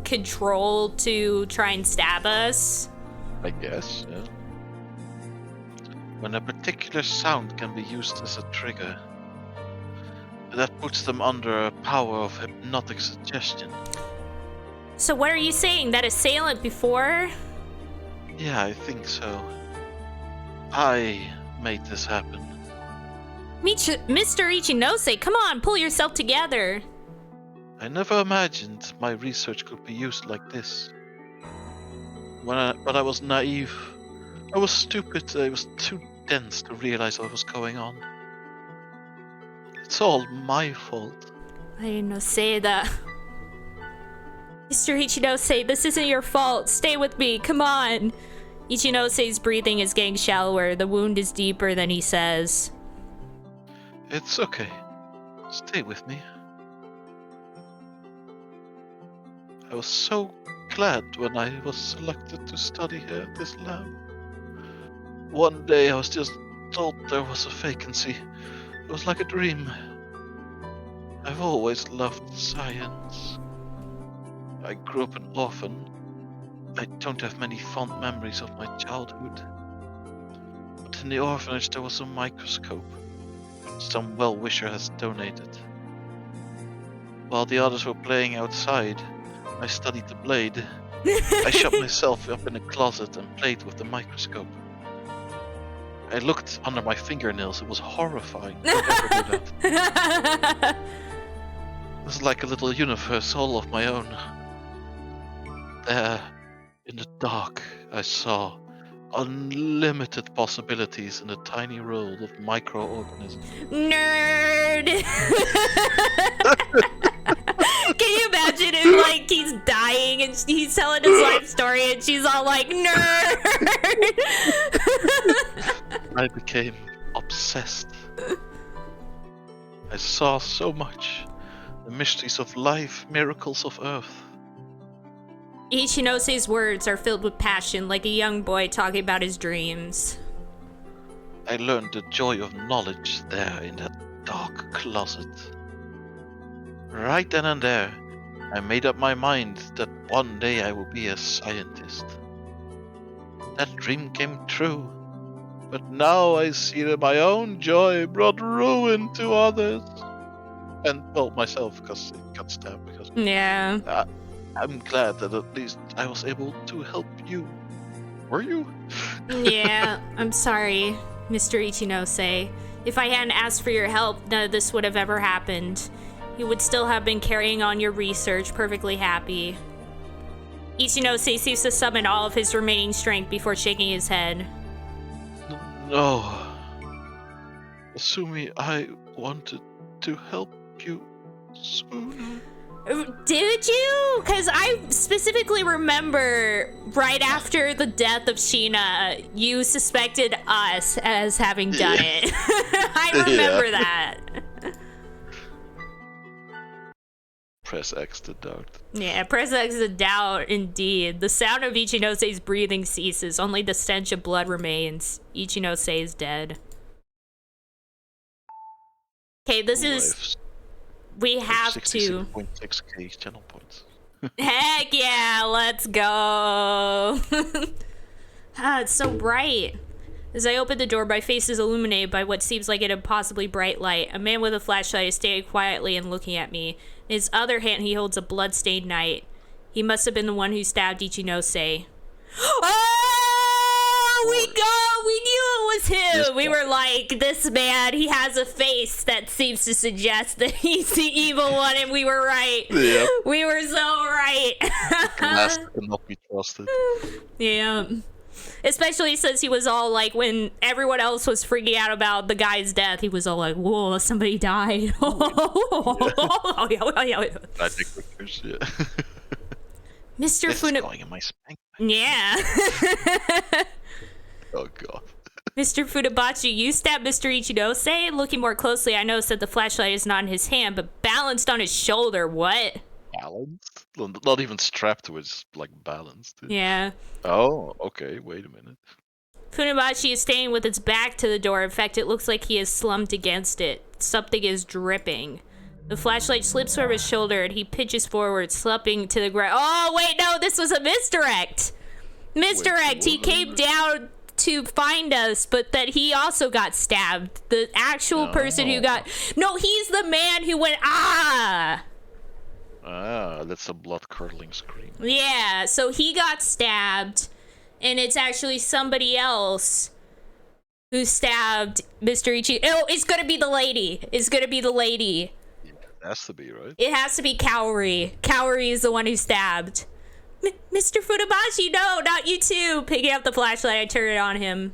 [SPEAKER 1] controlled to try and stab us?
[SPEAKER 3] I guess, yeah. When a particular sound can be used as a trigger, that puts them under a power of hypnotic suggestion.
[SPEAKER 1] So what are you saying? That assailant before?
[SPEAKER 3] Yeah, I think so. I made this happen.
[SPEAKER 1] Mr. Ichinose, come on, pull yourself together.
[SPEAKER 3] I never imagined my research could be used like this. But I was naive. I was stupid. I was too dense to realize what was going on. It's all my fault.
[SPEAKER 1] I didn't say that. Mr. Ichinose, this isn't your fault. Stay with me, come on. Ichinose's breathing is getting shallower. The wound is deeper than he says.
[SPEAKER 3] It's okay. Stay with me. I was so glad when I was selected to study here at this lab. One day I was just told there was a vacancy. It was like a dream. I've always loved science. I grew up an orphan. I don't have many fond memories of my childhood. But in the orphanage there was a microscope. Some well-wisher has donated. While the others were playing outside, I studied the blade. I shut myself up in a closet and played with the microscope. I looked under my fingernails. It was horrifying. Don't ever do that. It was like a little universe all of my own. There, in the dark, I saw unlimited possibilities in the tiny world of microorganisms.
[SPEAKER 1] Nerd! Can you imagine if, like, he's dying and he's telling his life story and she's all like, nerd!
[SPEAKER 3] I became obsessed. I saw so much. The mysteries of life, miracles of Earth.
[SPEAKER 1] Ichinose's words are filled with passion, like a young boy talking about his dreams.
[SPEAKER 3] I learned the joy of knowledge there in that dark closet. Right then and there, I made up my mind that one day I will be a scientist. That dream came true, but now I see that my own joy brought ruin to others. And, well, myself, because it got stabbed. Because
[SPEAKER 1] Yeah.
[SPEAKER 3] I'm glad that at least I was able to help you. Were you?
[SPEAKER 1] Yeah, I'm sorry, Mr. Ichinose. If I hadn't asked for your help, none of this would have ever happened. You would still have been carrying on your research perfectly happy. Ichinose seems to summon all of his remaining strength before shaking his head.
[SPEAKER 3] No. Asumi, I wanted to help you soon.
[SPEAKER 1] Did you? Because I specifically remember right after the death of Sheena, you suspected us as having done it. I remember that.
[SPEAKER 3] Press X to doubt.
[SPEAKER 1] Yeah, press X to doubt, indeed. The sound of Ichinose's breathing ceases. Only the stench of blood remains. Ichinose is dead. Okay, this
[SPEAKER 2] Ooh,
[SPEAKER 1] is... We have to...
[SPEAKER 2] 66.6k channel points.
[SPEAKER 1] Heck yeah, let's go. It's so bright. As I open the door, my face is illuminated by what seems like an impossibly bright light. A man with a flashlight is standing quietly and looking at me. In his other hand, he holds a blood-stained knife. He must have been the one who stabbed Ichinose. Oh, we knew it was him. We were like, this man, he has a face that seems to suggest that he's the evil one, and we were right.
[SPEAKER 2] Yep.
[SPEAKER 1] We were so right.
[SPEAKER 2] The master cannot be trusted.
[SPEAKER 1] Yeah. Especially since he was all like, when everyone else was freaking out about the guy's death, he was all like, whoa, somebody died.
[SPEAKER 2] Magic pictures, yeah.
[SPEAKER 1] Mr.
[SPEAKER 2] This is
[SPEAKER 1] Funa...
[SPEAKER 2] going in my spank.
[SPEAKER 1] Yeah.
[SPEAKER 2] Oh god.
[SPEAKER 1] Mr. Funabachi, you stabbed Mr. Ichinose? Looking more closely, I noticed that the flashlight is not in his hand, but balanced on his shoulder. What?
[SPEAKER 2] Balanced? Not even strapped to it, it's like balanced.
[SPEAKER 1] Yeah.
[SPEAKER 2] Oh, okay, wait a minute.
[SPEAKER 1] Funabachi is staying with its back to the door. In fact, it looks like he is slumped against it. Something is dripping. The flashlight slips from his shoulder and he pitches forward, slumping to the ground. Oh, wait, no, this was a misdirect. Misdirect. He came down to find us, but that he also got stabbed. The actual person who got... No, he's the man who went, ah!
[SPEAKER 2] Ah, that's a blood-curdling scream.
[SPEAKER 1] Yeah, so he got stabbed, and it's actually somebody else who stabbed Mr. Ichi. Oh, it's gonna be the lady. It's gonna be the lady.
[SPEAKER 2] Yeah, it has to be, right?
[SPEAKER 1] It has to be Kaori. Kaori is the one who stabbed. Mr. Funabashi, no, not you too. Picking up the flashlight, I turn it on him.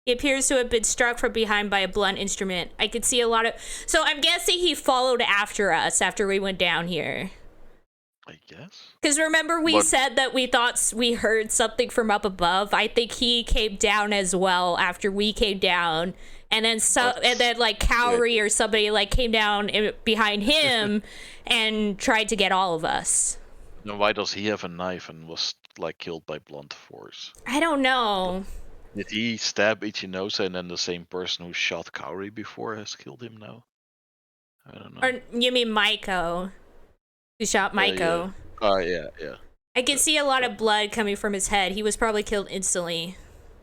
[SPEAKER 1] He appears to have been struck from behind by a blunt instrument. I could see a lot of... So I'm guessing he followed after us after we went down here.
[SPEAKER 2] I guess.
[SPEAKER 1] Because remember we said that we thought we heard something from up above? I think he came down as well after we came down. And then like Kaori or somebody like came down behind him and tried to get all of us.
[SPEAKER 2] Now, why does he have a knife and was like killed by blunt force?
[SPEAKER 1] I don't know.
[SPEAKER 2] Did he stab Ichinose and then the same person who shot Kaori before has killed him now? I don't know.
[SPEAKER 1] Or you mean Maiko? Who shot Maiko?
[SPEAKER 2] Oh, yeah.
[SPEAKER 1] I can see a lot of blood coming from his head. He was probably killed instantly.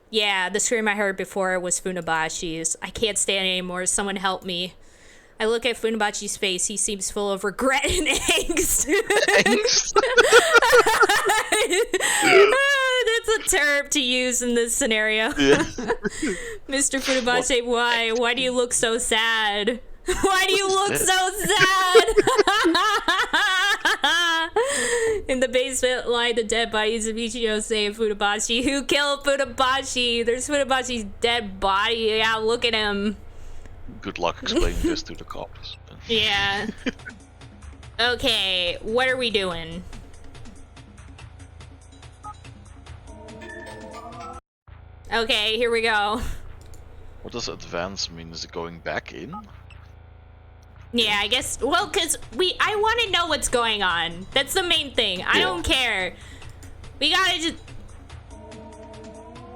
[SPEAKER 1] Yeah, the scream I heard before was Funabashi's. I can't stand anymore. Someone help me. I look at Funabachi's face. He seems full of regret and angst.
[SPEAKER 2] Angst?
[SPEAKER 1] That's a term to use in this scenario.
[SPEAKER 2] Yeah.
[SPEAKER 1] Mr. Funabachi, why? Why do you look so sad? Why do you look so sad? In the basement lie the dead bodies of Ichinose and Funabachi. Who killed Funabachi? There's Funabachi's dead body. Yeah, look at him.
[SPEAKER 2] Good luck explaining this to the cops.
[SPEAKER 1] Yeah. Okay, what are we doing? Okay, here we go.
[SPEAKER 2] What does advance mean? Is it going back in?
[SPEAKER 1] Yeah, I guess, well, because I want to know what's going on. That's the main thing. I don't care. We gotta just...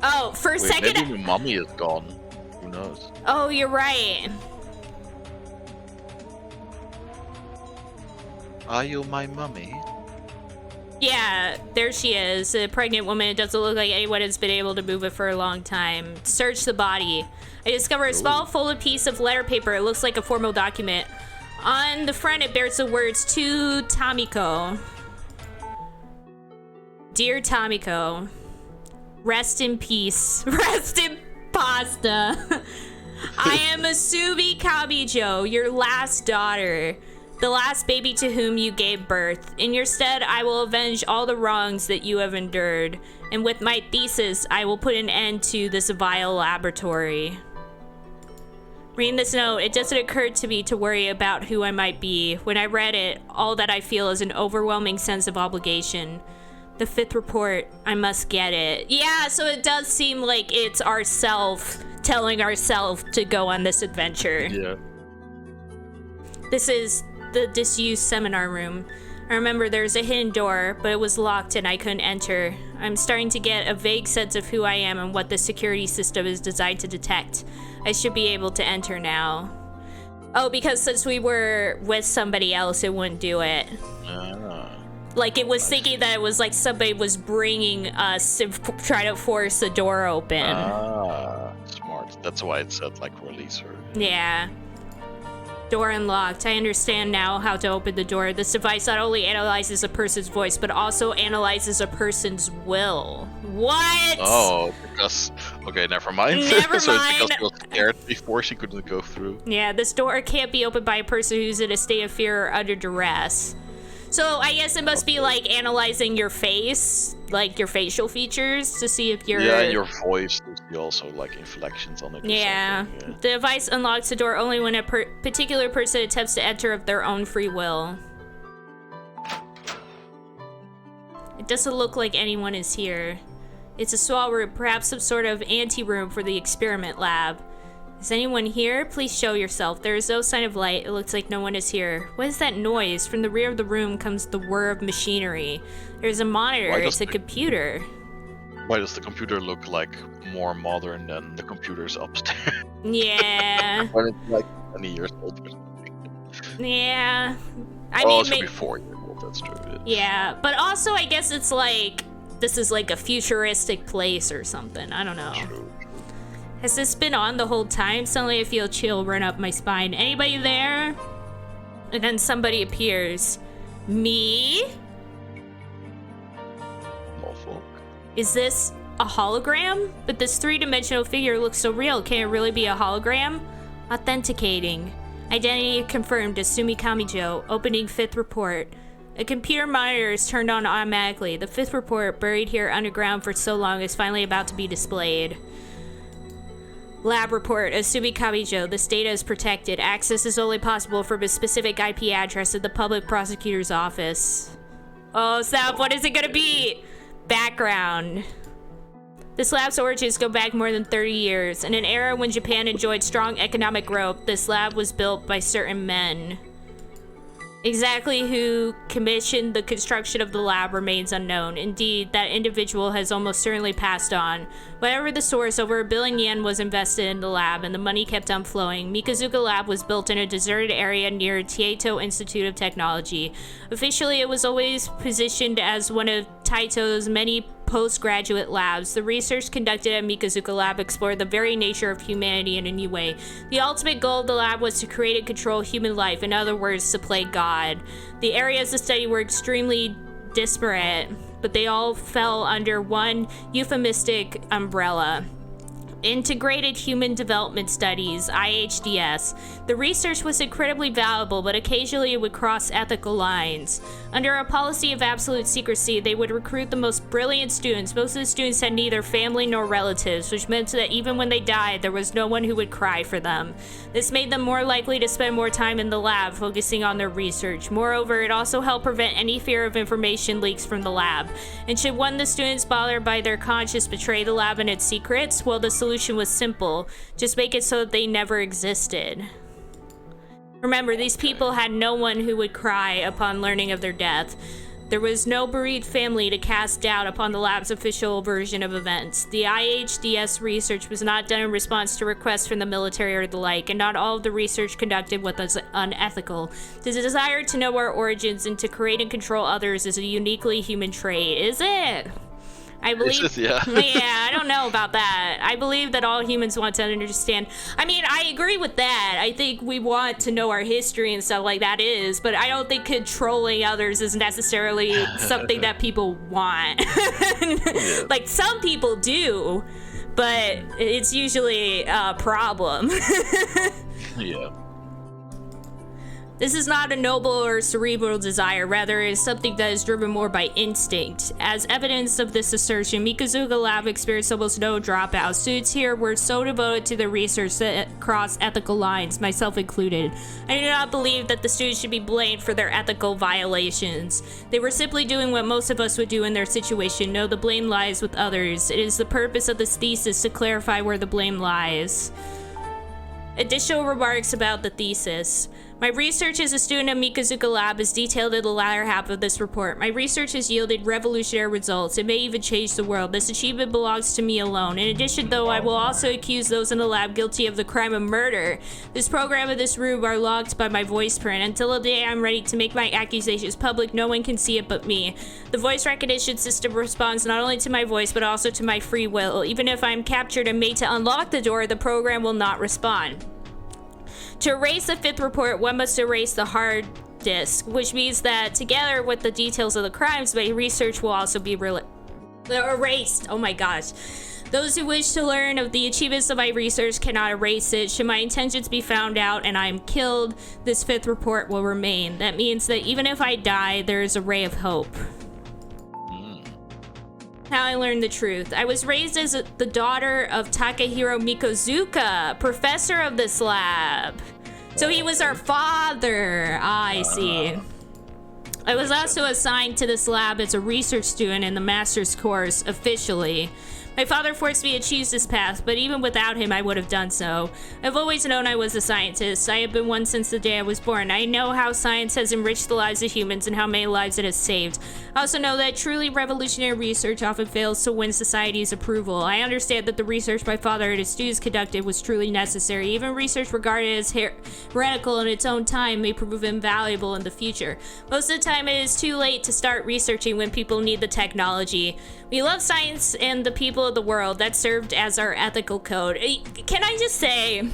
[SPEAKER 1] Oh, for a second...
[SPEAKER 2] Maybe the mummy is gone. Who knows?
[SPEAKER 1] Oh, you're right.
[SPEAKER 2] Are you my mummy?
[SPEAKER 1] Yeah, there she is. A pregnant woman. It doesn't look like anyone has been able to move it for a long time. Search the body. I discover a small folded piece of letter paper. It looks like a formal document. On the front, it bears the words, to Tamiko. Dear Tamiko, rest in peace. Rest in pasta. I am Asumi Kamijo, your last daughter. The last baby to whom you gave birth. In your stead, I will avenge all the wrongs that you have endured. And with my thesis, I will put an end to this vile laboratory. Reading this note, it doesn't occur to me to worry about who I might be. When I read it, all that I feel is an overwhelming sense of obligation. The 5th report, I must get it. Yeah, so it does seem like it's ourself telling ourselves to go on this adventure.
[SPEAKER 2] Yeah.
[SPEAKER 1] This is the disused seminar room. I remember there was a hidden door, but it was locked and I couldn't enter. I'm starting to get a vague sense of who I am and what the security system is designed to detect. I should be able to enter now. Oh, because since we were with somebody else, it wouldn't do it. Like, it was thinking that it was like somebody was bringing us to try to force the door open.
[SPEAKER 2] Smart. That's why it said, like, release her.
[SPEAKER 1] Yeah. Door unlocked. I understand now how to open the door. This device not only analyzes a person's voice, but also analyzes a person's will. What?
[SPEAKER 2] Oh, because... Okay, never mind.
[SPEAKER 1] Never
[SPEAKER 2] So
[SPEAKER 1] mind.
[SPEAKER 2] it's because she was scared before she couldn't go through.
[SPEAKER 1] Yeah, this door can't be opened by a person who's in a state of fear or under duress. So I guess it must be like analyzing your face, like your facial features, to see if you're...
[SPEAKER 2] Yeah, and your voice. There's also like inflections on it.
[SPEAKER 1] Yeah. The device unlocks the door only when a particular person attempts to enter of their own free will. It doesn't look like anyone is here. It's a small room, perhaps some sort of ante-room for the experiment lab. Is anyone here? Please show yourself. There is no sign of light. It looks like no one is here. What is that noise? From the rear of the room comes the whir of machinery. There's a monitor. It's a computer.
[SPEAKER 2] Why does the computer look like more modern than the computers upstairs?
[SPEAKER 1] Yeah.
[SPEAKER 2] When it's like 20 years old or something.
[SPEAKER 1] Yeah. I
[SPEAKER 2] mean,
[SPEAKER 1] mean,
[SPEAKER 2] it should be 4 years old, that's true.
[SPEAKER 1] Yeah, but also I guess it's like, this is like a futuristic place or something. I don't know.
[SPEAKER 2] True.
[SPEAKER 1] Has this been on the whole time? Suddenly I feel a chill run up my spine. Anybody there? And then somebody appears. Me?
[SPEAKER 2] Awful.
[SPEAKER 1] Is this a hologram? But this three-dimensional figure looks so real. Can it really be a hologram? Authenticating. Identity confirmed as Sumi Kamijo. Opening 5th report. A computer monitor is turned on automatically. The 5th report, buried here underground for so long, is finally about to be displayed. Lab report, Asumi Kamijo. This data is protected. Access is only possible from a specific IP address at the public prosecutor's office. Oh, snap, what is it gonna be? Background. This lab's origins go back more than 30 years. In an era when Japan enjoyed strong economic growth, this lab was built by certain men. Exactly who commissioned the construction of the lab remains unknown. Indeed, that individual has almost certainly passed on. Whatever the source, over 1 billion yen was invested in the lab, and the money kept on flowing. Mikazuka Lab was built in a deserted area near Taito Institute of Technology. Officially, it was always positioned as one of Taito's many postgraduate labs. The research conducted at Mikazuka Lab explored the very nature of humanity in a new way. The ultimate goal of the lab was to create and control human life, in other words, to play God. The areas of study were extremely disparate, but they all fell under one euphemistic umbrella. Integrated Human Development Studies, IHDS. The research was incredibly valuable, but occasionally it would cross ethical lines. Under a policy of absolute secrecy, they would recruit the most brilliant students. Most of the students had neither family nor relatives, which meant that even when they died, there was no one who would cry for them. This made them more likely to spend more time in the lab, focusing on their research. Moreover, it also helped prevent any fear of information leaks from the lab. And should one of the students, bothered by their conscience, betray the lab and its secrets, well, the solution was simple. Just make it so that they never existed. Remember, these people had no one who would cry upon learning of their death. There was no bereaved family to cast doubt upon the lab's official version of events. The IHDS research was not done in response to requests from the military or the like, and not all of the research conducted was unethical. The desire to know our origins and to create and control others is a uniquely human trait, is it? I believe,
[SPEAKER 2] yeah.
[SPEAKER 1] Yeah, I don't know about that. I believe that all humans want to understand. I mean, I agree with that. I think we want to know our history and stuff like that is, but I don't think controlling others is necessarily something that people want.
[SPEAKER 2] Yeah.
[SPEAKER 1] Like, some people do, but it's usually a problem.
[SPEAKER 2] Yeah.
[SPEAKER 1] This is not a noble or cerebral desire, rather it is something that is driven more by instinct. As evidence of this assertion, Mikazuka Lab experienced almost no dropouts. Students here were so devoted to their research that crossed ethical lines, myself included. I do not believe that the students should be blamed for their ethical violations. They were simply doing what most of us would do in their situation. No, the blame lies with others. It is the purpose of this thesis to clarify where the blame lies. Additional remarks about the thesis. My research as a student of Mikazuka Lab is detailed in the latter half of this report. My research has yielded revolutionary results. It may even change the world. This achievement belongs to me alone. In addition, though, I will also accuse those in the lab guilty of the crime of murder. This program and this room are locked by my voice print. Until the day I'm ready to make my accusations public, no one can see it but me. The voice recognition system responds not only to my voice, but also to my free will. Even if I'm captured and made to unlock the door, the program will not respond. To erase the fifth report, one must erase the hard disk, which means that together with the details of the crimes, my research will also be erased. Oh my gosh. Those who wish to learn of the achievements of my research cannot erase it. Should my intentions be found out and I am killed, this fifth report will remain. That means that even if I die, there is a ray of hope. How I learned the truth. I was raised as the daughter of Takahiro Mikozuka, professor of this lab. So he was our father. I see. I was also assigned to this lab as a research student in the master's course, officially. My father forced me to choose this path, but even without him, I would have done so. I've always known I was a scientist. I have been one since the day I was born. I know how science has enriched the lives of humans and how many lives it has saved. I also know that truly revolutionary research often fails to win society's approval. I understand that the research my father and his students conducted was truly necessary. Even research regarded as heretical in its own time may prove invaluable in the future. Most of the time, it is too late to start researching when people need the technology. We love science and the people of the world. That served as our ethical code. Can I just say,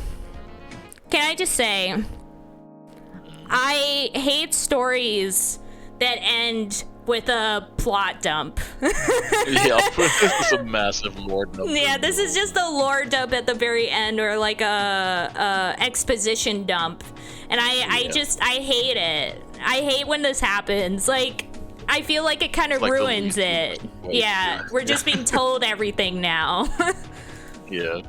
[SPEAKER 1] I hate stories that end with a plot dump.
[SPEAKER 2] Yeah, this is a massive lore dump.
[SPEAKER 1] Yeah, this is just a lore dump at the very end, or like a exposition dump. And I hate it. I hate when this happens. Like, I feel like it kind of ruins it. Yeah, we're just being told everything now.
[SPEAKER 2] Yeah.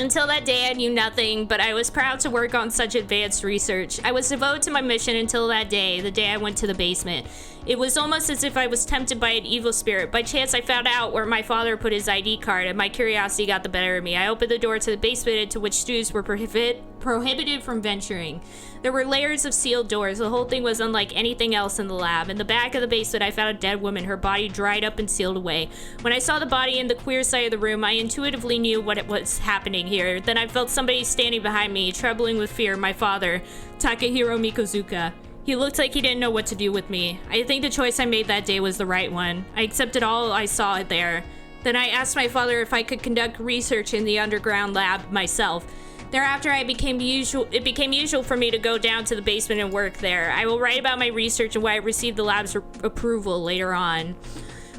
[SPEAKER 1] Until that day, I knew nothing, but I was proud to work on such advanced research. I was devoted to my mission until that day, the day I went to the basement. It was almost as if I was tempted by an evil spirit. By chance, I found out where my father put his ID card, and my curiosity got the better of me. I opened the door to the basement into which students were prohibited from venturing. There were layers of sealed doors. The whole thing was unlike anything else in the lab. In the back of the basement, I found a dead woman, her body dried up and sealed away. When I saw the body in the queer side of the room, I intuitively knew what was happening here. Then I felt somebody standing behind me, trembling with fear, my father, Takahiro Mikozuka. He looked like he didn't know what to do with me. I think the choice I made that day was the right one. I accepted all I saw there. Then I asked my father if I could conduct research in the underground lab myself. Thereafter, it became usual for me to go down to the basement and work there. I will write about my research and why I received the lab's approval later on.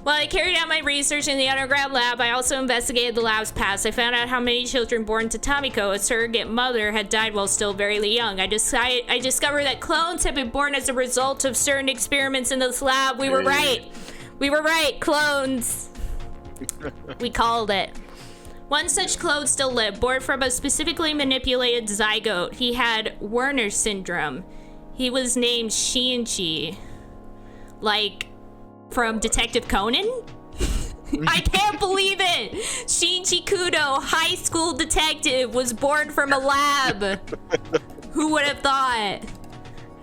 [SPEAKER 1] While I carried out my research in the underground lab, I also investigated the lab's past. I found out how many children born to Tamiko, a surrogate mother, had died while still very young. I discovered that clones had been born as a result of certain experiments in this lab. We were right. We were right. Clones. We called it. One such clone still lived, born from a specifically manipulated zygote. He had Werner syndrome. He was named Shinji. Like, from Detective Conan? I can't believe it! Shinji Kudo, high school detective, was born from a lab. Who would have thought?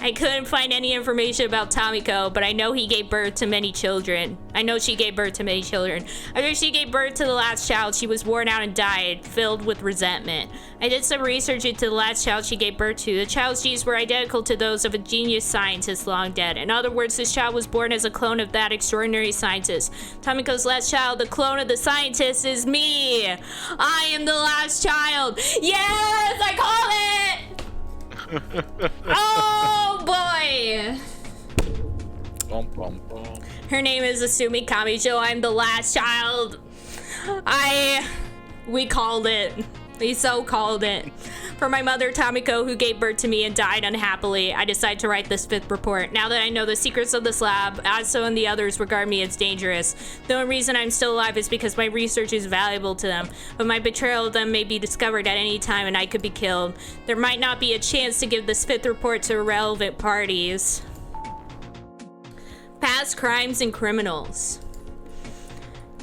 [SPEAKER 1] I couldn't find any information about Tamiko, but I know he gave birth to many children. I know she gave birth to many children. After she gave birth to the last child, she was worn out and died, filled with resentment. I did some research into the last child she gave birth to. The child's genes were identical to those of a genius scientist long dead. In other words, this child was born as a clone of that extraordinary scientist. Tamiko's last child, the clone of the scientist, is me. I am the last child. Yes, I call it! Oh boy!
[SPEAKER 2] Bum, bum, bum.
[SPEAKER 1] Her name is Asumi Kamijo. I'm the last child. We called it. We so called it. For my mother, Tamiko, who gave birth to me and died unhappily, I decided to write this fifth report. Now that I know the secrets of this lab, Aso and the others regard me as dangerous. The only reason I'm still alive is because my research is valuable to them, but my betrayal of them may be discovered at any time and I could be killed. There might not be a chance to give this fifth report to irrelevant parties. Past crimes and criminals.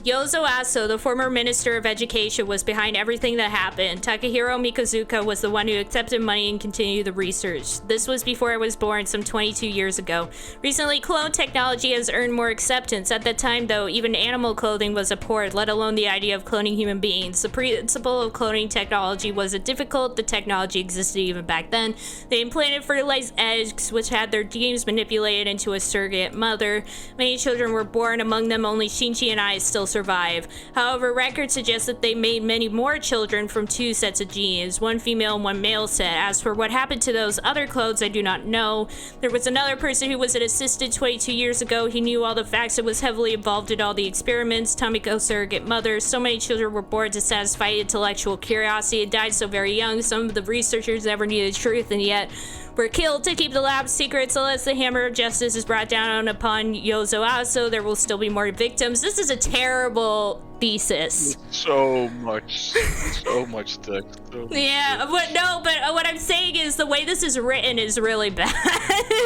[SPEAKER 1] Yozo Aso, the former Minister of Education, was behind everything that happened. Takahiro Mikazuka was the one who accepted money and continued the research. This was before I was born some 22 years ago. Recently, clone technology has earned more acceptance. At that time, though, even animal clothing was abhorred, let alone the idea of cloning human beings. The principle of cloning technology wasn't difficult. The technology existed even back then. They implanted fertilized eggs, which had their genes manipulated into a surrogate mother. Many children were born, among them only Shinji and I still survive. However, records suggest that they made many more children from 2 sets of genes, one female and one male set. As for what happened to those other clones, I do not know. There was another person who was an assistant 22 years ago. He knew all the facts and was heavily involved in all the experiments. Tomiko surrogate mother. So many children were born to satisfy intellectual curiosity and died so very young. Some of the researchers never knew the truth and yet were killed to keep the lab secrets. Unless the hammer of justice is brought down upon Yozo Aso, there will still be more victims. This is a terrible thesis.
[SPEAKER 2] So much text.
[SPEAKER 1] Yeah, but what I'm saying is the way this is written is really bad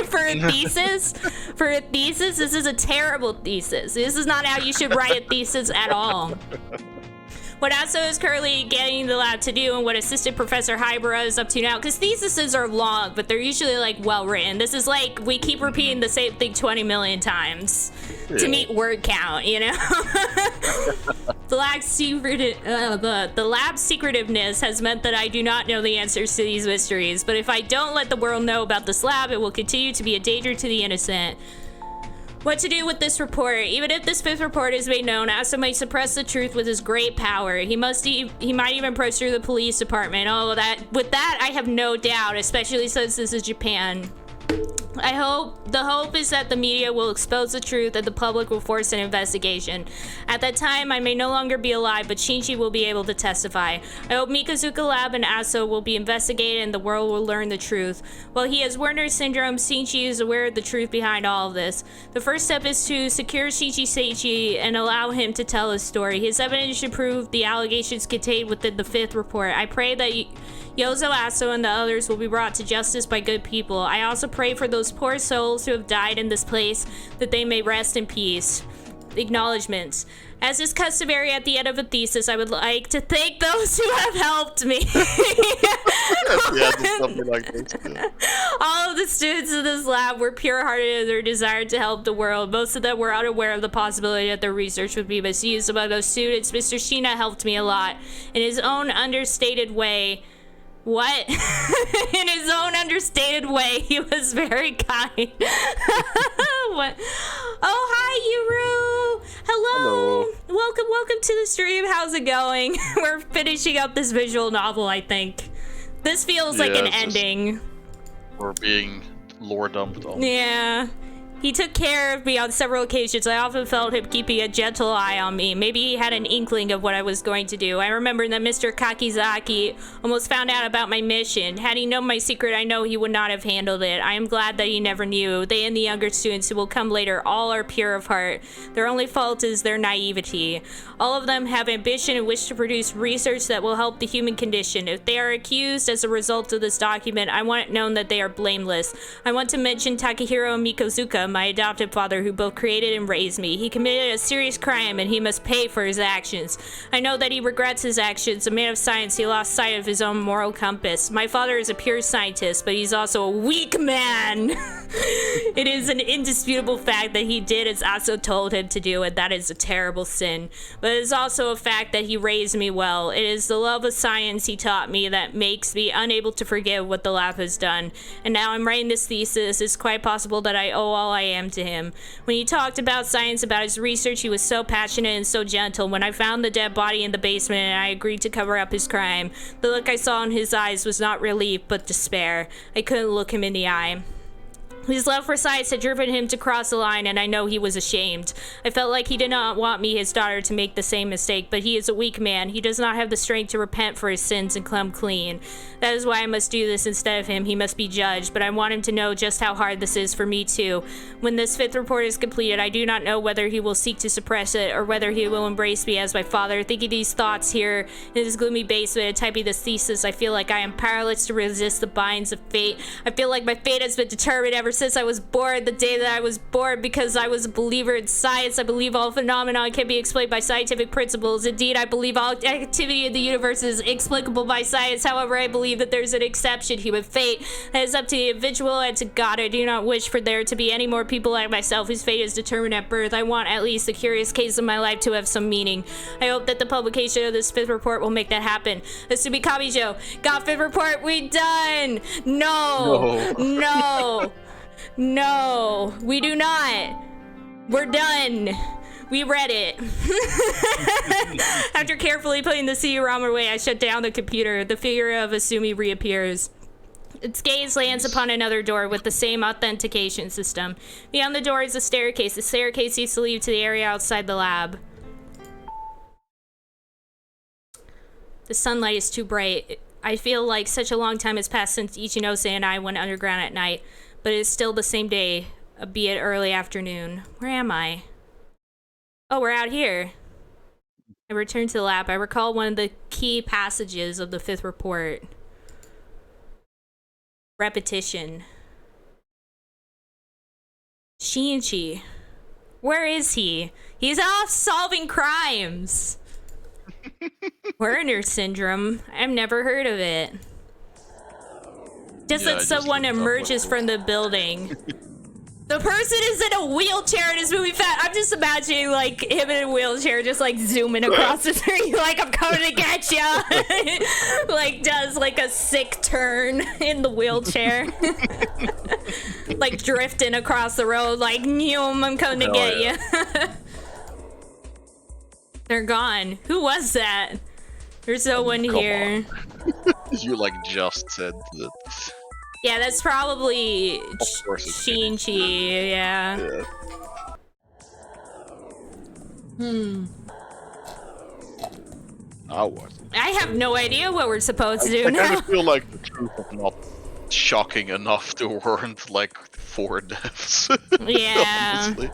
[SPEAKER 1] for a thesis. For a thesis, this is a terrible thesis. This is not how you should write a thesis at all. What Aso is currently getting the lab to do and what Assistant Professor Hybera is up to now, because theses are long, but they're usually like well written. This is like we keep repeating the same thing 20 million times to meet word count, you know? The lab's secretiveness has meant that I do not know the answers to these mysteries, but if I don't let the world know about this lab, it will continue to be a danger to the innocent. What to do with this report? Even if this 5th report is made known, Aso might suppress the truth with his great power. He might even approach through the police department. With that, I have no doubt, especially since this is Japan. The hope is that the media will expose the truth and the public will force an investigation. At that time, I may no longer be alive, but Shinji will be able to testify. I hope Mikazuka Lab and Aso will be investigated and the world will learn the truth. While he has Werner's syndrome, Shinji is aware of the truth behind all of this. The first step is to secure Shinji Seichi and allow him to tell his story. His evidence should prove the allegations contained within the 5th report. I pray that Yozo Aso and the others will be brought to justice by good people. I also pray for those poor souls who have died in this place, that they may rest in peace. Acknowledgements. As is customary at the end of a thesis, I would like to thank those who have helped me.
[SPEAKER 2] Something like this.
[SPEAKER 1] All of the students in this lab were pure-hearted in their desire to help the world. Most of them were unaware of the possibility that their research would be misused. Among those students, Mr. Shina helped me a lot. In his own understated way, in his own understated way, he was very kind. What? Oh, hi, Yuru. Hello. Welcome to the stream. How's it going? We're finishing up this visual novel, I think. This feels like an ending.
[SPEAKER 2] We're being lore dumped on.
[SPEAKER 1] Yeah. He took care of me on several occasions. I often felt him keeping a gentle eye on me. Maybe he had an inkling of what I was going to do. I remember that Mr. Kakizaki almost found out about my mission. Had he known my secret, I know he would not have handled it. I am glad that he never knew. They and the younger students who will come later all are pure of heart. Their only fault is their naivety. All of them have ambition and wish to produce research that will help the human condition. If they are accused as a result of this document, I want it known that they are blameless. I want to mention Takahiro Mikozuka, my adoptive father, who both created and raised me. He committed a serious crime and he must pay for his actions. I know that he regrets his actions. A man of science, he lost sight of his own moral compass. My father is a pure scientist, but he's also a weak man. It is an indisputable fact that he did as Aso told him to do, and that is a terrible sin. But it is also a fact that he raised me well. It is the love of science he taught me that makes me unable to forgive what the lab has done. And now I'm writing this thesis. It's quite possible that I owe all I am to him. When he talked about science, about his research, he was so passionate and so gentle. When I found the dead body in the basement and I agreed to cover up his crime, the look I saw in his eyes was not relief, but despair. I couldn't look him in the eye. His love for science had driven him to cross the line, and I know he was ashamed. I felt like he did not want me, his daughter, to make the same mistake, but he is a weak man. He does not have the strength to repent for his sins and come clean. That is why I must do this instead of him. He must be judged, but I want him to know just how hard this is for me, too. When this 5th report is completed, I do not know whether he will seek to suppress it or whether he will embrace me as my father. Thinking these thoughts here in this gloomy basement and typing this thesis, I feel like I am powerless to resist the binds of fate. I feel like my fate has been determined ever since I was born, the day that I was born, because I was a believer in science. I believe all phenomena can be explained by scientific principles. Indeed, I believe all activity in the universe is explicable by science. However, I believe that there's an exception, human fate. That is up to the individual and to God. I do not wish for there to be any more people like myself whose fate is determined at birth. I want at least the curious case of my life to have some meaning. I hope that the publication of this 5th report will make that happen. Tsumi Kamijo, got 5th report, we done! No, we do not. We're done. We read it. After carefully putting the CD-ROM away, I shut down the computer. The figure of Asumi reappears. Its gaze lands upon another door with the same authentication system. Beyond the door is a staircase. The staircase used to lead to the area outside the lab. The sunlight is too bright. I feel like such a long time has passed since Ichinose and I went underground at night, but it is still the same day, be it early afternoon. Where am I? Oh, we're out here. I return to the lab. I recall one of the key passages of the 5th report. Repetition. Shinichi. Where is he? He's off solving crimes. Werner syndrome. I've never heard of it. Just that someone emerges from the building. The person is in a wheelchair and is moving fast. I'm just imagining like him in a wheelchair just like zooming across the screen like I'm coming to get ya. Like does like a sick turn in the wheelchair. Like drifting across the road like I'm coming to get you. They're gone. Who was that? There's no one here.
[SPEAKER 2] You like just said that.
[SPEAKER 1] Yeah, that's probably Shinichi, yeah.
[SPEAKER 2] Now what?
[SPEAKER 1] I have no idea what we're supposed to do
[SPEAKER 2] I
[SPEAKER 1] now.
[SPEAKER 2] kind of feel like the truth is not shocking enough to warrant like 4 deaths.
[SPEAKER 1] Yeah.
[SPEAKER 2] Honestly.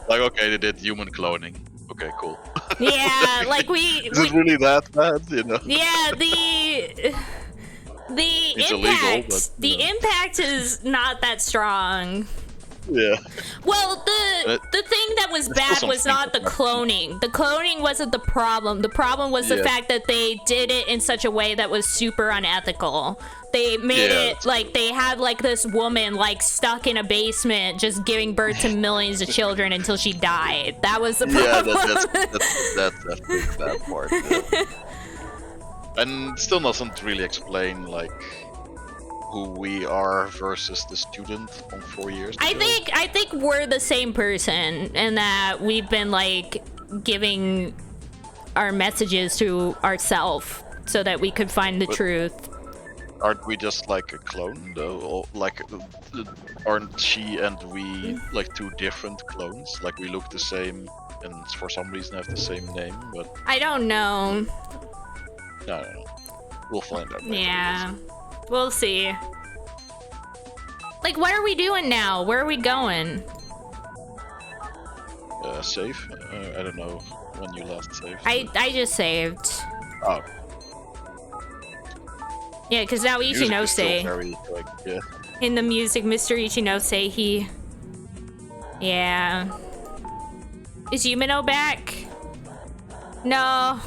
[SPEAKER 2] Like, okay, they did human cloning. Okay, cool.
[SPEAKER 1] Yeah, like
[SPEAKER 2] Is it really that bad, you know?
[SPEAKER 1] Yeah, the
[SPEAKER 2] It's
[SPEAKER 1] impact.
[SPEAKER 2] illegal, but,
[SPEAKER 1] the impact is not that strong.
[SPEAKER 2] Yeah.
[SPEAKER 1] Well, the thing that was bad was not the cloning. The cloning wasn't the problem. The problem was the fact that they did it in such a way that was super unethical. They made it like they had like this woman like stuck in a basement just giving birth to millions of children until she died. That was the problem.
[SPEAKER 2] Yeah, that's the bad part. Yeah. And still doesn't really explain like who we are versus the student from 4 years ago.
[SPEAKER 1] I think we're the same person, and that we've been like giving our messages to ourselves so that we could find the truth.
[SPEAKER 2] Aren't we just like a clone though? Or, like, aren't she and we like 2 different clones? Like we look the same and for some reason have the same name, but
[SPEAKER 1] I don't know.
[SPEAKER 2] no. We'll find out.
[SPEAKER 1] Yeah, we'll see. Like, what are we doing now? Where are we going?
[SPEAKER 2] Save? I don't know when you last saved.
[SPEAKER 1] I just saved.
[SPEAKER 2] Oh.
[SPEAKER 1] Yeah, because now Ichinose. In the music, Mr. Ichinose, he... Yeah. Is Yumino back? No.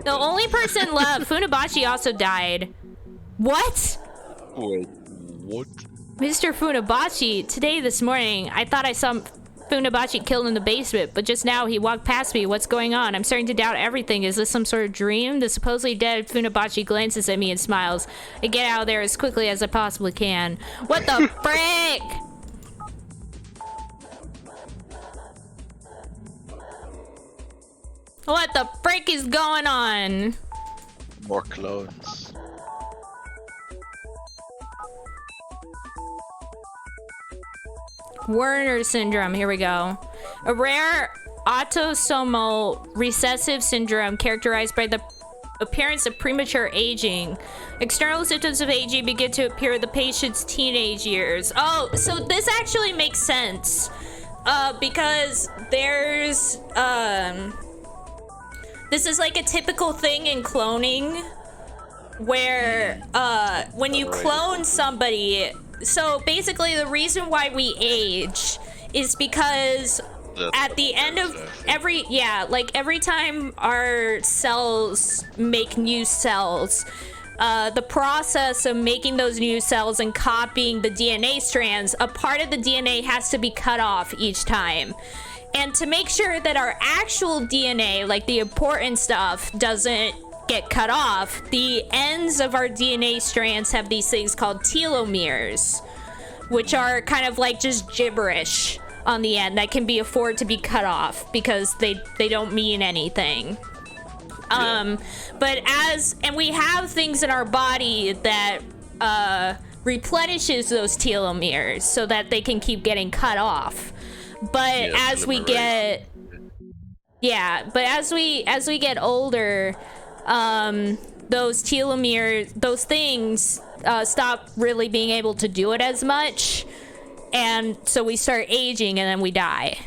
[SPEAKER 1] The only person left, Funabashi also died. What?
[SPEAKER 2] Wait, what?
[SPEAKER 1] Mr. Funabashi, this morning, I thought I saw Funabashi killed in the basement, but just now he walked past me. What's going on? I'm starting to doubt everything. Is this some sort of dream? The supposedly dead Funabashi glances at me and smiles. I get out of there as quickly as I possibly can. What the frick? What the frick is going on?
[SPEAKER 2] More clones.
[SPEAKER 1] Werner syndrome, here we go. A rare autosomal recessive syndrome characterized by the appearance of premature aging. External symptoms of aging begin to appear in the patient's teenage years. Oh, so this actually makes sense. Because there's, this is like a typical thing in cloning where, when you clone somebody, So basically, the reason why we age is because at the end of every time our cells make new cells, the process of making those new cells and copying the DNA strands, a part of the DNA has to be cut off each time. And to make sure that our actual DNA, like the important stuff, doesn't get cut off, the ends of our DNA strands have these things called telomeres, which are kind of like just gibberish on the end that can be afforded to be cut off because they don't mean anything. But we have things in our body that replenishes those telomeres so that they can keep getting cut off. But as we get older, those telomeres, those things stop really being able to do it as much, and so we start aging and then we die.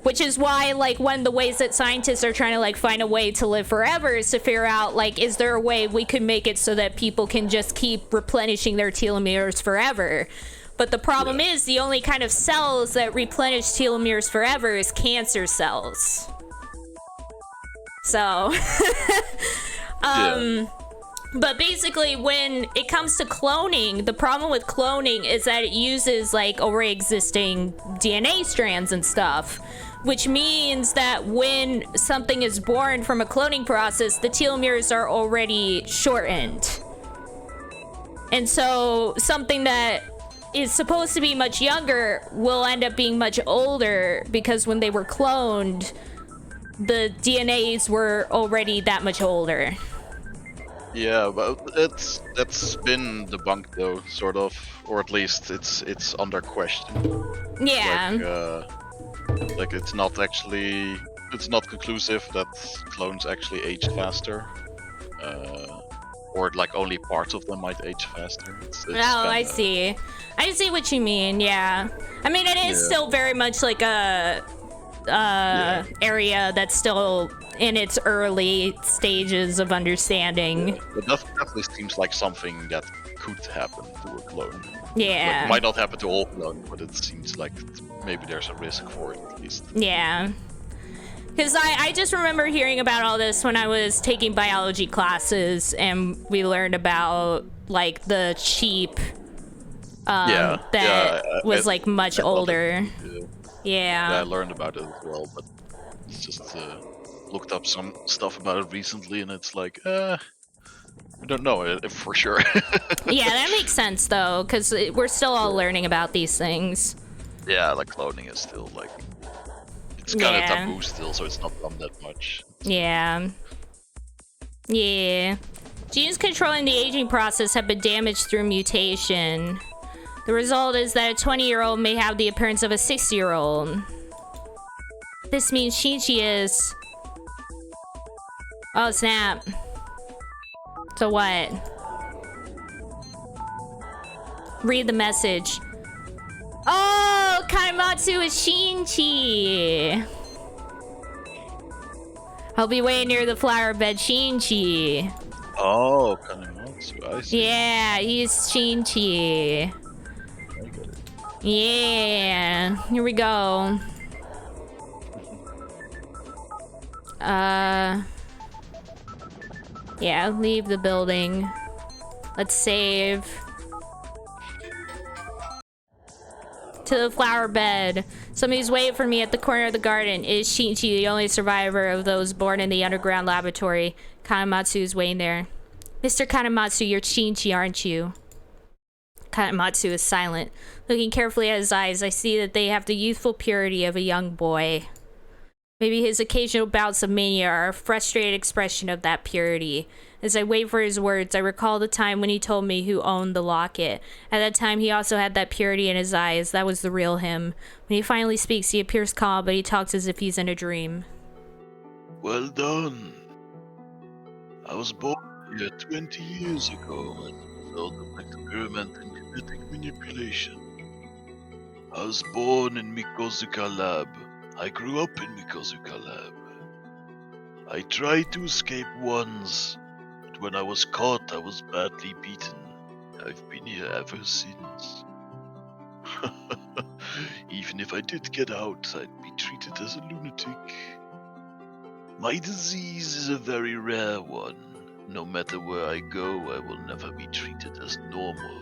[SPEAKER 1] Which is why, like, one of the ways that scientists are trying to, like, find a way to live forever is to figure out, like, is there a way we could make it so that people can just keep replenishing their telomeres forever? But the problem is the only kind of cells that replenish telomeres forever is cancer cells. So, but basically when it comes to cloning, the problem with cloning is that it uses, like, already existing DNA strands and stuff, which means that when something is born from a cloning process, the telomeres are already shortened. And so something that is supposed to be much younger will end up being much older because when they were cloned, the DNAs were already that much older.
[SPEAKER 2] Yeah, but that's been debunked though, sort of, or at least it's under question.
[SPEAKER 1] Yeah.
[SPEAKER 2] Like it's not conclusive that clones actually age faster, or like only parts of them might age faster. It's
[SPEAKER 1] I see what you mean. Yeah, I mean it is still very much like a area that's still in its early stages of understanding.
[SPEAKER 2] Yeah, but that definitely seems like something that could happen to a clone.
[SPEAKER 1] Yeah.
[SPEAKER 2] Like, it might not happen to all clones, but it seems like maybe there's a risk for it at least.
[SPEAKER 1] Yeah. Because I just remember hearing about all this when I was taking biology classes, and we learned about, like, the sheep that was like much older. Yeah.
[SPEAKER 2] I learned about it as well, but it's just looked up some stuff about it recently, and it's like, I don't know if for sure.
[SPEAKER 1] Yeah, that makes sense though, because we're still all learning about these things.
[SPEAKER 2] Yeah, like cloning is still like, it's kind of taboo still, so it's not done that much.
[SPEAKER 1] Yeah. Yeah. Genes controlling the aging process have been damaged through mutation. The result is that a 20-year-old may have the appearance of a 60-year-old. This means Shinji is... Oh, snap. So what? Read the message. Oh, Kaimatsu is Shinji. I'll be way near the flower bed, Shinji.
[SPEAKER 2] Oh, Kanematsu, I see.
[SPEAKER 1] Yeah, he's Shinji. Yeah, here we go. Yeah, leave the building. Let's save. To the flower bed. Somebody's waiting for me at the corner of the garden. Is Shinji the only survivor of those born in the underground laboratory? Kanematsu is waiting there. Mr. Kanematsu, you're Shinji, aren't you? Kanematsu is silent. Looking carefully at his eyes, I see that they have the youthful purity of a young boy. Maybe his occasional bouts of mania are a frustrated expression of that purity. As I wait for his words, I recall the time when he told me who owned the locket. At that time, he also had that purity in his eyes. That was the real him. When he finally speaks, he appears calm, but he talks as if he's in a dream.
[SPEAKER 2] Well done. I was born here 20 years ago as a result of experiment in genetic manipulation. I was born in Mikozuka Lab. I grew up in Mikozuka Lab. I tried to escape once, but when I was caught, I was badly beaten.
[SPEAKER 3] I've been here ever since. Even if I did get out, I'd be treated as a lunatic. My disease is a very rare one. No matter where I go, I will never be treated as normal.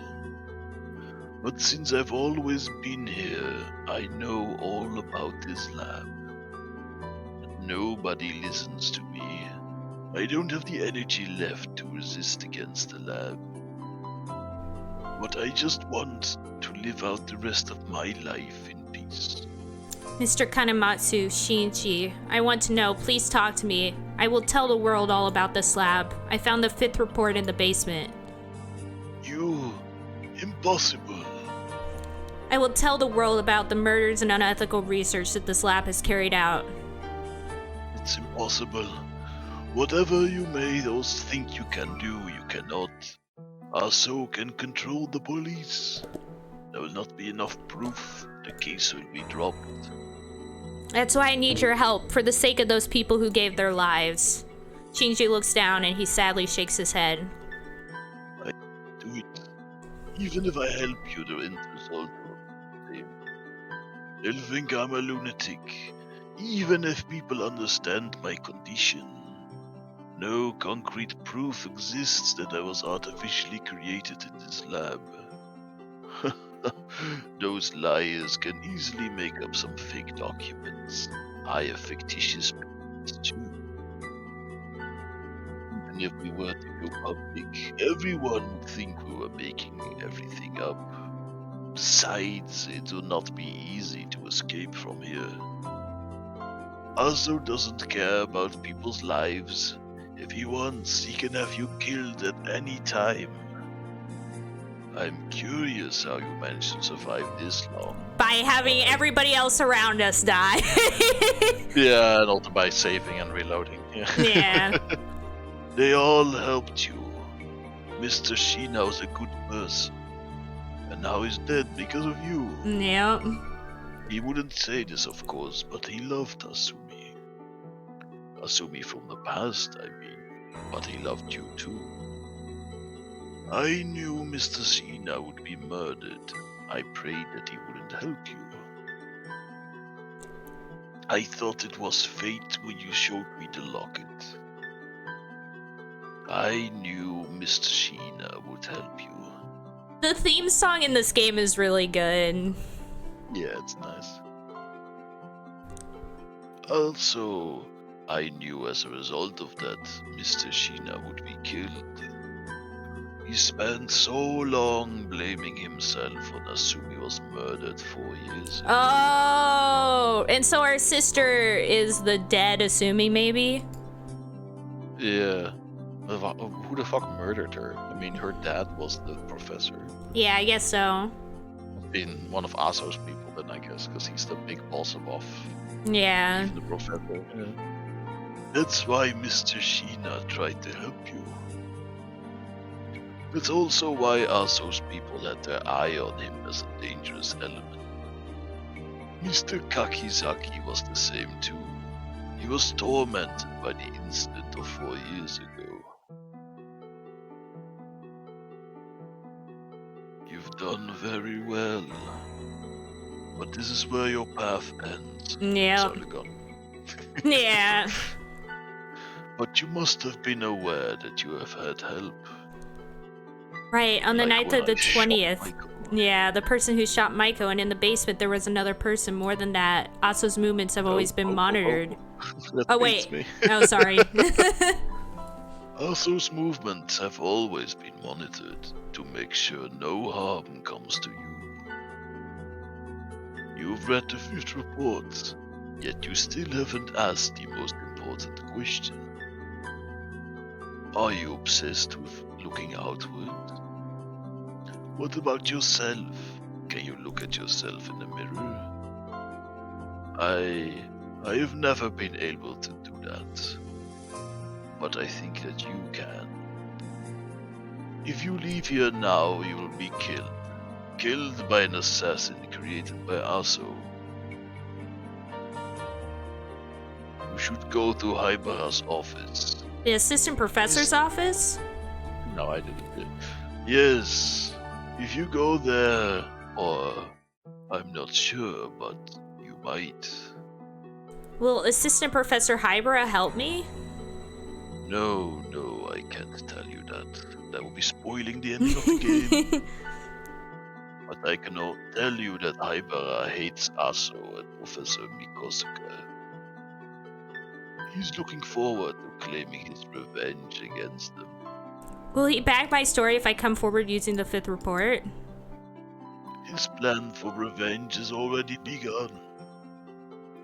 [SPEAKER 3] But since I've always been here, I know all about this lab. Nobody listens to me. I don't have the energy left to resist against the lab. But I just want to live out the rest of my life in peace.
[SPEAKER 1] Mr. Kanematsu Shinji, I want to know, please talk to me. I will tell the world all about this lab. I found the 5th report in the basement.
[SPEAKER 3] You... impossible.
[SPEAKER 1] I will tell the world about the murders and unethical research that this lab has carried out.
[SPEAKER 3] It's impossible. Whatever you may those think you can do, you cannot. Aso can control the police. There will not be enough proof. The case will be dropped.
[SPEAKER 1] That's why I need your help, for the sake of those people who gave their lives. Shinji looks down and he sadly shakes his head.
[SPEAKER 3] I do it. Even if I help you, the end result will be the same. They'll think I'm a lunatic, even if people understand my condition. No concrete proof exists that I was artificially created in this lab. Those liars can easily make up some fake documents. I have fictitious papers too. Even if we were to go public, everyone would think we were making everything up. Besides, it will not be easy to escape from here. Azo doesn't care about people's lives. If he wants, he can have you killed at any time. I'm curious how you managed to survive this long.
[SPEAKER 1] By having everybody else around us die.
[SPEAKER 2] Yeah, and also by saving and reloading.
[SPEAKER 1] Yeah.
[SPEAKER 3] They all helped you. Mr. Shina was a good person. And now he's dead because of you.
[SPEAKER 1] Yep.
[SPEAKER 3] He wouldn't say this, of course, but he loved Asumi. Asumi from the past, I mean. But he loved you too. I knew Mr. Shina would be murdered. I prayed that he wouldn't help you. I thought it was fate when you showed me the locket. I knew Mr. Shina would help you.
[SPEAKER 1] The theme song in this game is really good.
[SPEAKER 3] Yeah, it's nice. Also, I knew as a result of that, Mr. Shina would be killed. He spent so long blaming himself when Asumi was murdered 4 years ago.
[SPEAKER 1] Oh, and so our sister is the dead Asumi, maybe?
[SPEAKER 2] Yeah. Who the fuck murdered her? I mean, her dad was the professor.
[SPEAKER 1] Yeah, I guess so.
[SPEAKER 2] Been one of Aso's people then, I guess, because he's the big boss above
[SPEAKER 1] Yeah.
[SPEAKER 2] even the professor. Yeah.
[SPEAKER 3] That's why Mr. Shina tried to help you. That's also why Aso's people had their eye on him as a dangerous element. Mr. Kakizaki was the same too. He was tormented by the incident of 4 years ago. You've done very well. But this is where your path ends.
[SPEAKER 1] Yeah.
[SPEAKER 3] Sargon.
[SPEAKER 1] Yeah.
[SPEAKER 3] But you must have been aware that you have had help.
[SPEAKER 1] Right, on the
[SPEAKER 3] Like
[SPEAKER 1] night
[SPEAKER 3] when
[SPEAKER 1] of the
[SPEAKER 3] I shot
[SPEAKER 1] 20th.
[SPEAKER 3] Michael.
[SPEAKER 1] Yeah, the person who shot Maiko, and in the basement there was another person. More than that, Aso's movements have always been monitored.
[SPEAKER 2] That
[SPEAKER 1] Oh,
[SPEAKER 2] beats
[SPEAKER 1] wait.
[SPEAKER 2] me.
[SPEAKER 1] Oh, sorry.
[SPEAKER 3] Aso's movements have always been monitored to make sure no harm comes to you. You've read the 5th report, yet you still haven't asked the most important question. Are you obsessed with looking outward? What about yourself? Can you look at yourself in the mirror? I have never been able to do that. But I think that you can. If you leave here now, you will be killed. Killed by an assassin created by Aso. You should go to Haibara's office.
[SPEAKER 1] The assistant professor's office?
[SPEAKER 2] No, I didn't.
[SPEAKER 3] Yes, if you go there, or I'm not sure, but you might.
[SPEAKER 1] Will Assistant Professor Hybera help me?
[SPEAKER 3] No, I can't tell you that. That will be spoiling the ending of the game. But I can tell you that Hybera hates Aso and Professor Mikosuke. He's looking forward to claiming his revenge against them.
[SPEAKER 1] Will he back my story if I come forward using the 5th report?
[SPEAKER 3] His plan for revenge has already begun.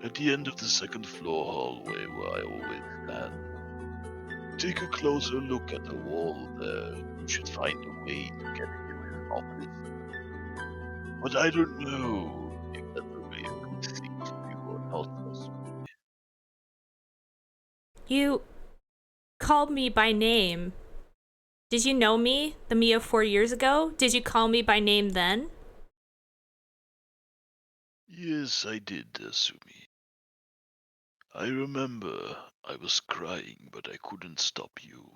[SPEAKER 3] At the end of the 2nd floor hallway where I always stand. Take a closer look at the wall there. You should find a way to get into his office. But I don't know if that's really a good thing to do or not.
[SPEAKER 1] You called me by name. Did you know me, the me of 4 years ago? Did you call me by name then?
[SPEAKER 3] Yes, I did, Asumi. I remember I was crying, but I couldn't stop you.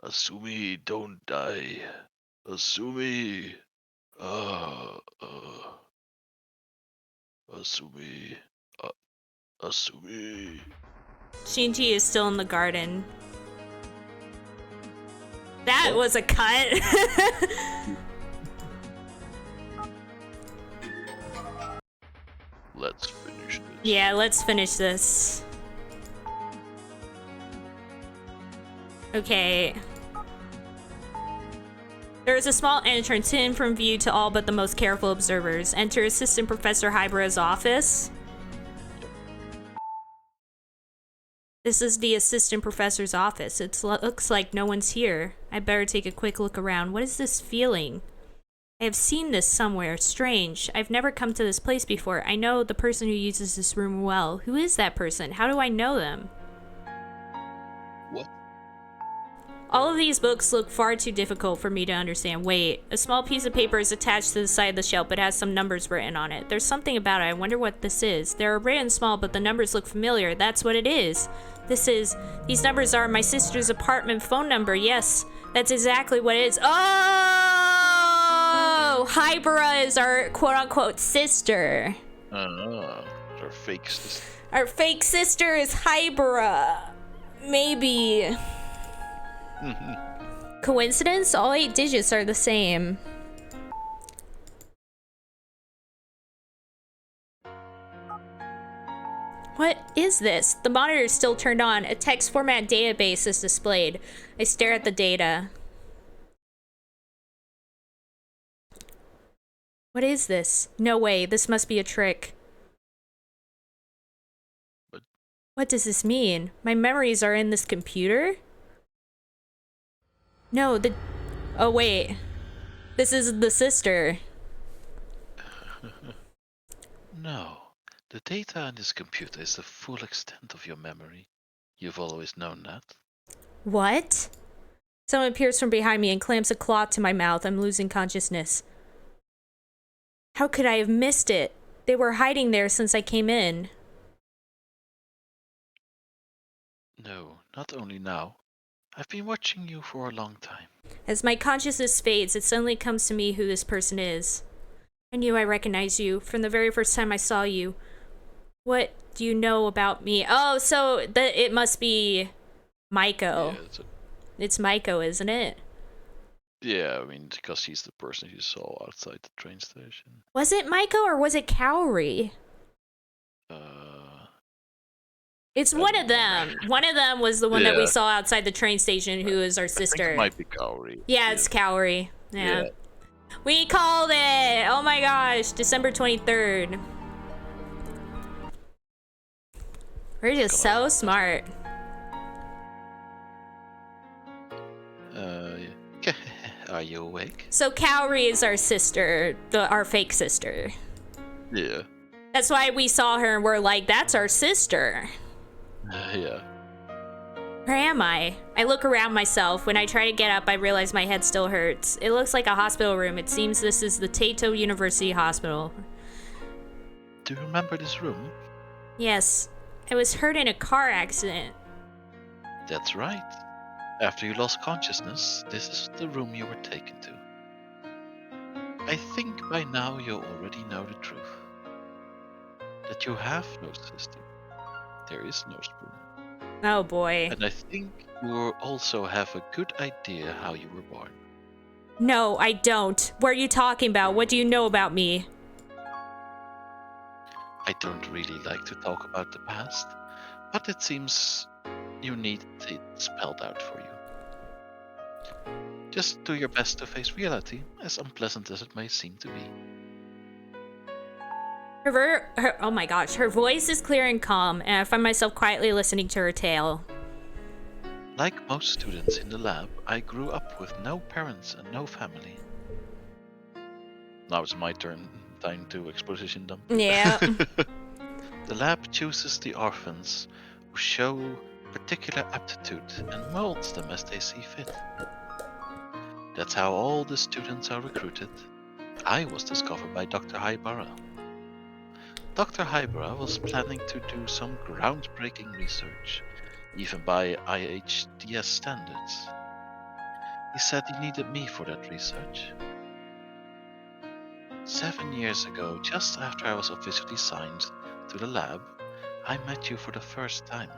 [SPEAKER 3] Asumi, don't die. Asumi. Asumi. Asumi.
[SPEAKER 1] Shinji is still in the garden. That was a cut.
[SPEAKER 3] Let's finish this.
[SPEAKER 1] Yeah, let's finish this. Okay. There is a small entrance hidden from view to all but the most careful observers. Enter Assistant Professor Hybera's office. This is the assistant professor's office. It looks like no one's here. I better take a quick look around. What is this feeling? I have seen this somewhere. Strange. I've never come to this place before. I know the person who uses this room well. Who is that person? How do I know them?
[SPEAKER 3] What?
[SPEAKER 1] All of these books look far too difficult for me to understand. Wait, a small piece of paper is attached to the side of the shelf but has some numbers written on it. There's something about it. I wonder what this is. They're written small, but the numbers look familiar. That's what it is. These numbers are my sister's apartment phone number. Yes, that's exactly what it is. Oh! Hybera is our quote-unquote sister.
[SPEAKER 3] Our fake sister.
[SPEAKER 1] Our fake sister is Hybera. Maybe. Coincidence? All 8 digits are the same. What is this? The monitor is still turned on. A text format database is displayed. I stare at the data. What is this? No way, this must be a trick. What does this mean? My memories are in this computer? No, oh wait. This is the sister.
[SPEAKER 3] No. The data in this computer is the full extent of your memory. You've always known that.
[SPEAKER 1] What? Someone appears from behind me and clamps a cloth to my mouth. I'm losing consciousness. How could I have missed it? They were hiding there since I came in.
[SPEAKER 3] No, not only now. I've been watching you for a long time.
[SPEAKER 1] As my consciousness fades, it suddenly comes to me who this person is. I knew I recognized you from the very first time I saw you. What do you know about me? Oh, so it must be Maiko.
[SPEAKER 3] Yeah,
[SPEAKER 1] it's Maiko, isn't it?
[SPEAKER 3] Yeah, I mean, because he's the person you saw outside the train station.
[SPEAKER 1] Was it Maiko or was it Kaori? It's one of them. One of them was the one that we saw outside the train station who is our sister.
[SPEAKER 3] I think it might be Kaori.
[SPEAKER 1] Yeah, it's Kaori. Yeah. We called it! Oh my gosh, December 23rd. We're just so smart.
[SPEAKER 3] Are you awake?
[SPEAKER 1] So Kaori is our sister, our fake sister.
[SPEAKER 3] Yeah.
[SPEAKER 1] That's why we saw her and we're like, that's our sister.
[SPEAKER 3] Yeah.
[SPEAKER 1] Where am I? I look around myself. When I try to get up, I realize my head still hurts. It looks like a hospital room. It seems this is the Taito University Hospital.
[SPEAKER 3] Do you remember this room?
[SPEAKER 1] Yes. I was hurt in a car accident.
[SPEAKER 3] That's right. After you lost consciousness, this is the room you were taken to. I think by now you already know the truth. That you have no sister. There is no spoon.
[SPEAKER 1] Oh boy.
[SPEAKER 3] And I think you also have a good idea how you were born.
[SPEAKER 1] No, I don't. What are you talking about? What do you know about me?
[SPEAKER 3] I don't really like to talk about the past, but it seems you need it spelled out for you. Just do your best to face reality, as unpleasant as it may seem to be.
[SPEAKER 1] Oh my gosh, her voice is clear and calm, and I find myself quietly listening to her tale.
[SPEAKER 3] Like most students in the lab, I grew up with no parents and no family. Now it's my time to exposition them.
[SPEAKER 1] Yeah.
[SPEAKER 3] The lab chooses the orphans who show particular aptitude and molds them as they see fit. That's how all the students are recruited. I was discovered by Dr. Haibara. Dr. Haibara was planning to do some groundbreaking research, even by IHDS standards. He said he needed me for that research. 7 years ago, just after I was officially signed to the lab, I met you for the first time.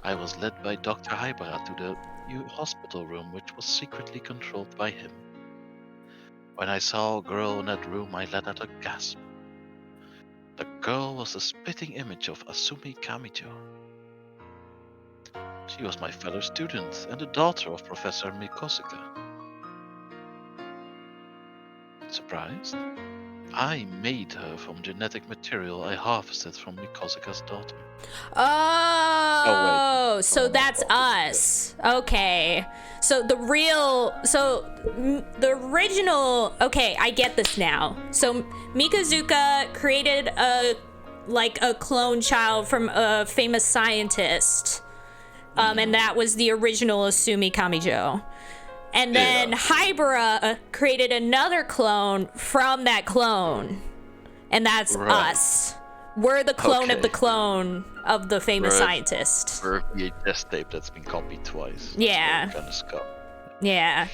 [SPEAKER 3] I was led by Dr. Haibara to the hospital room, which was secretly controlled by him. When I saw a girl in that room, I let out a gasp. The girl was the spitting image of Asumi Kamijo. She was my fellow student and the daughter of Professor Mikosuka. Surprised? I made her from genetic material I harvested from Mikosuka's daughter.
[SPEAKER 1] Oh, so that's us. Okay. So the original, okay, I get this now. So Mikosuka created a clone child from a famous scientist. And that was the original Asumi Kamijo. And then Haibara created another clone from that clone. And that's us. We're the clone of the clone of the famous scientist.
[SPEAKER 3] For a VHS tape that's been copied twice.
[SPEAKER 1] Yeah.
[SPEAKER 3] Kind of scum.
[SPEAKER 1] Yeah.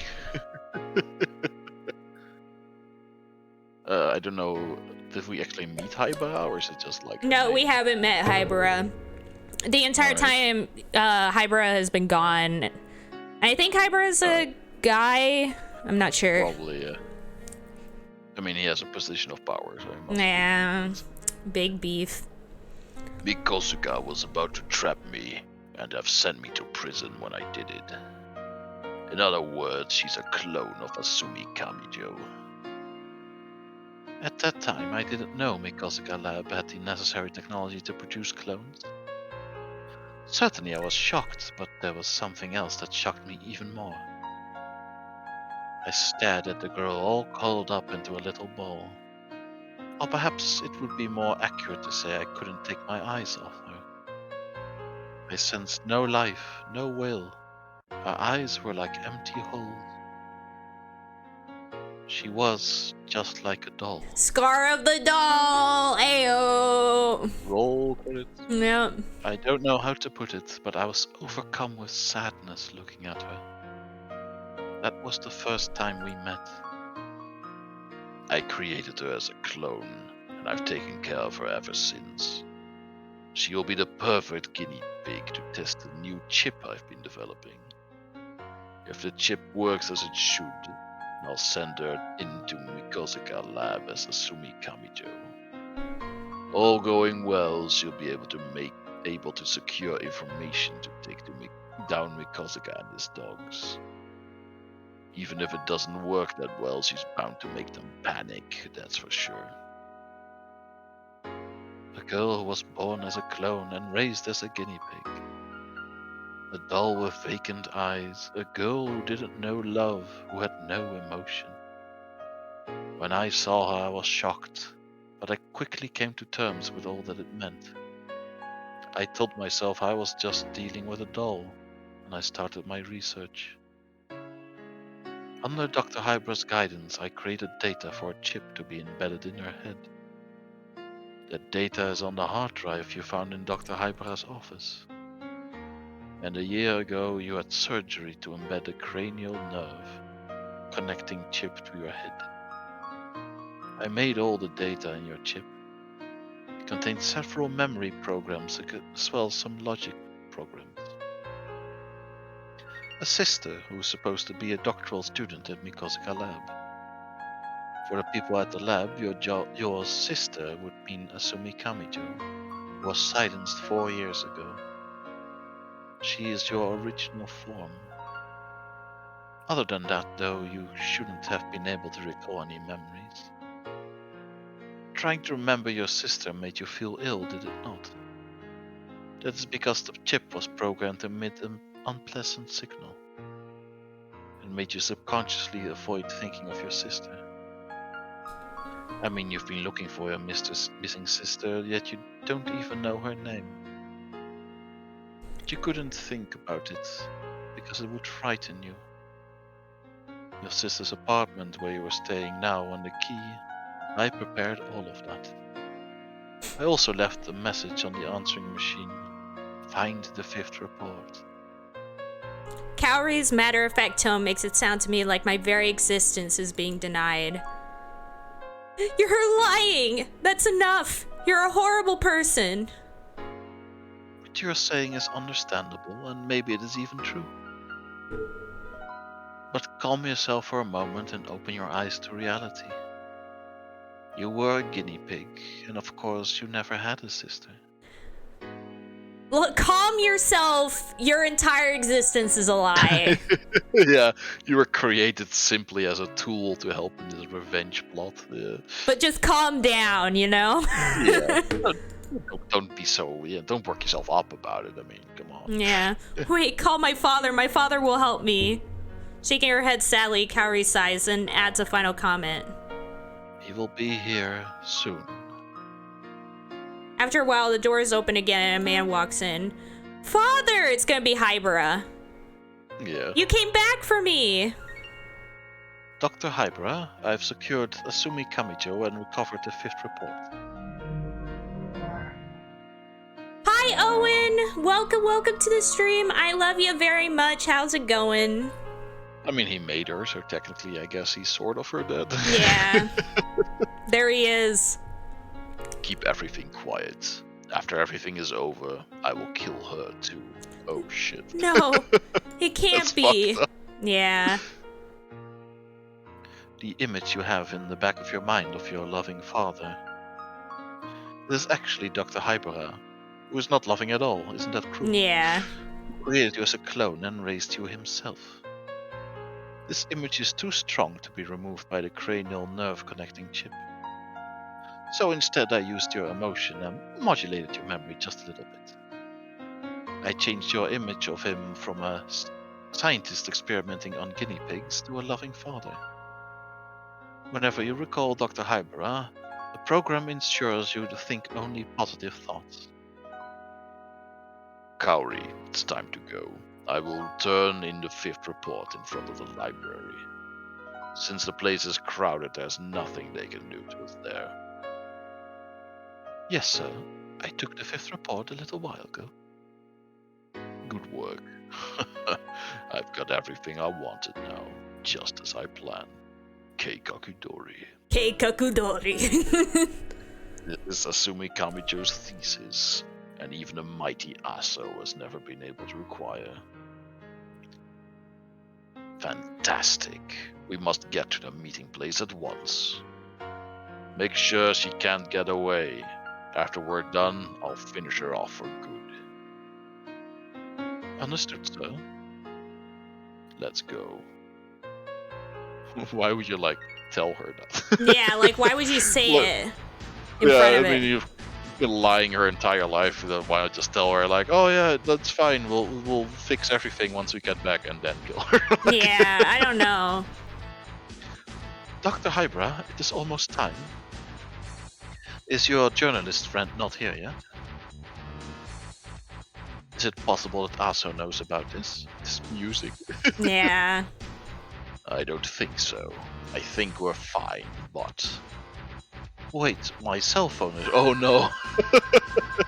[SPEAKER 3] I don't know. Did we actually meet Haibara, or is it just like?
[SPEAKER 1] No, we haven't met Haibara. The entire time, Haibara has been gone. I think Haibara's a guy. I'm not sure.
[SPEAKER 3] Probably, yeah. I mean, he has a position of power, so he must
[SPEAKER 1] be. Big beef.
[SPEAKER 3] Mikosuka was about to trap me and have sent me to prison when I did it. In other words, she's a clone of Asumi Kamijo. At that time, I didn't know Mikosuka Lab had the necessary technology to produce clones. Certainly I was shocked, but there was something else that shocked me even more. I stared at the girl all curled up into a little ball. Or perhaps it would be more accurate to say I couldn't take my eyes off her. I sensed no life, no will. Her eyes were like empty holes. She was just like a doll.
[SPEAKER 1] Scar of the doll! Ayo!
[SPEAKER 3] Roll credit.
[SPEAKER 1] Yep.
[SPEAKER 3] I don't know how to put it, but I was overcome with sadness looking at her. That was the first time we met. I created her as a clone, and I've taken care of her ever since. She will be the perfect guinea pig to test the new chip I've been developing. If the chip works as it should, I'll send her into Mikosuka Lab as Asumi Kamijo. All going well, she'll be able to secure information to take down Mikosuka and his dogs. Even if it doesn't work that well, she's bound to make them panic, that's for sure. A girl who was born as a clone and raised as a guinea pig. A doll with vacant eyes, a girl who didn't know love, who had no emotion. When I saw her, I was shocked, but I quickly came to terms with all that it meant. I told myself I was just dealing with a doll, and I started my research. Under Dr. Haibara's guidance, I created data for a chip to be embedded in her head. That data is on the hard drive you found in Dr. Haibara's office. And a year ago you had surgery to embed a cranial nerve connecting chip to your head. I made all the data in your chip. It contained several memory programs as well as some logic programs. A sister who was supposed to be a doctoral student at Mikosika lab. For the people at the lab, your sister would mean Asumi Kamijo, who was silenced 4 years ago. She is your original form. Other than that, though, you shouldn't have been able to recall any memories. Trying to remember your sister made you feel ill, did it not? That is because the chip was programmed to emit an unpleasant signal and made you subconsciously avoid thinking of your sister. I mean, you've been looking for your missing sister, yet you don't even know her name. But you couldn't think about it because it would frighten you. Your sister's apartment where you are staying now and the key, I prepared all of that. I also left a message on the answering machine. Find the 5th report.
[SPEAKER 1] Kaori's matter-of-fact tone makes it sound to me like my very existence is being denied. You're lying! That's enough! You're a horrible person!
[SPEAKER 3] What you're saying is understandable, and maybe it is even true. But calm yourself for a moment and open your eyes to reality. You were a guinea pig, and of course you never had a sister.
[SPEAKER 1] Look, calm yourself! Your entire existence is a lie.
[SPEAKER 3] Yeah, you were created simply as a tool to help in this revenge plot. Yeah.
[SPEAKER 1] But just calm down, you know?
[SPEAKER 3] Yeah. Don't be so, don't work yourself up about it. I mean, come on.
[SPEAKER 1] Yeah. Wait, call my father. My father will help me. Shaking her head sadly, Kaori sighs and adds a final comment.
[SPEAKER 3] He will be here soon.
[SPEAKER 1] After a while, the doors open again and a man walks in. Father! It's gonna be Hybera.
[SPEAKER 3] Yeah.
[SPEAKER 1] You came back for me!
[SPEAKER 3] Dr. Hybera, I've secured Asumi Kamijo and recovered the 5th report.
[SPEAKER 1] Hi, Owen! Welcome to the stream. I love you very much. How's it going?
[SPEAKER 3] I mean, he made her, so technically I guess he's sort of her dad.
[SPEAKER 1] Yeah. There he is.
[SPEAKER 3] Keep everything quiet. After everything is over, I will kill her too. Oh shit.
[SPEAKER 1] No, it can't
[SPEAKER 3] That's
[SPEAKER 1] be.
[SPEAKER 3] fucked up.
[SPEAKER 1] Yeah.
[SPEAKER 3] The image you have in the back of your mind of your loving father. This is actually Dr. Hybera, who is not loving at all. Isn't that cruel?
[SPEAKER 1] Yeah.
[SPEAKER 3] Who created you as a clone and raised you himself. This image is too strong to be removed by the cranial nerve connecting chip. So instead I used your emotion and modulated your memory just a little bit. I changed your image of him from a scientist experimenting on guinea pigs to a loving father. Whenever you recall Dr. Hybera, the program ensures you to think only positive thoughts. Kaori, it's time to go. I will turn in the 5th report in front of the library. Since the place is crowded, there's nothing they can do to us there. Yes, sir. I took the 5th report a little while ago. Good work. I've got everything I wanted now, just as I planned. Keikakudori.
[SPEAKER 1] Keikakudori.
[SPEAKER 3] This is Asumi Kamijo's thesis, and even a mighty Aso has never been able to acquire. Fantastic. We must get to the meeting place at once. Make sure she can't get away. After we're done, I'll finish her off for good. Understood, sir. Let's go. Why would you, tell her that?
[SPEAKER 1] Yeah, why would you say
[SPEAKER 3] Look,
[SPEAKER 1] it in front of it?
[SPEAKER 3] You've been lying her entire life. Why not just tell her, oh yeah, that's fine. We'll fix everything once we get back, and then kill her.
[SPEAKER 1] Yeah, I don't know.
[SPEAKER 3] Dr. Hybera, it is almost time. Is your journalist friend not here yet? Is it possible that Aso knows about this music?
[SPEAKER 1] Yeah.
[SPEAKER 3] I don't think so. I think we're fine, but... Wait, my cell phone is... Oh no!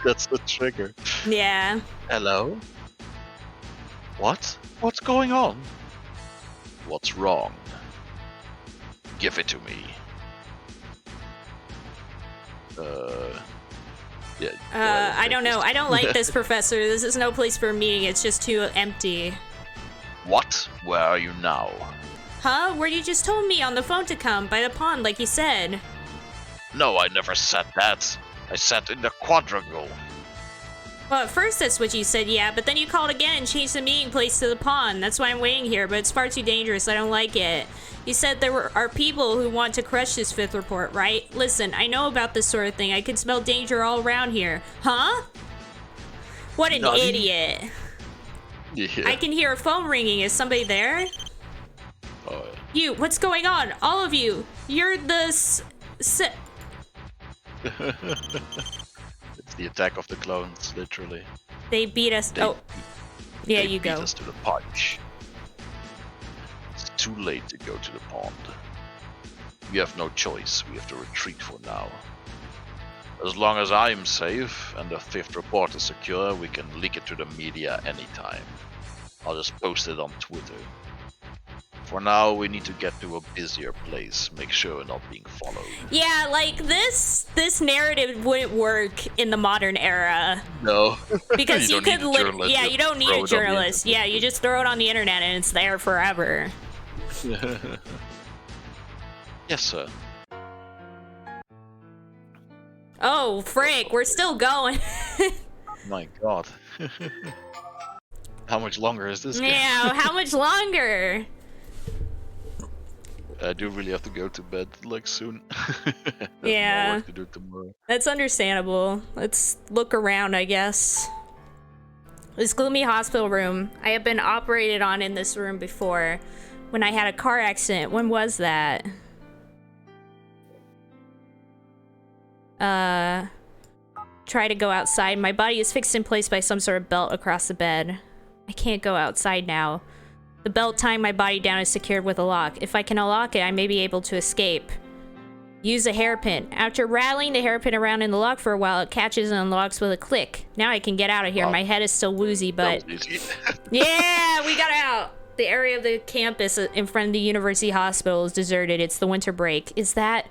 [SPEAKER 3] That's the trigger.
[SPEAKER 1] Yeah.
[SPEAKER 3] Hello?
[SPEAKER 2] What?
[SPEAKER 3] What's going on?
[SPEAKER 2] What's wrong? Give it to me. Yeah. go ahead and
[SPEAKER 1] I
[SPEAKER 2] take
[SPEAKER 1] don't know.
[SPEAKER 2] this.
[SPEAKER 1] I don't like this, Professor. This is no place for a meeting. It's just too empty.
[SPEAKER 2] What? Where are you now?
[SPEAKER 1] Huh? Where you just told me on the phone to come, by the pond, like you said.
[SPEAKER 2] No, I never said that. I said in the quadrangle.
[SPEAKER 1] Well, at first that's what you said, yeah, but then you called again and changed the meeting place to the pond. That's why I'm waiting here, but it's far too dangerous. I don't like it. You said there are people who want to crush this fifth report, right? Listen, I know about this sort of thing. I can smell danger all around here. Huh? What an
[SPEAKER 2] Nutty.
[SPEAKER 1] idiot.
[SPEAKER 2] Yeah.
[SPEAKER 1] I can hear a phone ringing. Is somebody there?
[SPEAKER 2] Oh,
[SPEAKER 1] You, what's going on? All of you. You're the
[SPEAKER 2] yeah. It's the attack of the clones, literally.
[SPEAKER 1] They beat us.
[SPEAKER 2] They-
[SPEAKER 1] Oh, yeah,
[SPEAKER 2] They
[SPEAKER 1] you
[SPEAKER 2] beat
[SPEAKER 1] go.
[SPEAKER 2] us to the punch. It's too late to go to the pond. We have no choice. We have to retreat for now. As long as I'm safe and the fifth report is secure, we can leak it to the media anytime. I'll just post it on Twitter. For now, we need to get to a busier place. Make sure we're not being followed.
[SPEAKER 1] Yeah, like this narrative wouldn't work in the modern era.
[SPEAKER 2] No.
[SPEAKER 1] Because you,
[SPEAKER 2] don't
[SPEAKER 1] could
[SPEAKER 2] need a journalist,
[SPEAKER 1] yeah,
[SPEAKER 2] just
[SPEAKER 1] you don't need
[SPEAKER 2] throw it
[SPEAKER 1] a
[SPEAKER 2] on the
[SPEAKER 1] journalist.
[SPEAKER 2] internet.
[SPEAKER 1] Yeah, you just throw it on the internet and it's there forever.
[SPEAKER 2] Yes, sir.
[SPEAKER 1] Oh, frick, we're still going.
[SPEAKER 2] My god. How much longer is this game?
[SPEAKER 1] Yeah, how much longer?
[SPEAKER 2] I do really have to go to bed, like, soon. Have
[SPEAKER 1] Yeah.
[SPEAKER 2] more work to do tomorrow.
[SPEAKER 1] That's understandable. Let's look around, I guess. This gloomy hospital room. I have been operated on in this room before. When I had a car accident. When was that? Try to go outside. My body is fixed in place by some sort of belt across the bed. I can't go outside now. The belt tying my body down is secured with a lock. If I can unlock it, I may be able to escape. Use a hairpin. After rattling the hairpin around in the lock for a while, it catches and unlocks with a click. Now I can get out of here.
[SPEAKER 2] Wow.
[SPEAKER 1] My head is still woozy, but...
[SPEAKER 2] That was easy.
[SPEAKER 1] Yeah, we got out! The area of the campus in front of the university hospital is deserted. It's the winter break. Is that...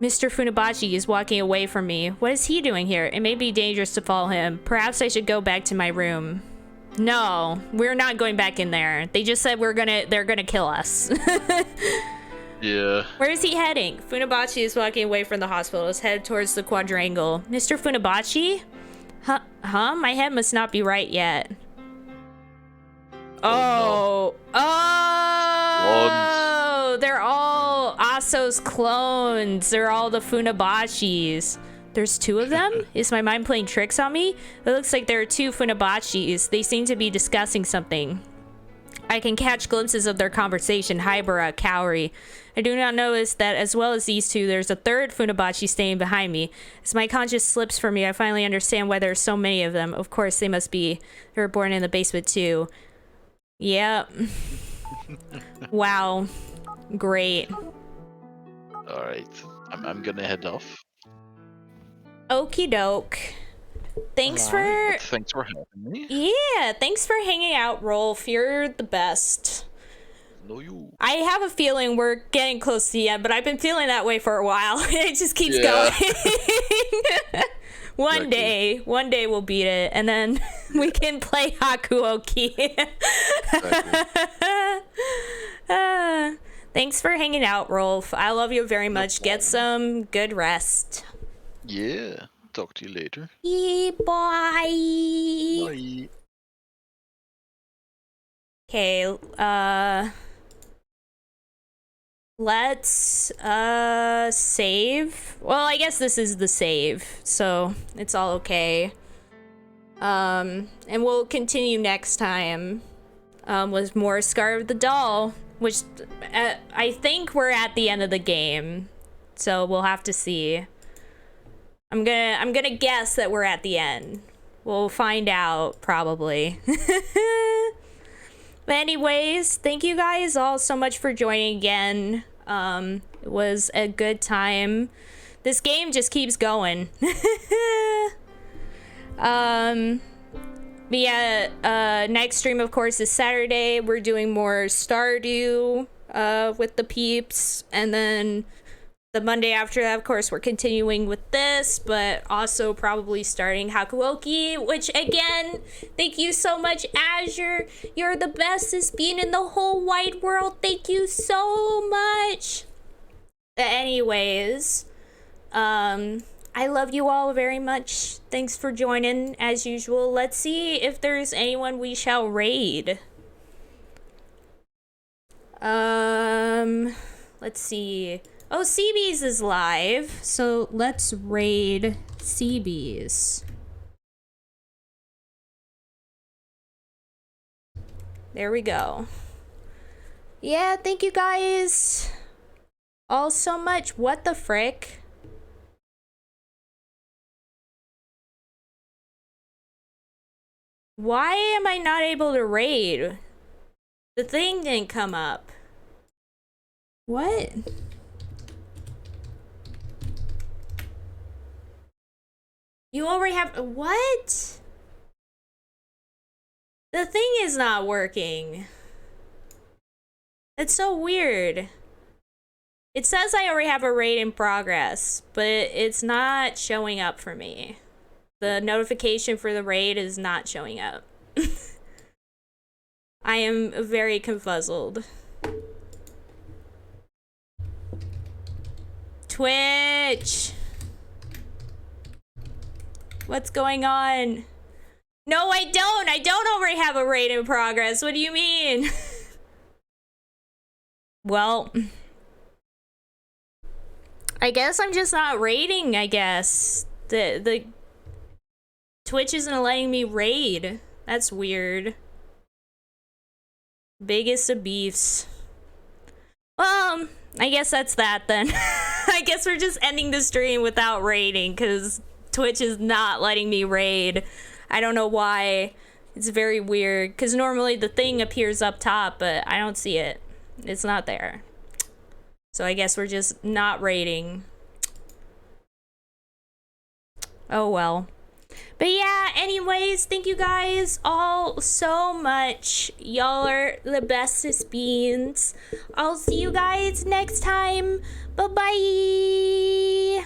[SPEAKER 1] Mr. Funabachi is walking away from me. What is he doing here? It may be dangerous to follow him. Perhaps I should go back to my room. No, we're not going back in there. They just said they're gonna kill us.
[SPEAKER 2] Yeah.
[SPEAKER 1] Where is he heading? Funabachi is walking away from the hospital. He's headed towards the quadrangle. Mr. Funabachi? Huh? My head must not be right yet. Oh. Oh, they're all Aso's clones. They're all the Funabachis. There's two of them? Is my mind playing tricks on me? It looks like there are two Funabachis. They seem to be discussing something. I can catch glimpses of their conversation. Haibara, Kaori. I do not notice that as well as these two, there's a third Funabachi staying behind me. As my conscience slips from me, I finally understand why there are so many of them. Of course, they must be. They were born in the basement too. Yep. Wow. Great.
[SPEAKER 2] Alright. I'm gonna head off.
[SPEAKER 1] Okie doke. Thanks for...
[SPEAKER 2] Thanks for having me.
[SPEAKER 1] Yeah, thanks for hanging out, Rolf. You're the best.
[SPEAKER 2] No, you.
[SPEAKER 1] I have a feeling we're getting close to the end, but I've been feeling that way for a while. It just keeps going. One day we'll beat it, and then we can play Hakuoki. Thanks for hanging out, Rolf. I love you very much. Get some good rest.
[SPEAKER 2] Yeah. Talk to you later.
[SPEAKER 1] Yeah, bye.
[SPEAKER 2] Bye.
[SPEAKER 1] Okay, let's save. Well, I guess this is the save, so it's all okay. And we'll continue next time with more Scar of the Doll, which I think we're at the end of the game, so we'll have to see. I'm gonna guess that we're at the end. We'll find out probably. But anyways, thank you guys all so much for joining again. It was a good time. This game just keeps going. But yeah, next stream, of course, is Saturday. We're doing more Stardew with the peeps. And then the Monday after that, of course, we're continuing with this, but also probably starting Hakuoki, which, again, thank you so much, Azure. You're the bestest being in the whole wide world. Thank you so much. Anyways, I love you all very much. Thanks for joining, as usual. Let's see if there's anyone we shall raid. Let's see. Oh, Seabees is live, so let's raid Seabees. There we go. Yeah, thank you guys all so much. What the frick? Why am I not able to raid? The thing didn't come up. What? You already have... What? The thing is not working. That's so weird. It says I already have a raid in progress, but it's not showing up for me. The notification for the raid is not showing up. I am very confuzzled. Twitch! What's going on? No, I don't! I don't already have a raid in progress. What do you mean? Well, I guess I'm just not raiding, I guess. The Twitch isn't letting me raid. That's weird. Biggest of beefs. Well, I guess that's that then. I guess we're just ending the stream without raiding because Twitch is not letting me raid. I don't know why. It's very weird because normally the thing appears up top, but I don't see it. It's not there. So I guess we're just not raiding. Oh well. But yeah, anyways, thank you guys all so much. Y'all are the bestest beans. I'll see you guys next time. Bye-bye.